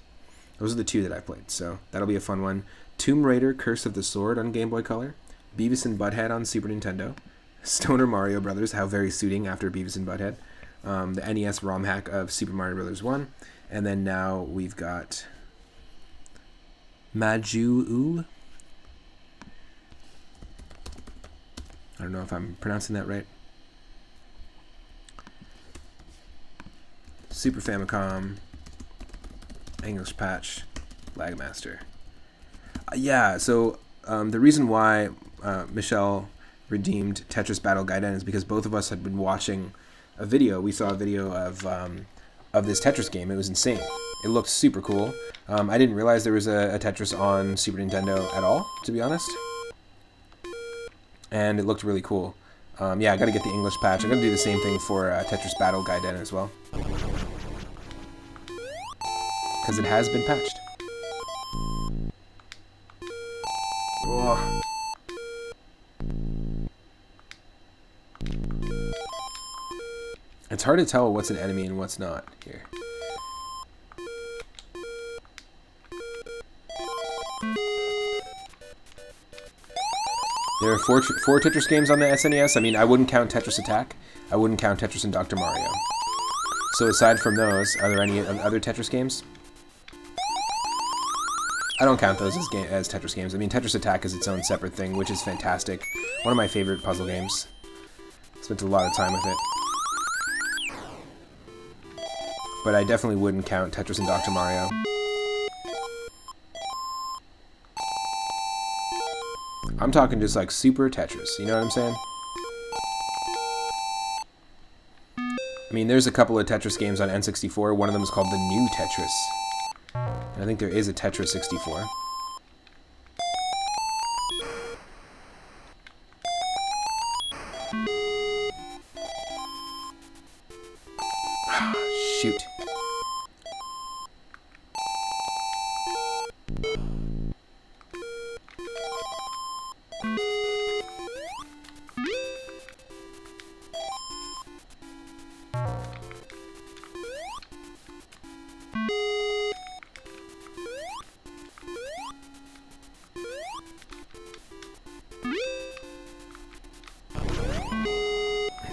Speaker 1: Those are the two that I've played, so that'll be a fun one. Tomb Raider Curse of the Sword on Game Boy Color, Beavis and Butthead on Super Nintendo, Stoner Mario Brothers, how very suiting after Beavis and Butthead, the NES ROM hack of Super Mario Brothers 1, and then now we've got Maju-U. I don't know if I'm pronouncing that right. Super Famicom, English patch, Lagmaster. Yeah, so the reason why Michelle redeemed Tetris Battle Gaiden is because both of us had been watching a video. We saw a video of this Tetris game. It was insane. It looked super cool. I didn't realize there was a Tetris on Super Nintendo at all, to be honest. And it looked really cool. Yeah, I gotta get the English patch. I'm gonna do the same thing for Tetris Battle Gaiden as well, because it has been patched. Oh. It's hard to tell what's an enemy and what's not here. There are four Tetris games on the SNES. I mean, I wouldn't count Tetris Attack. I wouldn't count Tetris and Dr. Mario. So aside from those, are there any other Tetris games? I don't count those as Tetris games. I mean, Tetris Attack is its own separate thing, which is fantastic. One of my favorite puzzle games. Spent a lot of time with it. But I definitely wouldn't count Tetris and Dr. Mario. I'm talking just like Super Tetris, you know what I'm saying? I mean, there's a couple of Tetris games on N64. One of them is called The New Tetris. And I think there is a Tetris 64.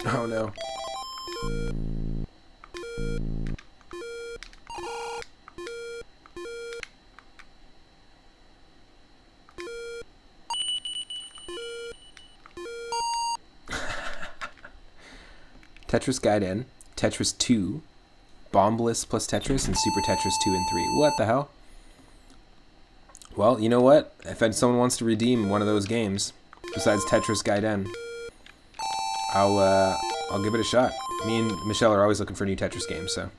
Speaker 1: Oh no. Tetris Gaiden, Tetris 2, Bombliss plus Tetris, and Super Tetris 2 and 3. What the hell? Well, you know what? If someone wants to redeem one of those games, besides Tetris Gaiden, I'll give it a shot. Me and Michelle are always looking for new Tetris games, so.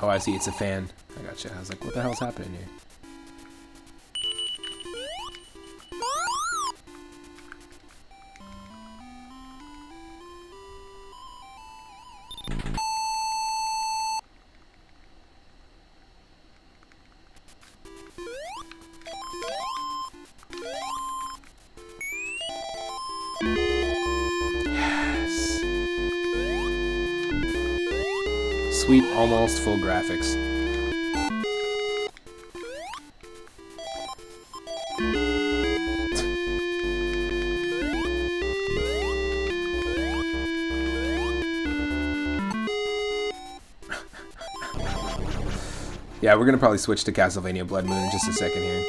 Speaker 1: Oh, I see. It's a fan. I gotcha. I was like, what the hell's happening here? Sweet, almost full graphics. Yeah, we're gonna probably switch to Castlevania Blood Moon in just a second here.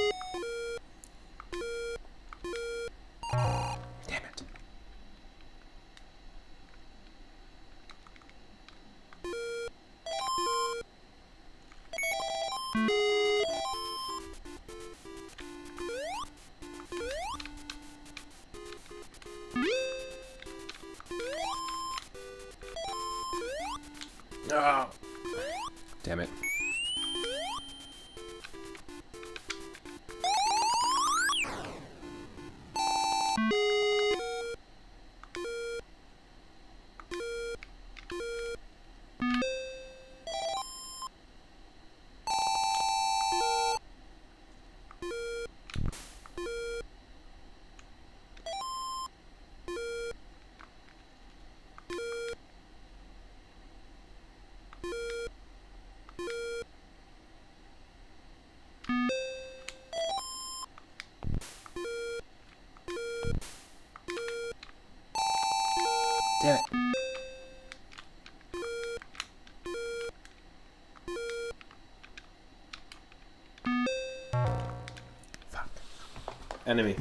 Speaker 1: Damn it. Oh. Damn it. Damn it. Fuck. Enemy.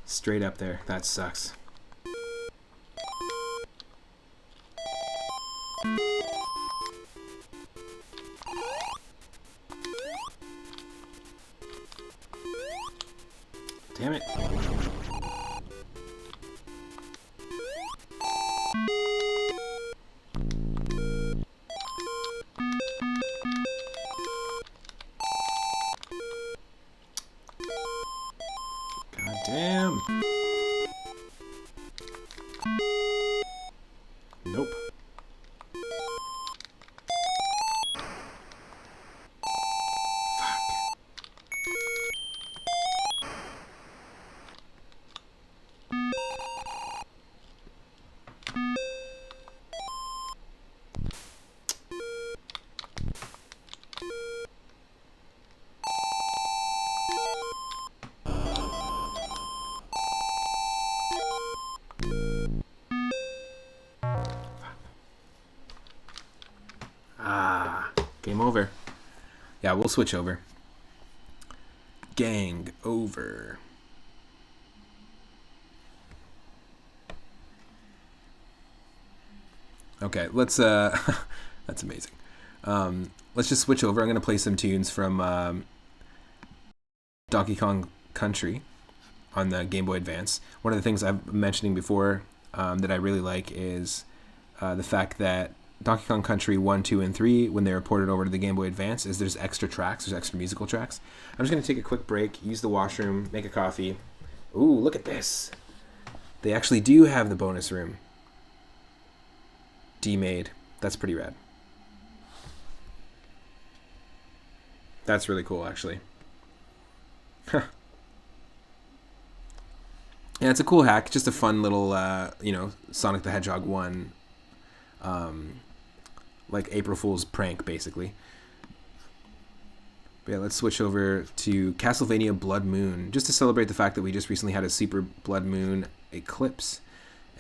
Speaker 1: Straight up there. That sucks. Damn it. God damn. Nope. Game over. Yeah, we'll switch over. Gang over. Okay, let's that's amazing. Let's just switch over. I'm gonna play some tunes from Donkey Kong Country on the Game Boy Advance. One of the things I've mentioning before that I really like is the fact that Donkey Kong Country 1, 2, and 3, when they were ported over to the Game Boy Advance, is there's extra tracks, there's extra musical tracks. I'm just going to take a quick break, use the washroom, make a coffee, Ooh, look at this. They actually do have the bonus room. D-made. That's pretty rad. That's really cool, actually. Huh. Yeah, it's a cool hack. Just a fun little, Sonic the Hedgehog 1, like April Fool's prank, basically. But yeah, let's switch over to Castlevania Blood Moon, just to celebrate the fact that we just recently had a Super Blood Moon eclipse.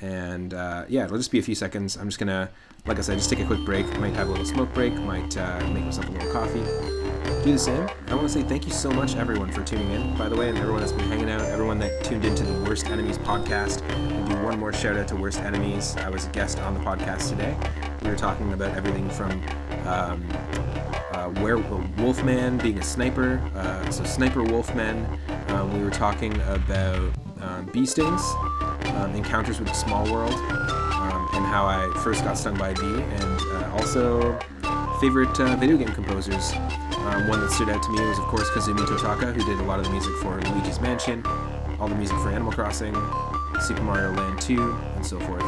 Speaker 1: And it'll just be a few seconds. I'm just going to, like I said, just take a quick break. Might have a little smoke break, might make myself a little coffee. Do the same. I want to say thank you so much, everyone, for tuning in, by the way, and everyone that's been hanging out, everyone that tuned into the Worst Enemies podcast. I'll do one more shout out to Worst Enemies. I was a guest on the podcast today. We were talking about everything from Wolfman being a sniper, so Sniper Wolfman. We were talking about bee stings, encounters with the small world, and how I first got stung by a bee, and also favorite video game composers. One that stood out to me was, of course, Kazumi Totaka, who did a lot of the music for Luigi's Mansion, all the music for Animal Crossing, Super Mario Land 2, and so forth.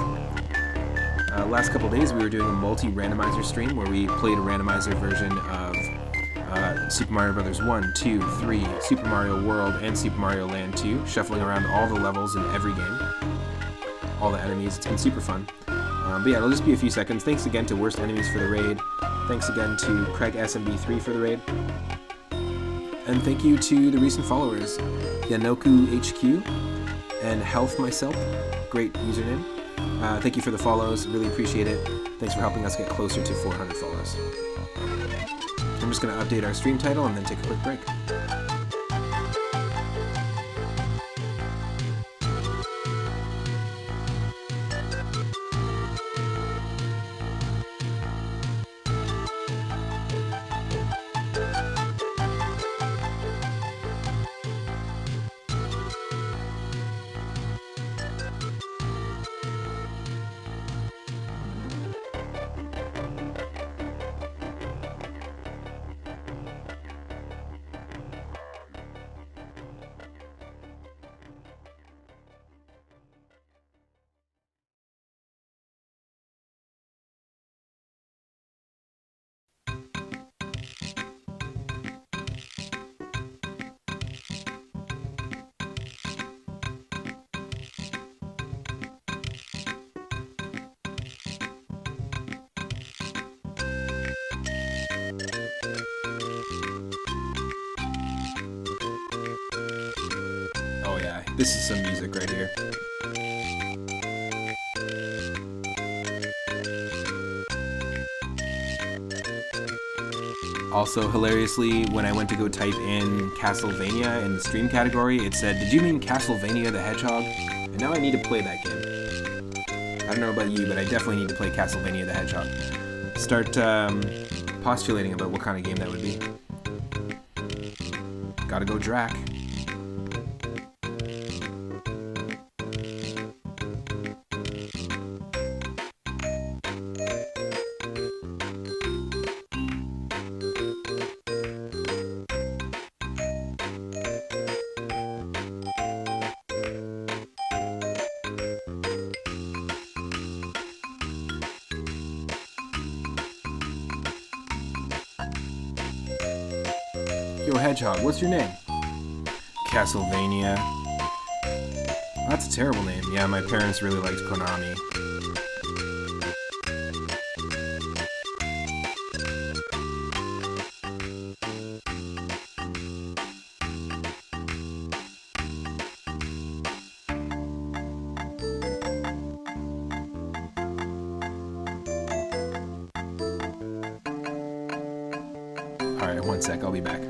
Speaker 1: Last couple days, we were doing a multi-randomizer stream where we played a randomizer version of Super Mario Bros. 1, 2, 3, Super Mario World, and Super Mario Land 2, shuffling around all the levels in every game, all the enemies. It's been super fun. But yeah, it'll just be a few seconds. Thanks again to Worst Enemies for the raid. Thanks again to Craig SMB3 for the raid. And thank you to the recent followers, Yanoku HQ and Health Myself. Great username. Thank you for the follows. Really appreciate it. Thanks for helping us get closer to 400 follows. I'm just going to update our stream title and then take a quick break. Oh yeah, this is some music right here. Also, hilariously, when I went to go type in Castlevania in the stream category, it said, "Did you mean Castlevania the Hedgehog?" And now I need to play that game. I don't know about you, but I definitely need to play Castlevania the Hedgehog. Start postulating about what kind of game that would be. Gotta go Drac. Yo, Hedgehog, what's your name? Castlevania. That's a terrible name. Yeah, my parents really liked Konami. Alright, one sec, I'll be back.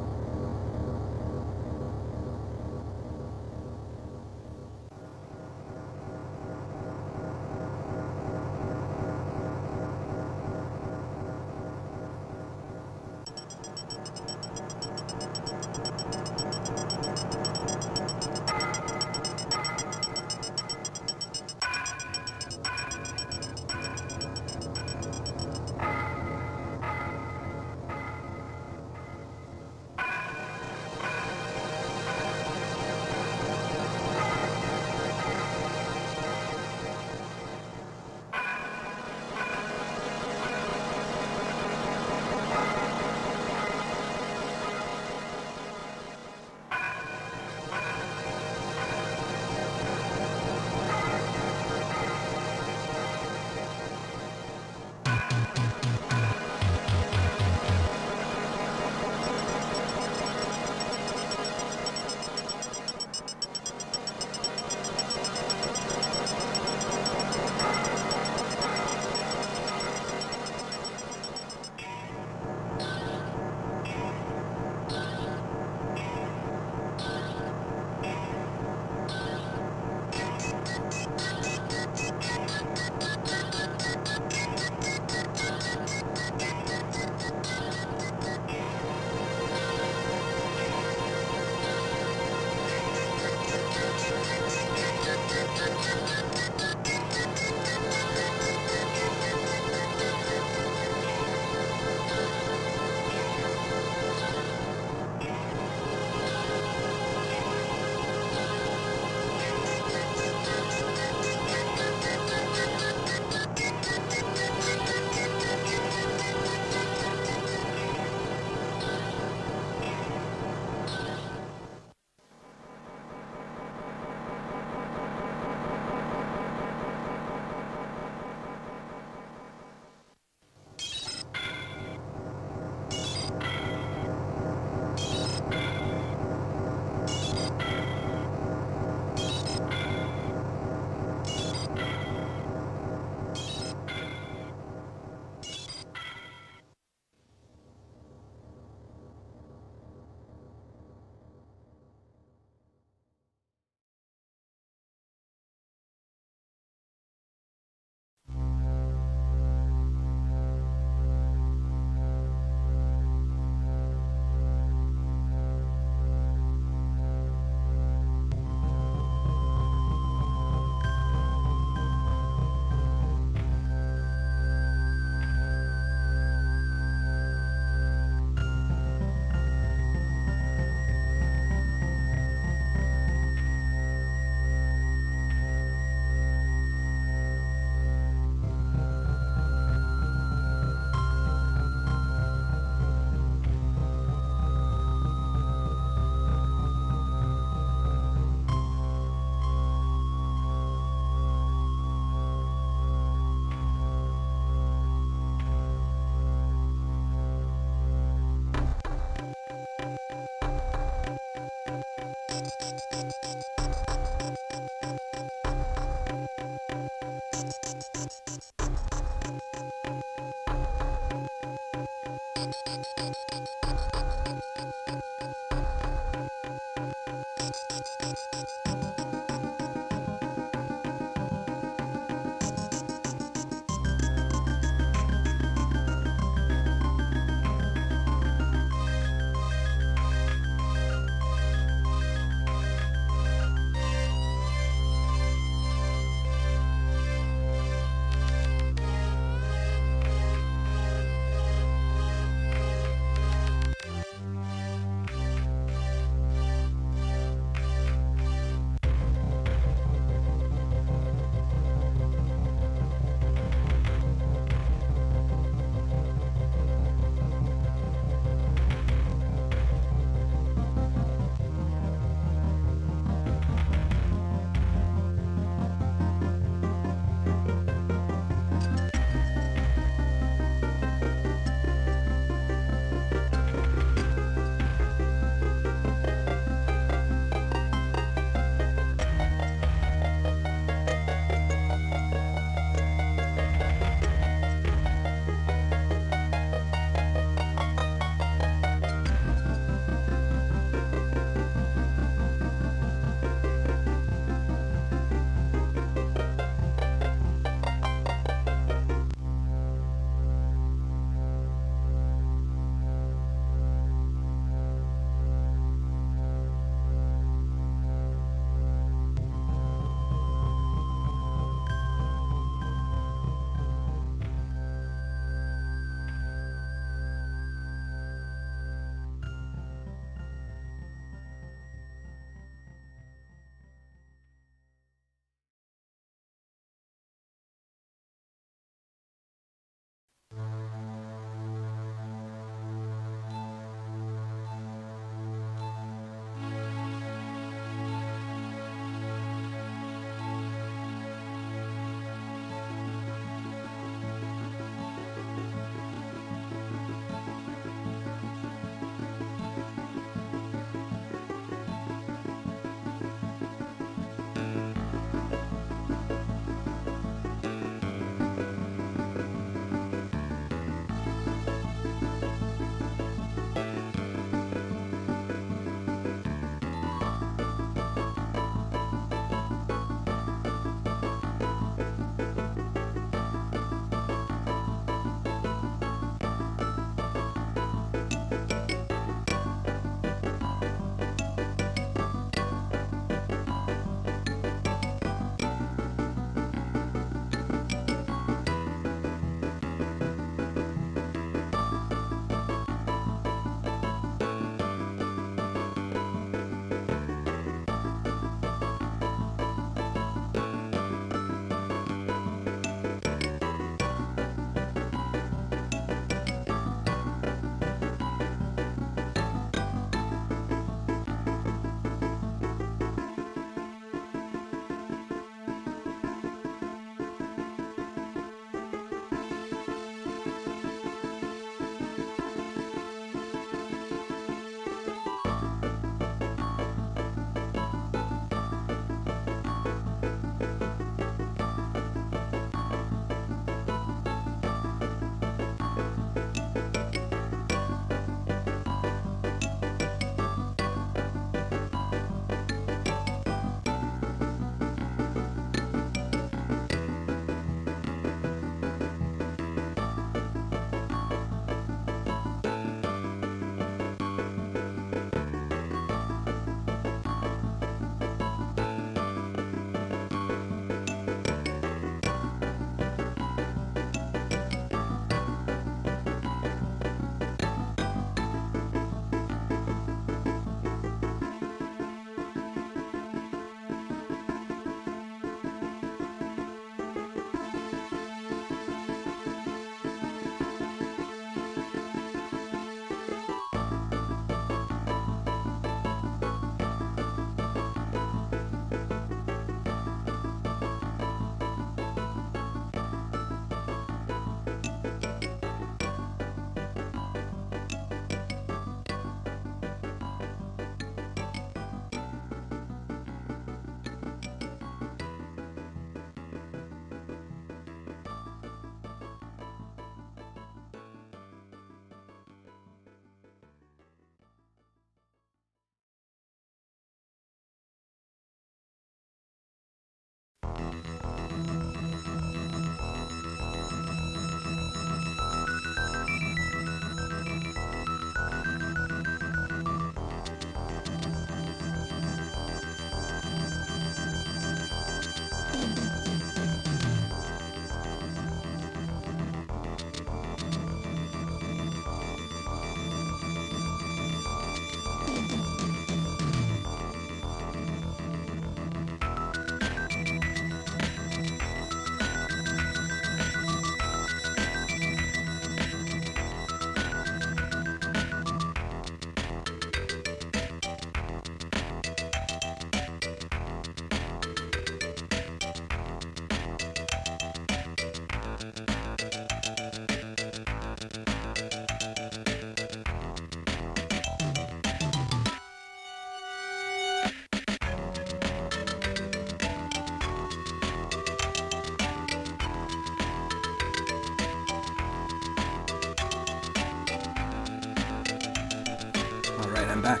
Speaker 1: I'm back.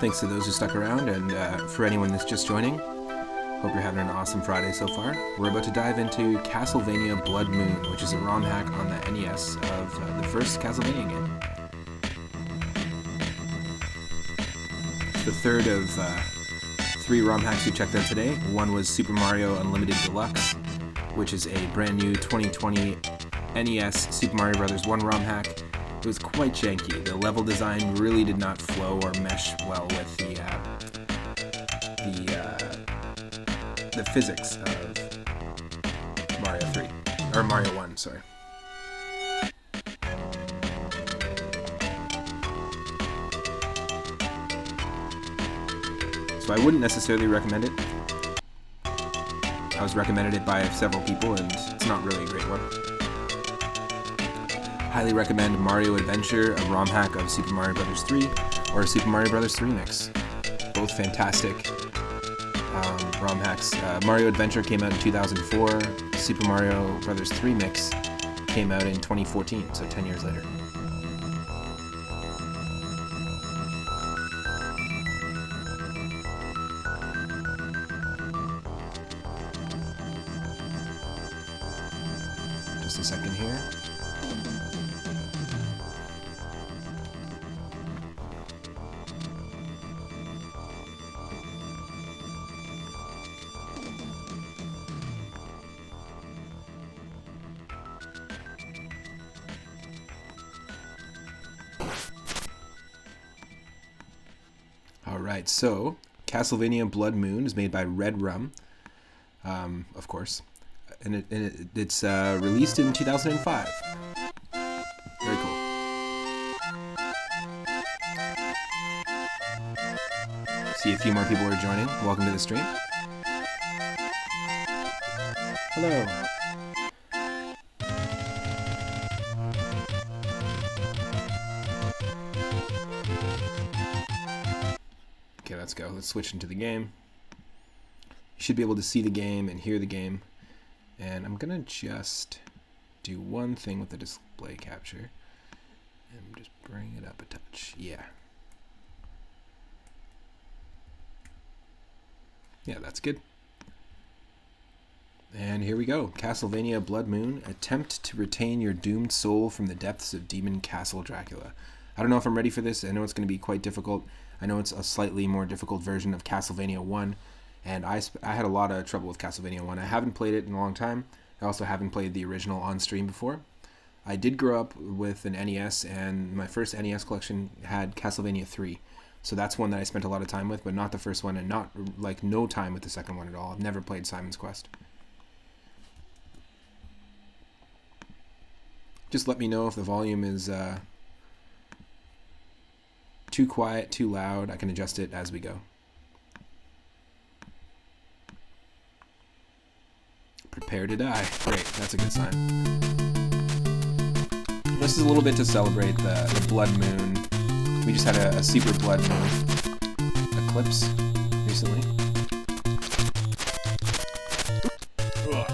Speaker 1: Thanks to those who stuck around, and for anyone that's just joining, hope you're having an awesome Friday so far. We're about to dive into Castlevania Blood Moon, which is a ROM hack on the NES of the first Castlevania game. It's the third of 3 ROM hacks we checked out today. One was Super Mario Unlimited Deluxe, which is a brand new 2020 NES Super Mario Bros. 1 ROM hack. It was quite janky. The level design really did not flow or mesh well with the physics of Mario 3 or Mario 1. Sorry. So I wouldn't necessarily recommend it. I was recommended it by several people, and it's not really a great one. Highly recommend Mario Adventure, a ROM hack of Super Mario Bros. 3, or a Super Mario Bros. 3 mix. Both fantastic ROM hacks. Mario Adventure came out in 2004. Super Mario Bros. 3 mix came out in 2014, so 10 years later. Just a second here. Alright, so Castlevania Blood Moon is made by ROM, of course, and it's released in 2005. Very cool. See a few more people are joining. Welcome to the stream. Hello. Okay, let's go. Let's switch into the game. You should be able to see the game and hear the game. And I'm going to just do one thing with the display capture. And just bring it up a touch. Yeah. Yeah, that's good. And here we go. Castlevania Blood Moon. Attempt to retain your doomed soul from the depths of Demon Castle Dracula. I don't know if I'm ready for this. I know it's going to be quite difficult. I know it's a slightly more difficult version of Castlevania 1. And I had a lot of trouble with Castlevania 1. I haven't played it in a long time. I also haven't played the original on stream before. I did grow up with an NES, and my first NES collection had Castlevania 3. So that's one that I spent a lot of time with, but not the first one, and not like no time with the second one at all. I've never played Simon's Quest. Just let me know if the volume is too quiet, too loud. I can adjust it as we go. Prepare to die. Great, that's a good sign. This is a little bit to celebrate the Blood Moon. We just had a Super Blood Moon eclipse recently. Ugh.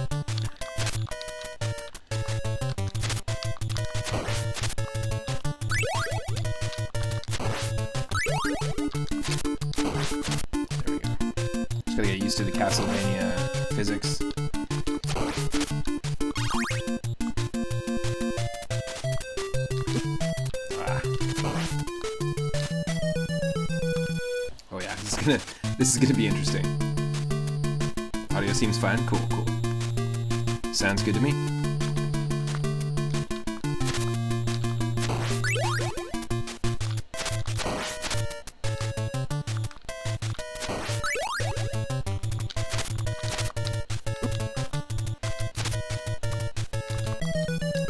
Speaker 1: There we go. Just gotta get used to the Castlevania physics. Oh yeah, this is gonna be interesting. Audio seems fine. Cool. Sounds good to me.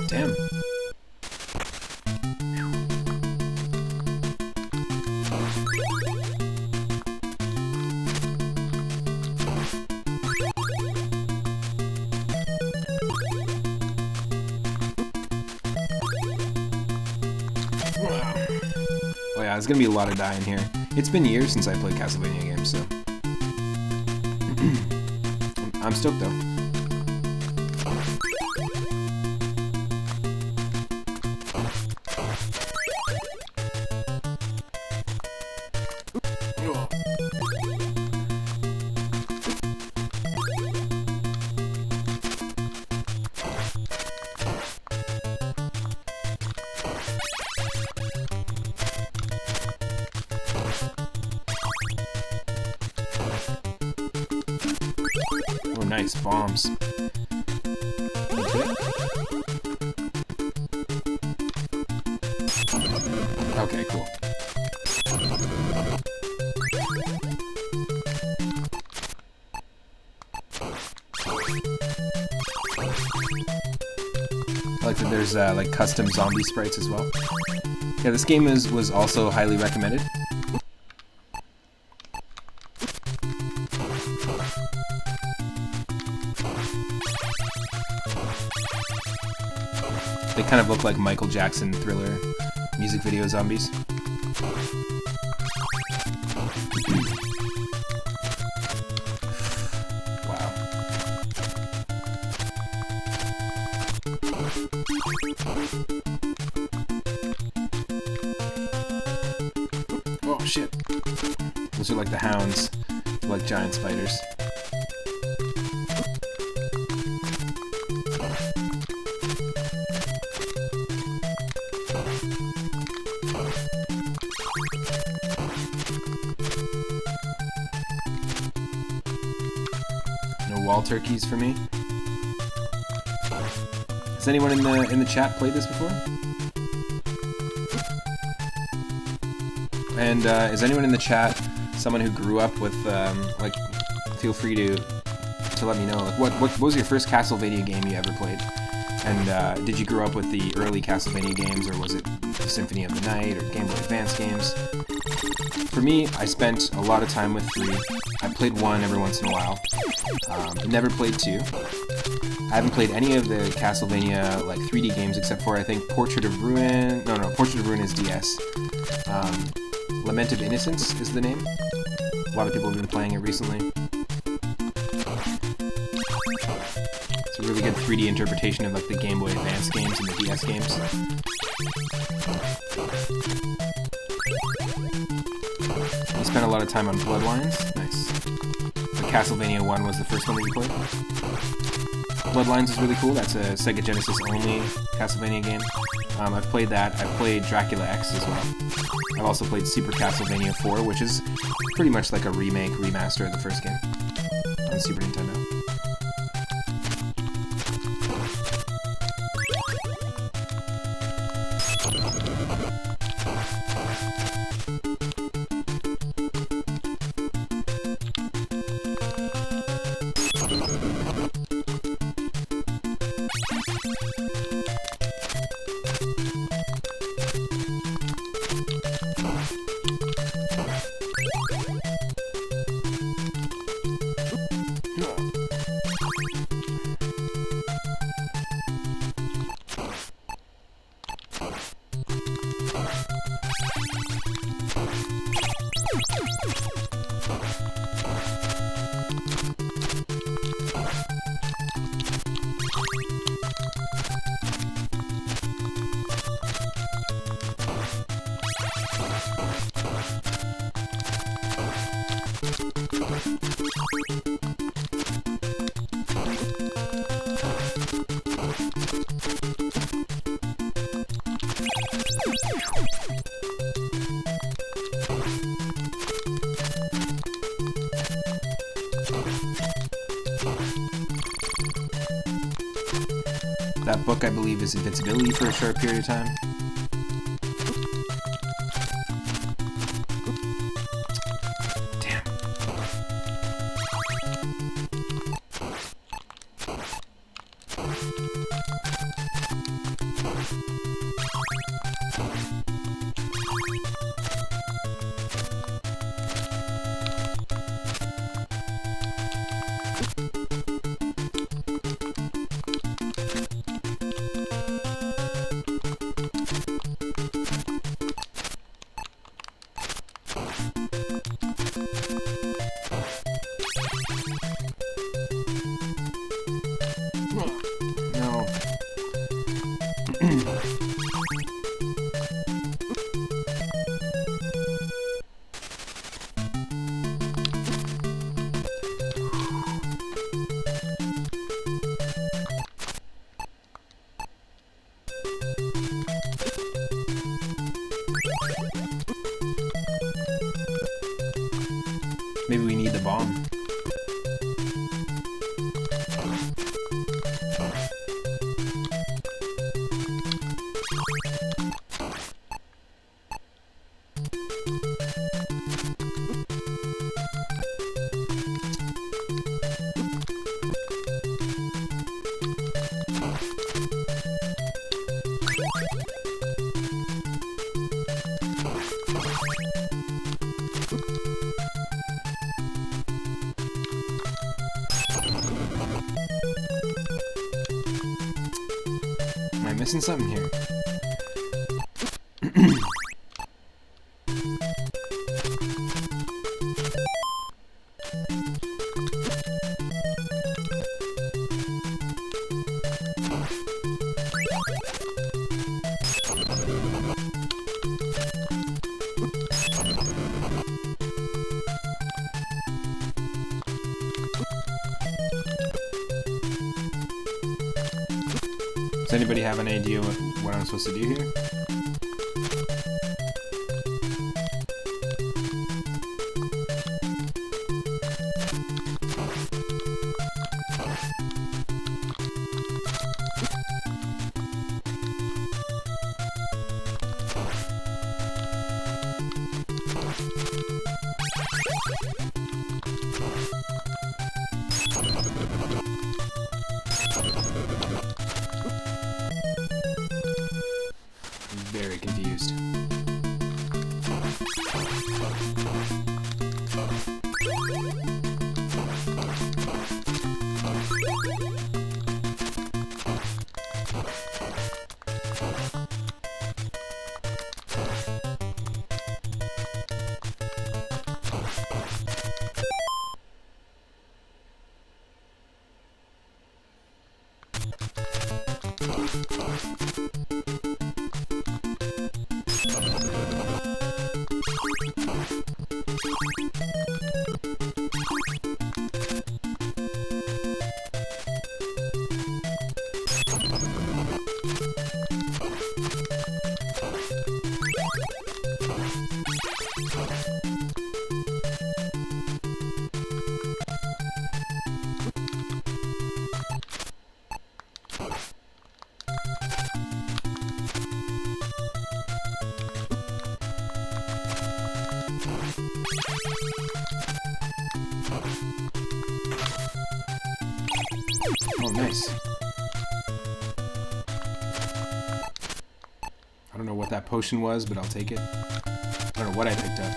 Speaker 1: Damn. Oh yeah, there's gonna be a lot of dying here. It's been years since I played Castlevania games, so I'm stoked though. Oh, nice bombs. Okay, cool. I like that there's like custom zombie sprites as well. Yeah, this game was also highly recommended. They kind of look like Michael Jackson Thriller music video zombies. Wow. Oh shit. Those are like the hounds, like giant spiders. Wall turkeys for me. Has anyone in the chat played this before? And is anyone in the chat someone who grew up with like? Feel free to let me know. Like, what was your first Castlevania game you ever played? And did you grow up with the early Castlevania games, or was it the Symphony of the Night or Game Boy Advance games? For me, I spent a lot of time with 3. I played 1 every once in a while. Never played 2. I haven't played any of the Castlevania like 3D games except for I think Portrait of Ruin. No, Portrait of Ruin is DS. Lament of Innocence is the name. A lot of people have been playing it recently. It's a really good 3D interpretation of like the Game Boy Advance games and the DS games. You spent a lot of time on Bloodlines. Nice. The Castlevania 1 was the first one that you played. Bloodlines is really cool. That's a Sega Genesis only Castlevania game. I've played that. I've played Dracula X as well. I've also played Super Castlevania 4, which is pretty much like a remake, remaster of the first game on Super Nintendo. That book, I believe, is invincibility for a short period of time. Damn. Maybe we need the bomb.
Speaker 2: Am I missing something here? Does anybody have an idea what I'm supposed to do here? Very confused. Oh, nice. I don't know what that potion was, but I'll take it. I don't know what I picked up.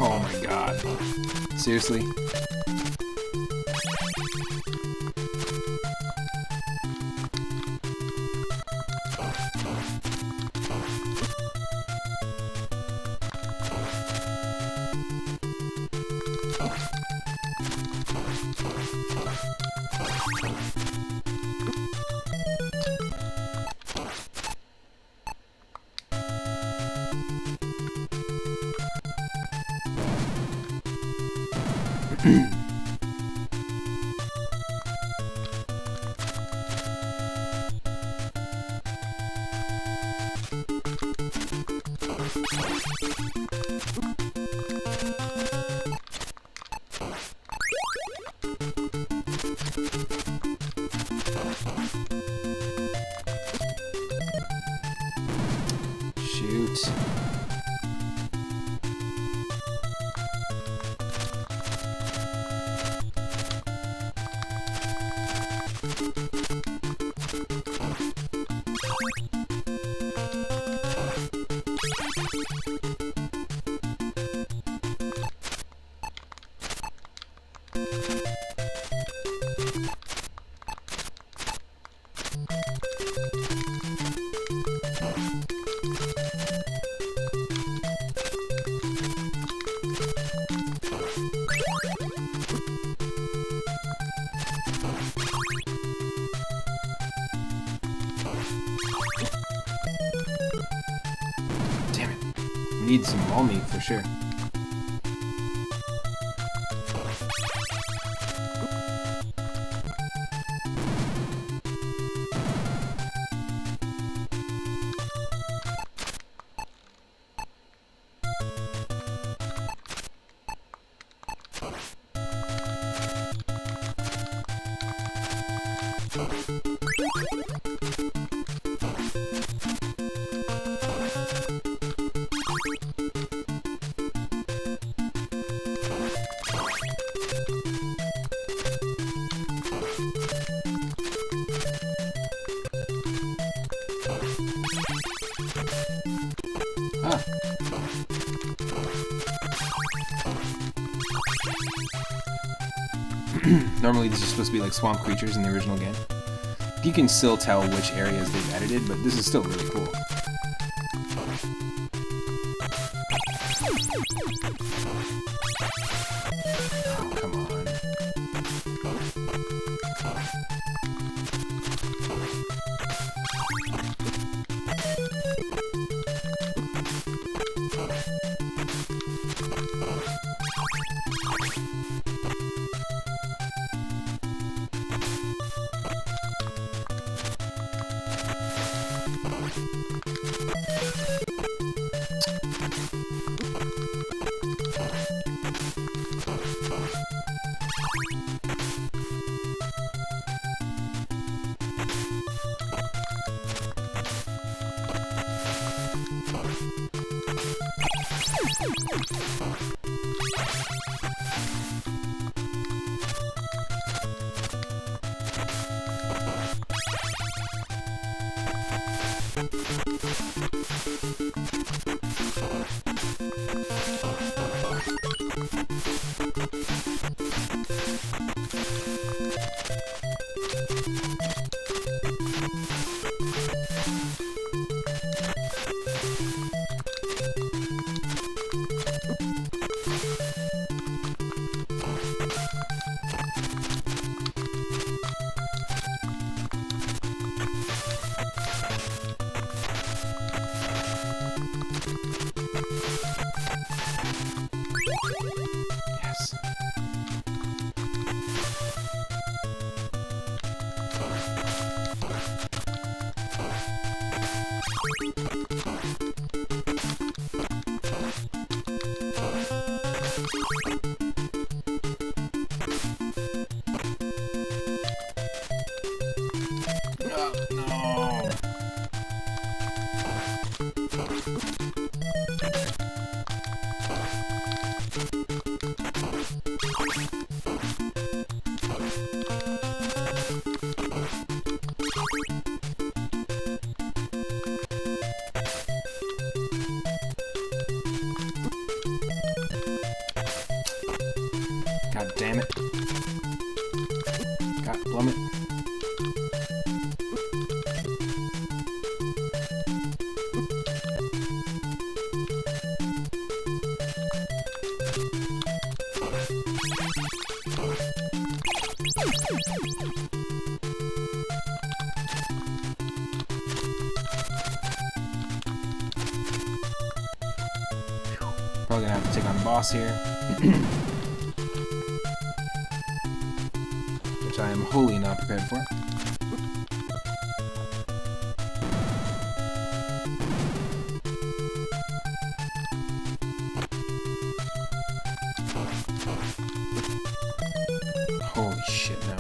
Speaker 2: Oh my god. Seriously? Shoot. Need some wall meat for sure. Normally these are supposed to be like swamp creatures in the original game. You can still tell which areas they've edited, but this is still really cool. Oh, come on. Yes. Oh, no. God damn it. God blum it. Probably gonna have to take on the boss here. Which I am wholly not prepared for. Holy shit, no.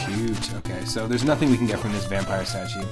Speaker 2: Shoot, okay, so there's nothing we can get from this vampire statue.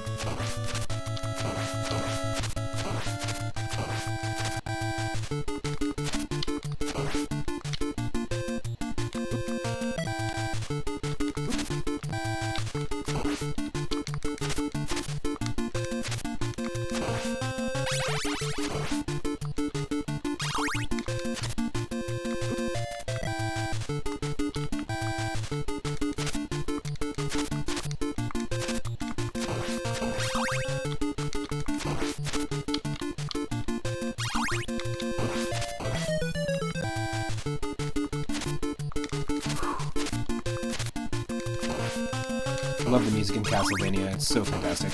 Speaker 2: I love the music in Castlevania, it's so fantastic.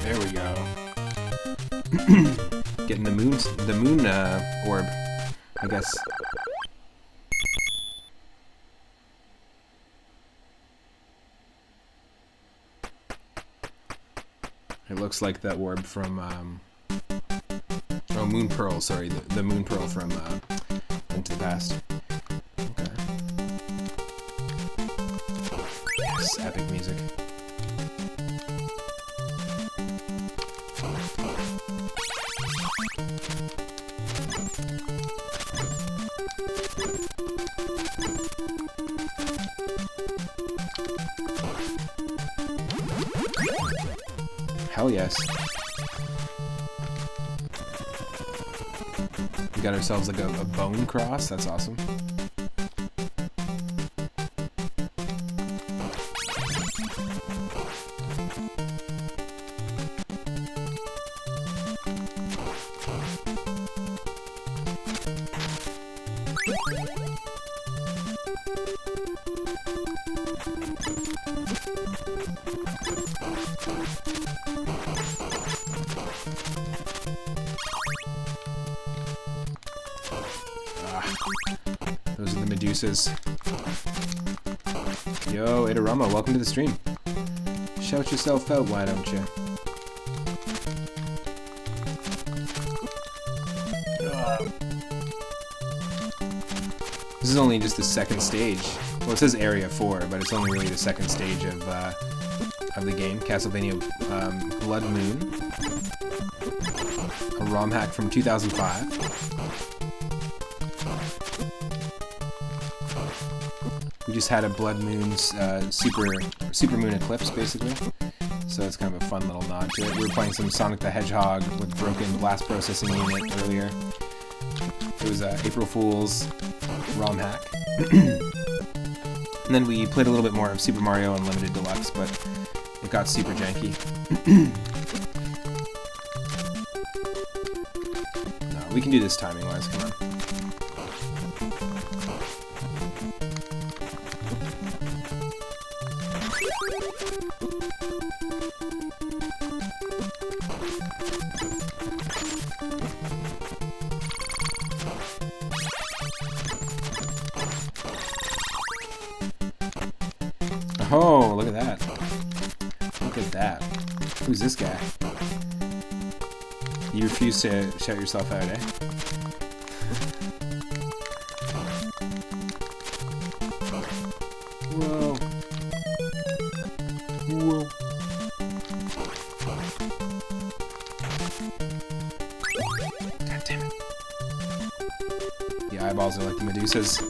Speaker 2: There we go. Getting the moon orb, I guess. It looks like that orb from, oh, Moon Pearl, sorry, the Moon Pearl from Into the Past. Okay. Yes, epic music. Hell yes. We got ourselves like a bone cross, that's awesome. Those are the Medusas. Yo, Idarama, welcome to the stream. Shout yourself out, why don't you? This is only just the second stage. Well, it says Area 4, but it's only really the second stage of the game. Castlevania Blood Moon. A ROM hack from 2005. We just had a Blood Moon's super moon eclipse, basically. So it's kind of a fun little nod to it. We were playing some Sonic the Hedgehog with broken blast processing unit earlier. It was April Fool's ROM hack. And then we played a little bit more of Super Mario Unlimited Deluxe, but it got super janky. No, we can do this timing-wise, come on. Oh, look at that. Look at that. Who's this guy? You refuse to shout yourself out, eh? Whoa. Whoa. God damn it. The eyeballs are like the Medusas.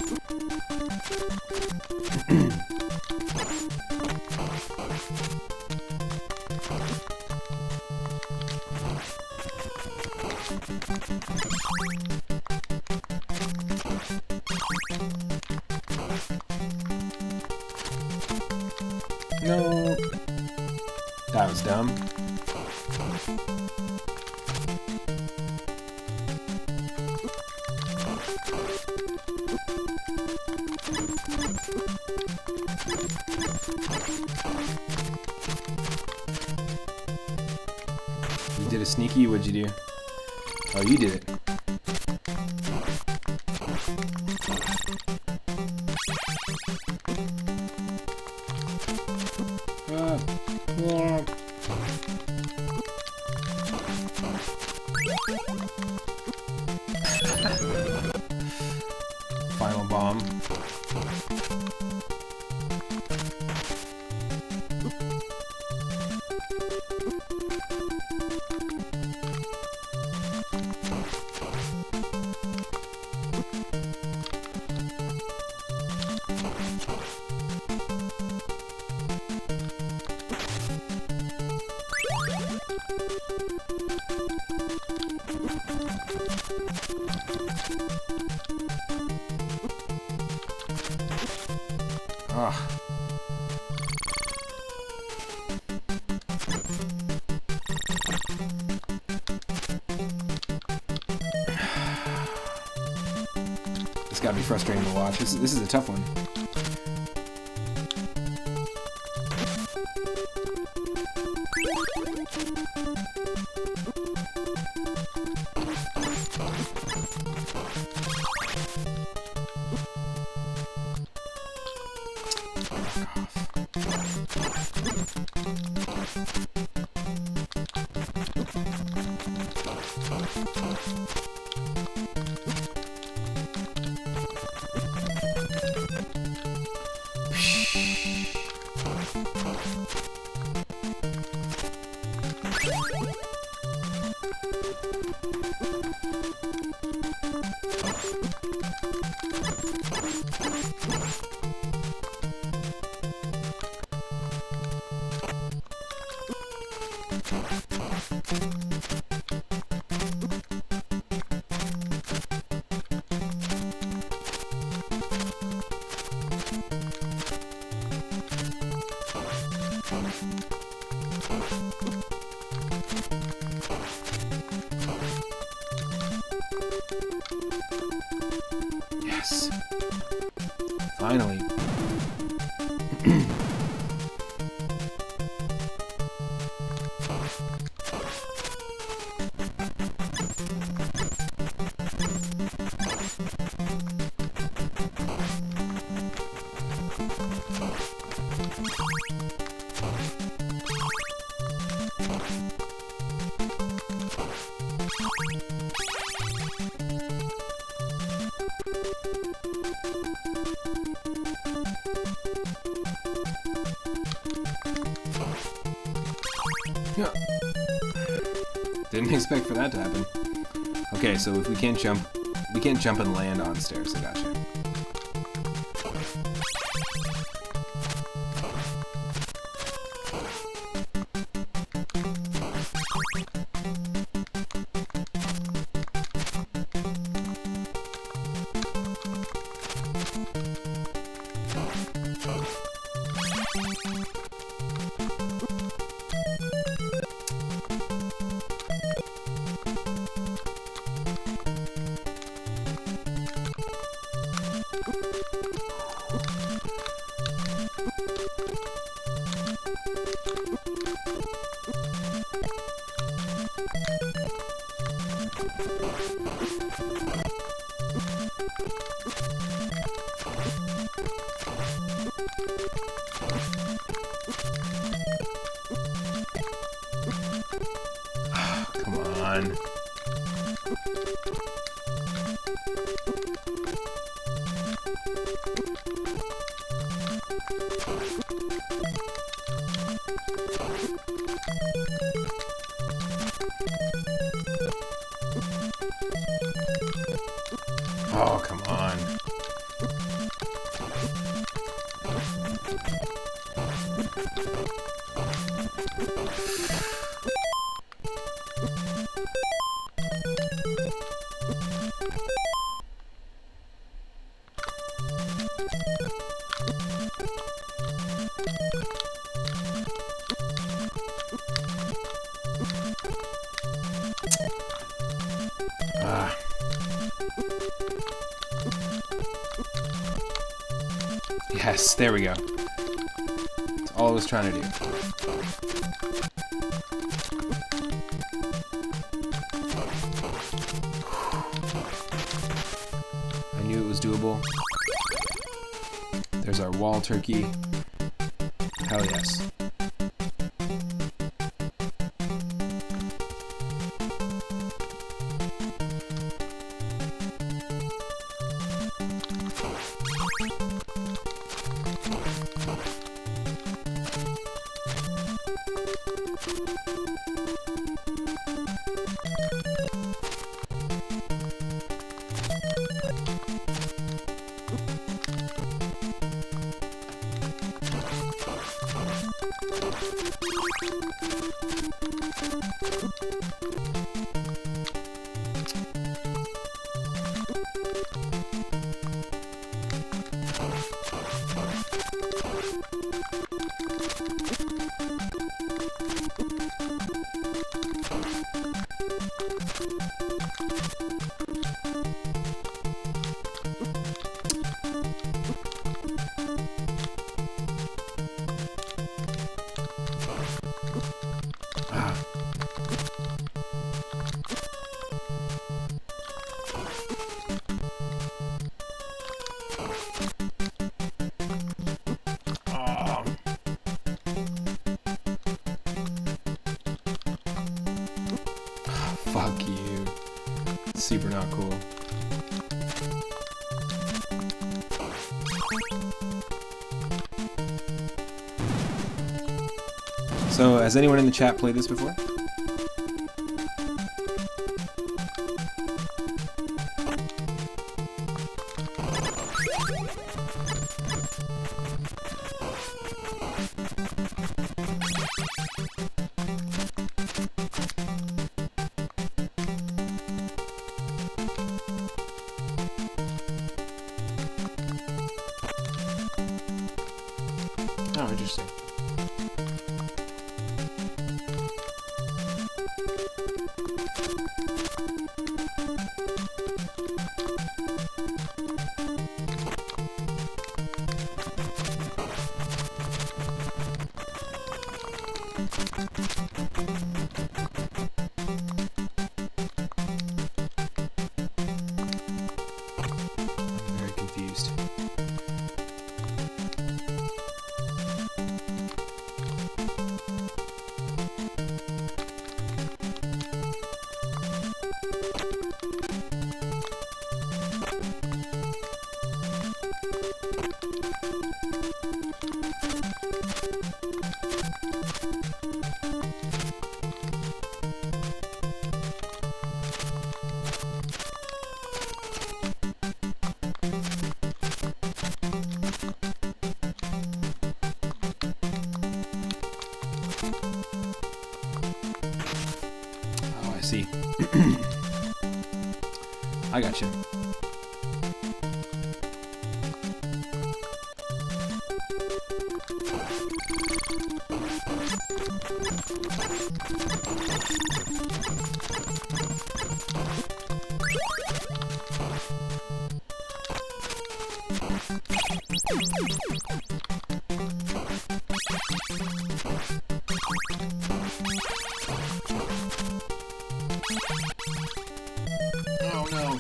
Speaker 2: No. That was dumb. You did a sneaky, what'd you do? Oh, you did it. Final bomb. Ah. It's gotta be frustrating to watch. This is a tough one. Yes. Finally. Yeah. Didn't expect for that to happen. Okay, so if we can't jump and land on stairs. I gotcha. Come on. Oh, come on. Yes, there we go. That's all I was trying to do. I knew it was doable. There's our wall turkey. Hell yes. Fuck you. Super not cool. So, has anyone in the chat played this before? Oh, interesting. I'm very confused. Oh, I see. I got you. Oh no.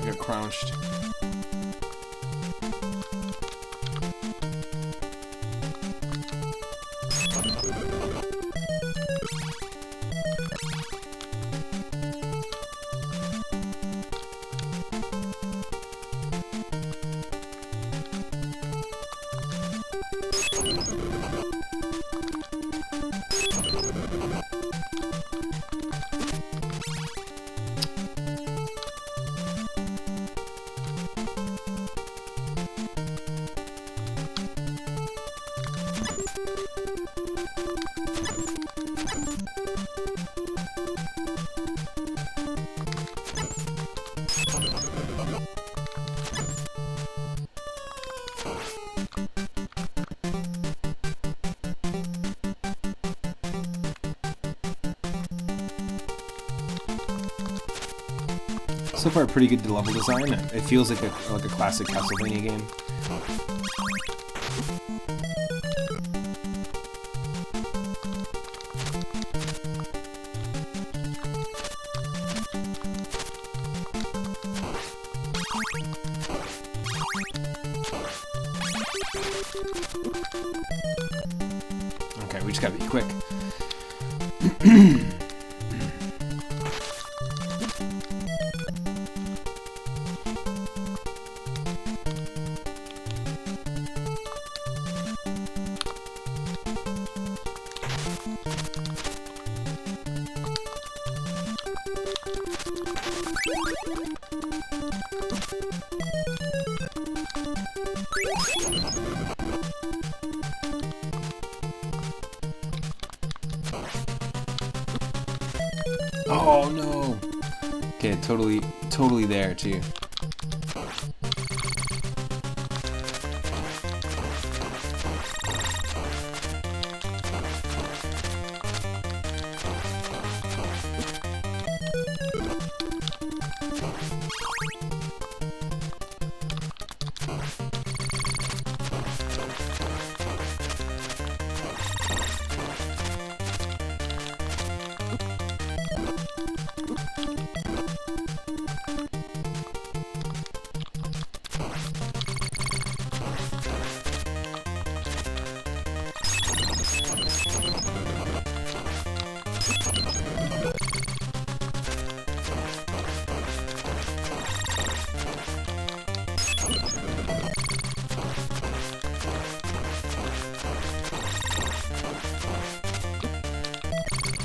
Speaker 2: You're crouched. So far, pretty good level design. It feels like a classic Castlevania game. Okay, we just gotta be quick. Oh no! Okay, totally there too.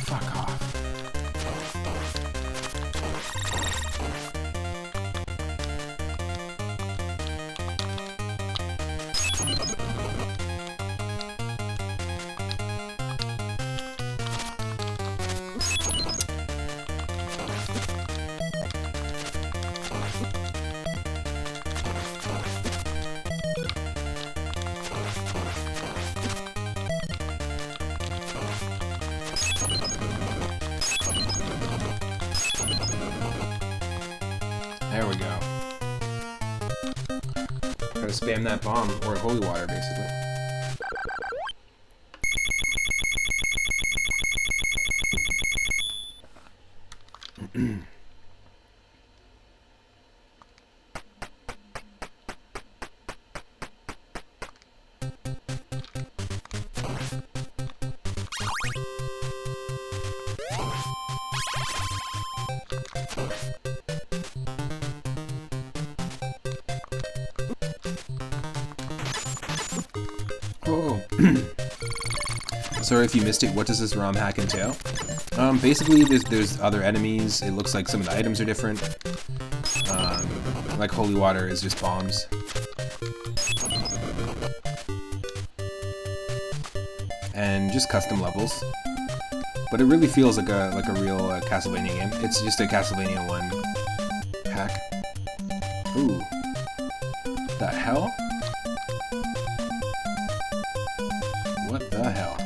Speaker 2: Fuck off. There we go. Gotta spam that bomb, or holy water, basically. Oh. Sorry if you missed it. What does this ROM hack entail? Basically, there's other enemies. It looks like some of the items are different. Like holy water is just bombs. And just custom levels. But it really feels like a real Castlevania game. It's just a Castlevania 1 hack. Ooh. The hell? What the hell?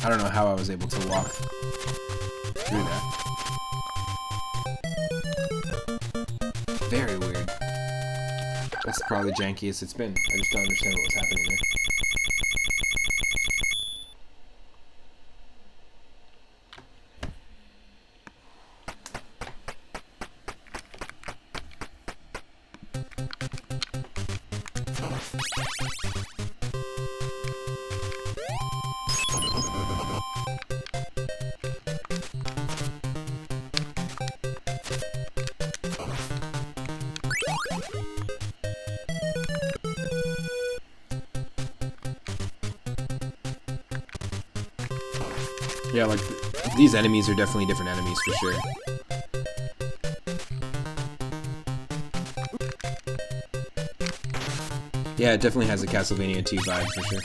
Speaker 2: I don't know how I was able to walk through that. Very weird. That's probably the jankiest it's been. I just don't understand what was happening there. Yeah, like, these enemies are definitely different enemies for sure. Yeah, it definitely has a Castlevania 2 vibe for sure.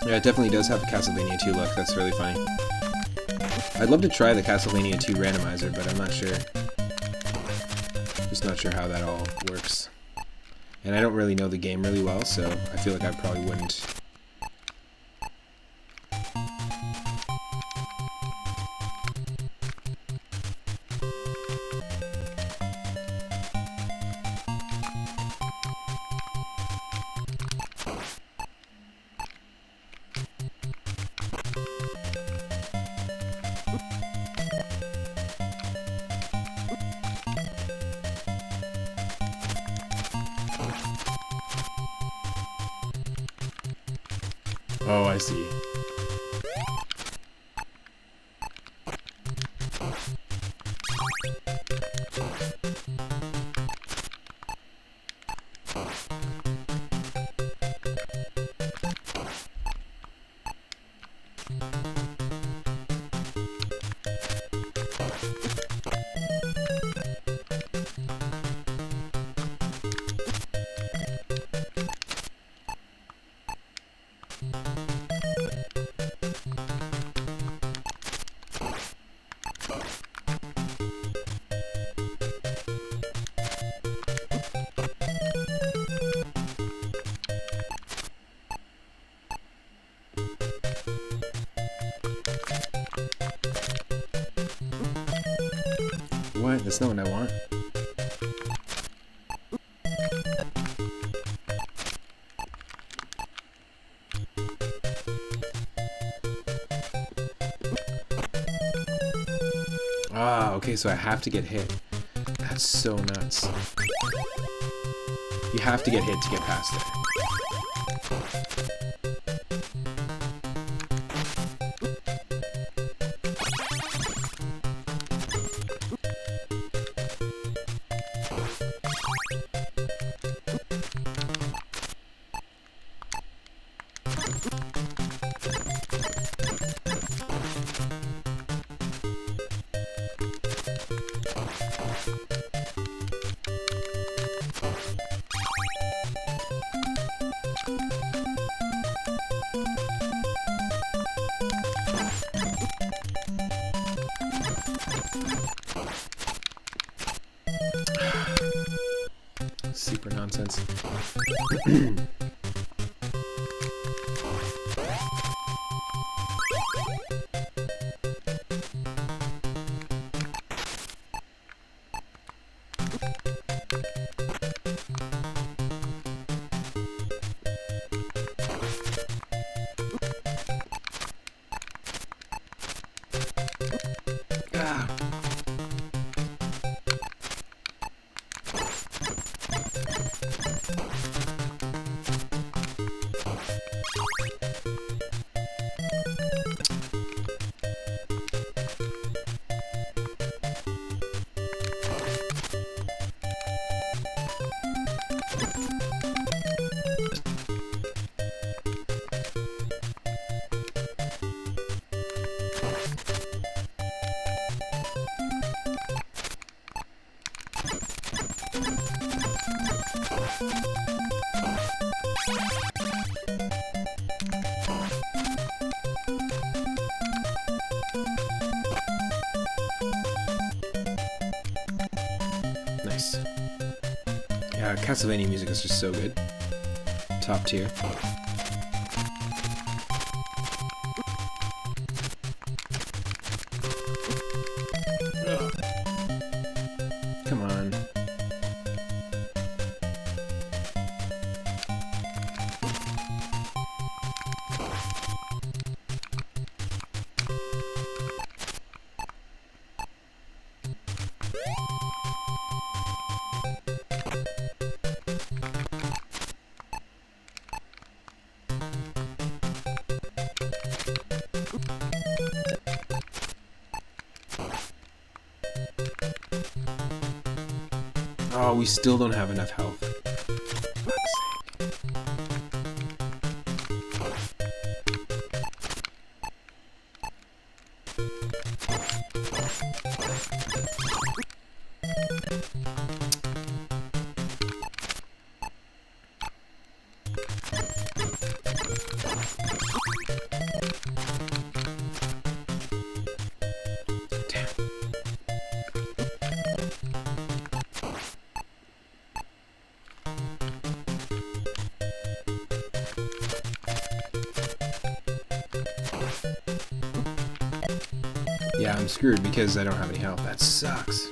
Speaker 2: Yeah, it definitely does have a Castlevania 2 look. That's really funny. I'd love to try the Castlevania 2 randomizer, but I'm not sure. Just not sure how that all works. And I don't really know the game really well, so I feel like I probably wouldn't. Oh, I see. What? That's not what I want. Ah, okay, so I have to get hit. That's so nuts. You have to get hit to get past it. Super nonsense. Nice. Yeah, Castlevania music is just so good. Top tier. Come on. Oh, we still don't have enough health. For fuck's Yeah, I'm screwed because I don't have any health. That sucks.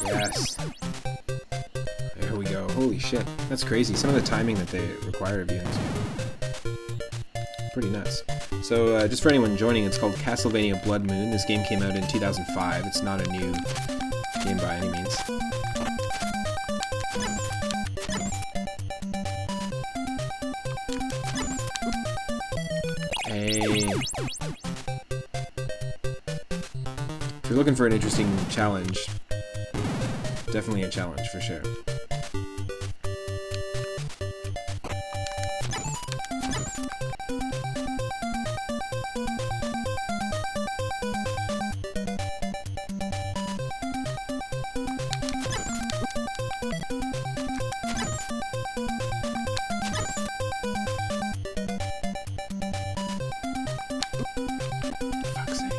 Speaker 2: Yes. There we go. Holy shit. That's crazy. Some of the timing that they require of you in this game. Pretty nuts. So, just for anyone joining, it's called Castlevania Blood Moon. This game came out in 2005. It's not a new game by any means. Hey. If you're looking for an interesting challenge, definitely a challenge for sure. Fuck's sake.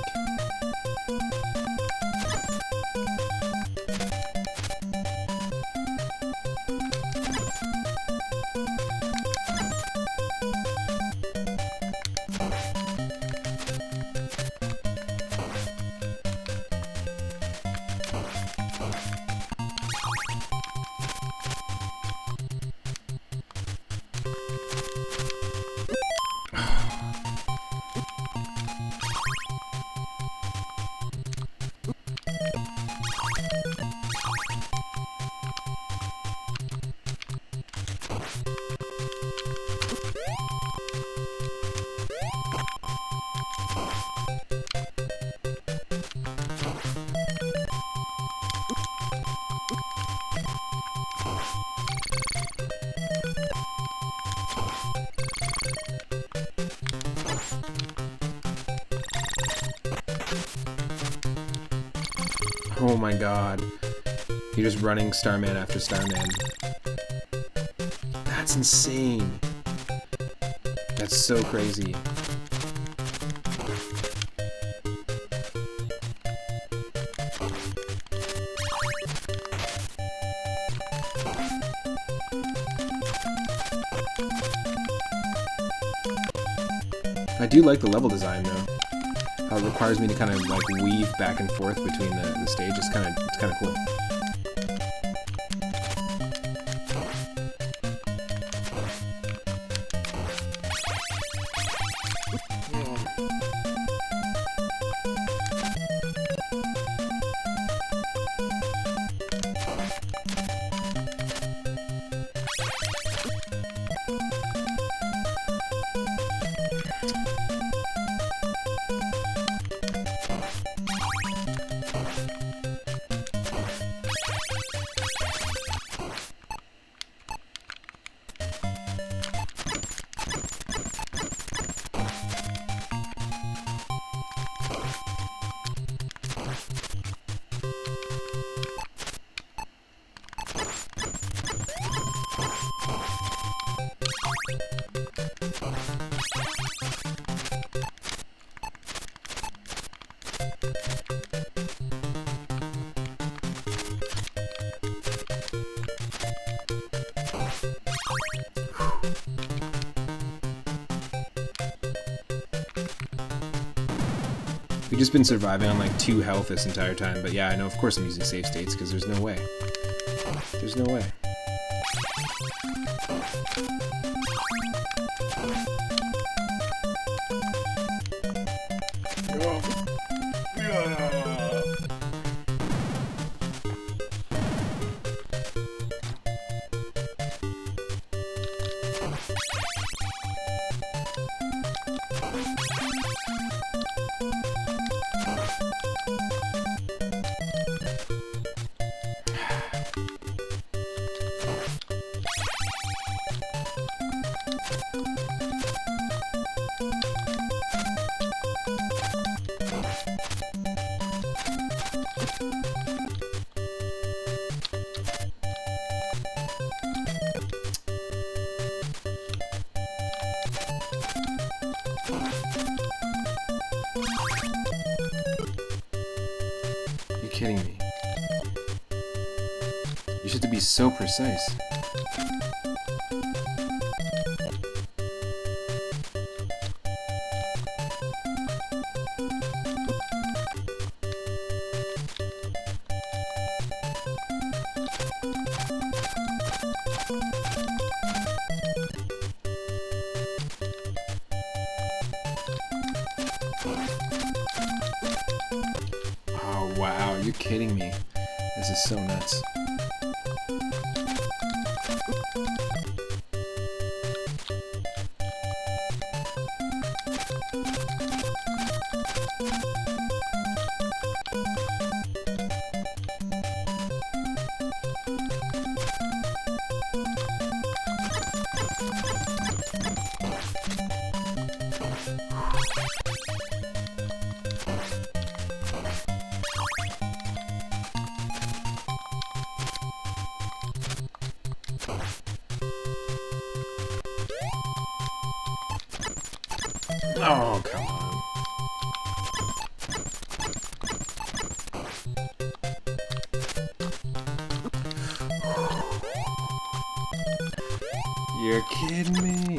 Speaker 2: Oh my god. You're just running Starman after Starman. That's insane. That's so crazy. I do like the level design though. How it requires me to kind of like weave back and forth between the stage. It's kind of cool. We've just been surviving on like 2 health this entire time, but yeah, I know, of course I'm using save states, because there's no way. There's no way. kidding me. You should have to be so precise. Oh wow, you're kidding me. This is so nuts. Oh, come on. You're kidding me.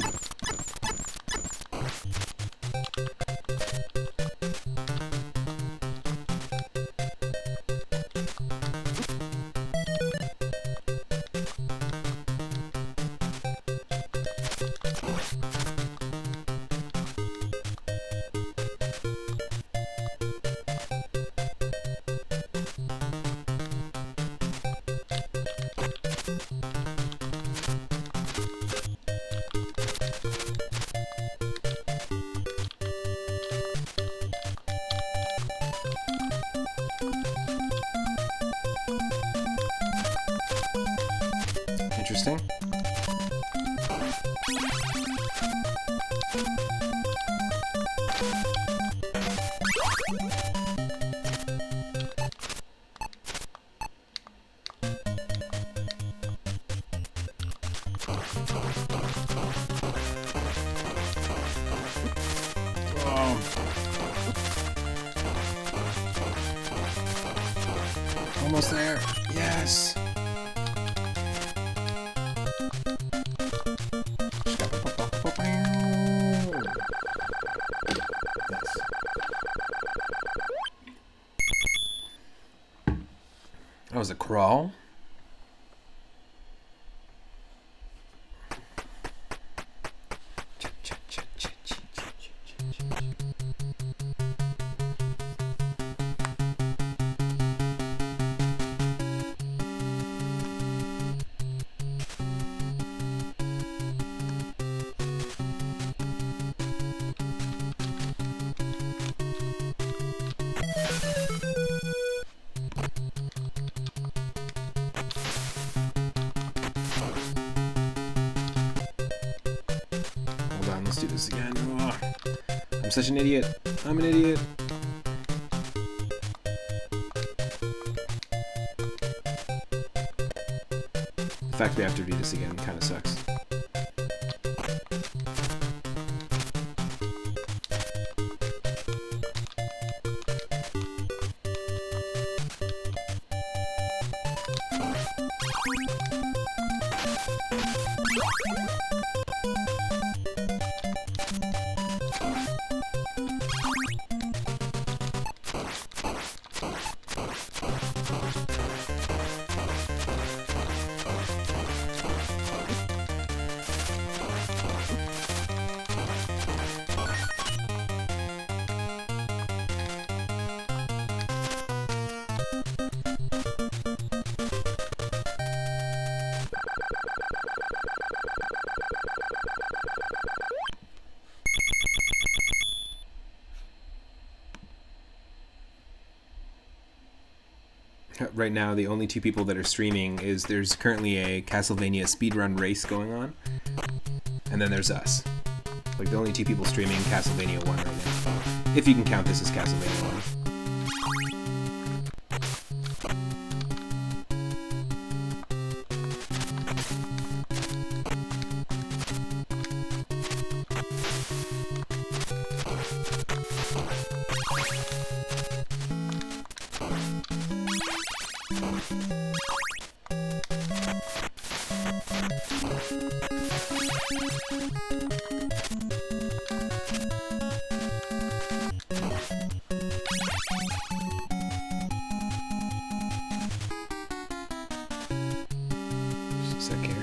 Speaker 2: Interesting. Oh. Almost there. Yes. That was a crawl. Let's do this again. Oh, I'm such an idiot. I'm an idiot. The fact we have to do this again kind of sucks. Right now, the only two people that are streaming is there's currently a Castlevania speedrun race going on, and then there's us. Like, the only two people streaming Castlevania 1 right now. If you can count this as Castlevania 1. Just a sec here.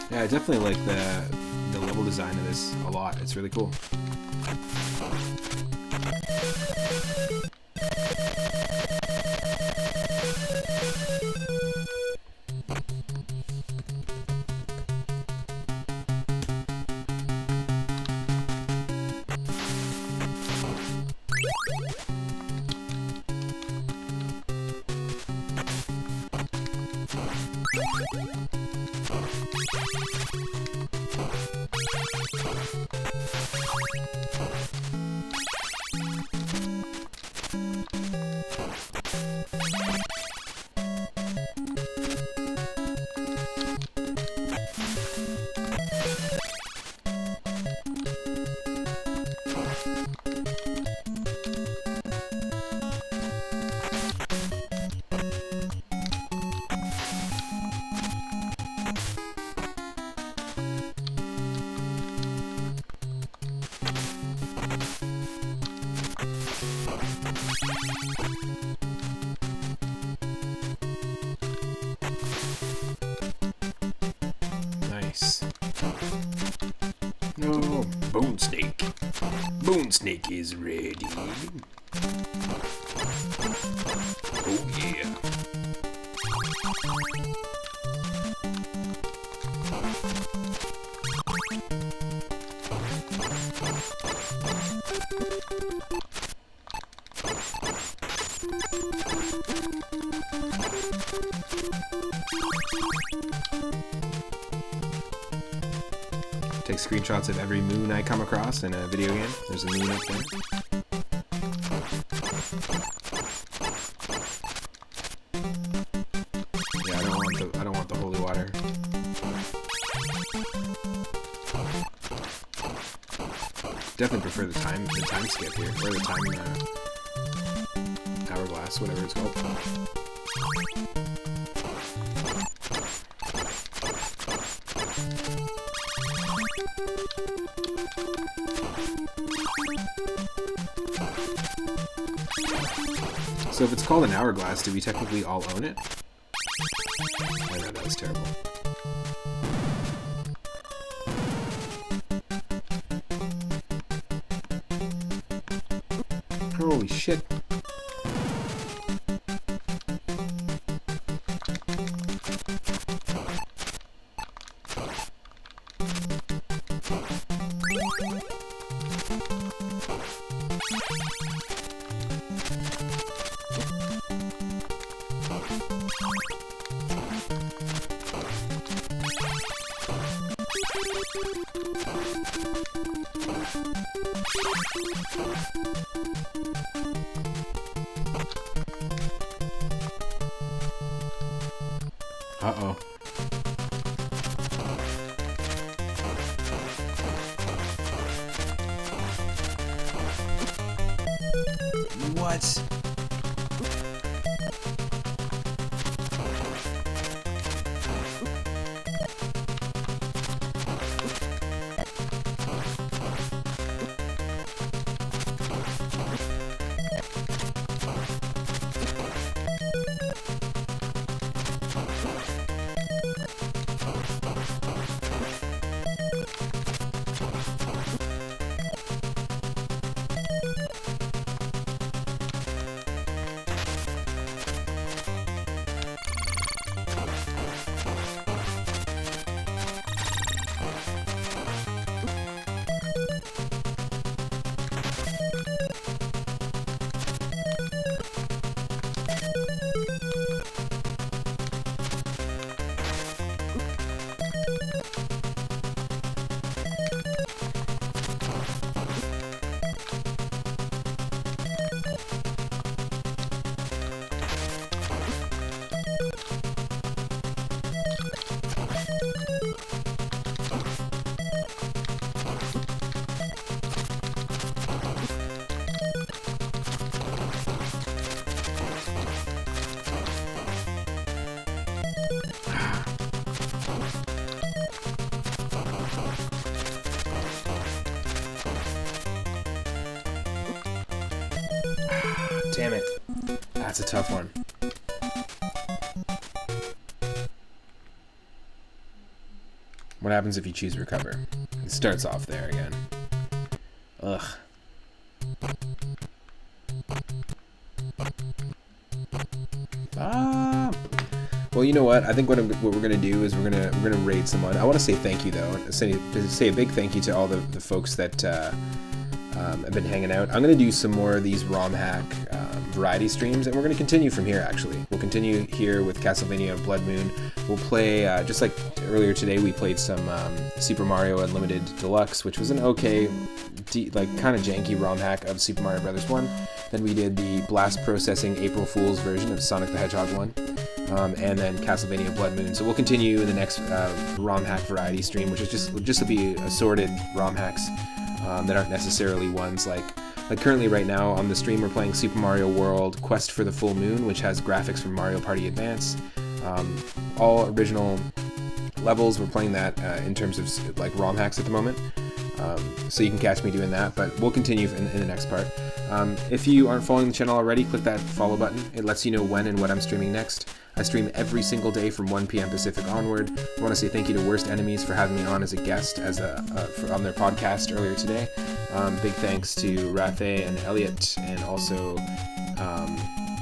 Speaker 2: Yeah, I definitely like the level design of this a lot. It's really cool. No, Bone Snake. Bone Snake is ready. Oh yeah. Take screenshots of every moon I come across in a video game. There's a moon up there. Yeah, I don't want the holy water. Definitely prefer the time skip here, or the time hourglass, whatever it's called. So if it's called an hourglass, do we technically all own it? I know, that was terrible. Holy shit. Uh-oh. What? Damn it. That's a tough one. What happens if you choose recover? It starts off there again. Ugh. Well, you know what? I think what we're gonna do is we're gonna raid someone. I want to say thank you though. Say a big thank you to all the folks that have been hanging out. I'm gonna do some more of these ROM hack variety streams, and we're gonna continue from here. Actually, we'll continue here with Castlevania Blood Moon. We'll play just like earlier today. We played some Super Mario Unlimited Deluxe, which was an okay, like kind of janky ROM hack of Super Mario Brothers 1. Then we did the blast processing April Fool's version of Sonic the Hedgehog 1. And then Castlevania Blood Moon. So we'll continue in the next ROM hack variety stream, which is just to be assorted ROM hacks that aren't necessarily ones like currently right now on the stream we're playing Super Mario World Quest for the Full Moon, which has graphics from Mario Party Advance. All original levels. We're playing that in terms of like ROM hacks at the moment. So you can catch me doing that, but we'll continue in the next part. If you aren't following the channel already, click that follow button. It lets you know when and what I'm streaming next. I stream every single day from 1 p.m. Pacific onward. I want to say thank you to Worst Enemies for having me on as a guest on their podcast earlier today. Big thanks to Rathe and Elliot, and also,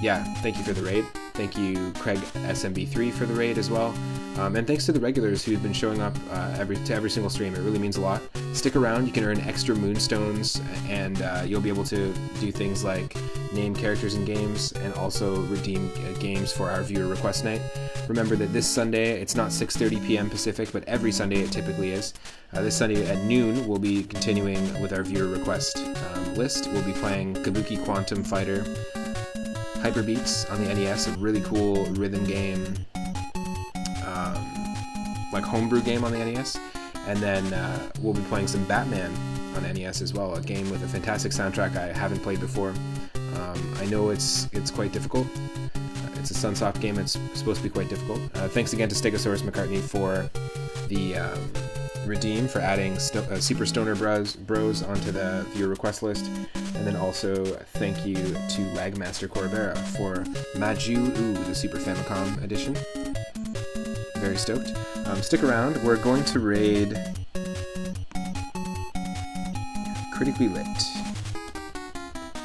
Speaker 2: thank you for the raid. Thank you, Craig SMB3 for the raid as well. And thanks to the regulars who've been showing up to every single stream. It really means a lot. Stick around, you can earn extra moonstones, and you'll be able to do things like name characters in games and also redeem games for our viewer request night. Remember that this Sunday, it's not 6:30 p.m. Pacific, but every Sunday it typically is. This Sunday at noon, we'll be continuing with our viewer request list. We'll be playing Kabuki Quantum Fighter Hyper Beats on the NES, a really cool rhythm game, like homebrew game on the NES. And then we'll be playing some Batman on NES as well, a game with a fantastic soundtrack I haven't played before. I know it's quite difficult. It's a Sunsoft game. It's supposed to be quite difficult. Thanks again to Stegosaurus McCartney for the redeem, for adding Super Stoner Bros onto the viewer request list. And then also thank you to Lagmaster Corbera for Maju, the Super Famicom edition. Very stoked. Stick around. We're going to raid Critically Lit.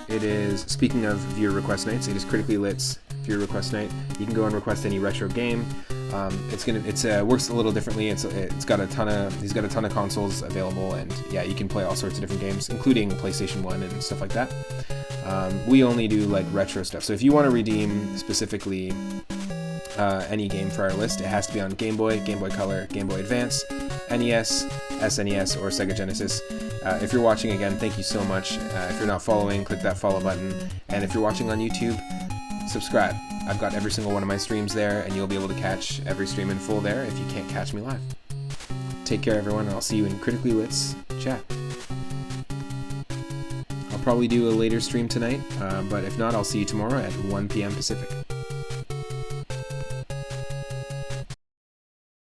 Speaker 2: It is, speaking of viewer request nights, it is Critically Lit's viewer request night. You can go and request any retro game. It works a little differently. He's got a ton of consoles available, and yeah, you can play all sorts of different games, including PlayStation 1 and stuff like that. We only do like retro stuff. So if you want to redeem specifically any game for our list, it has to be on Game Boy, Game Boy Color, Game Boy Advance, NES, SNES, or Sega Genesis. If you're watching, again, thank you so much. If you're not following, click that follow button. And if you're watching on YouTube, subscribe. I've got every single one of my streams there, and you'll be able to catch every stream in full there if you can't catch me live. Take care, everyone, and I'll see you in Critically Lit's chat. I'll
Speaker 1: probably do a later stream tonight, but if not, I'll see you tomorrow at 1 p.m. Pacific.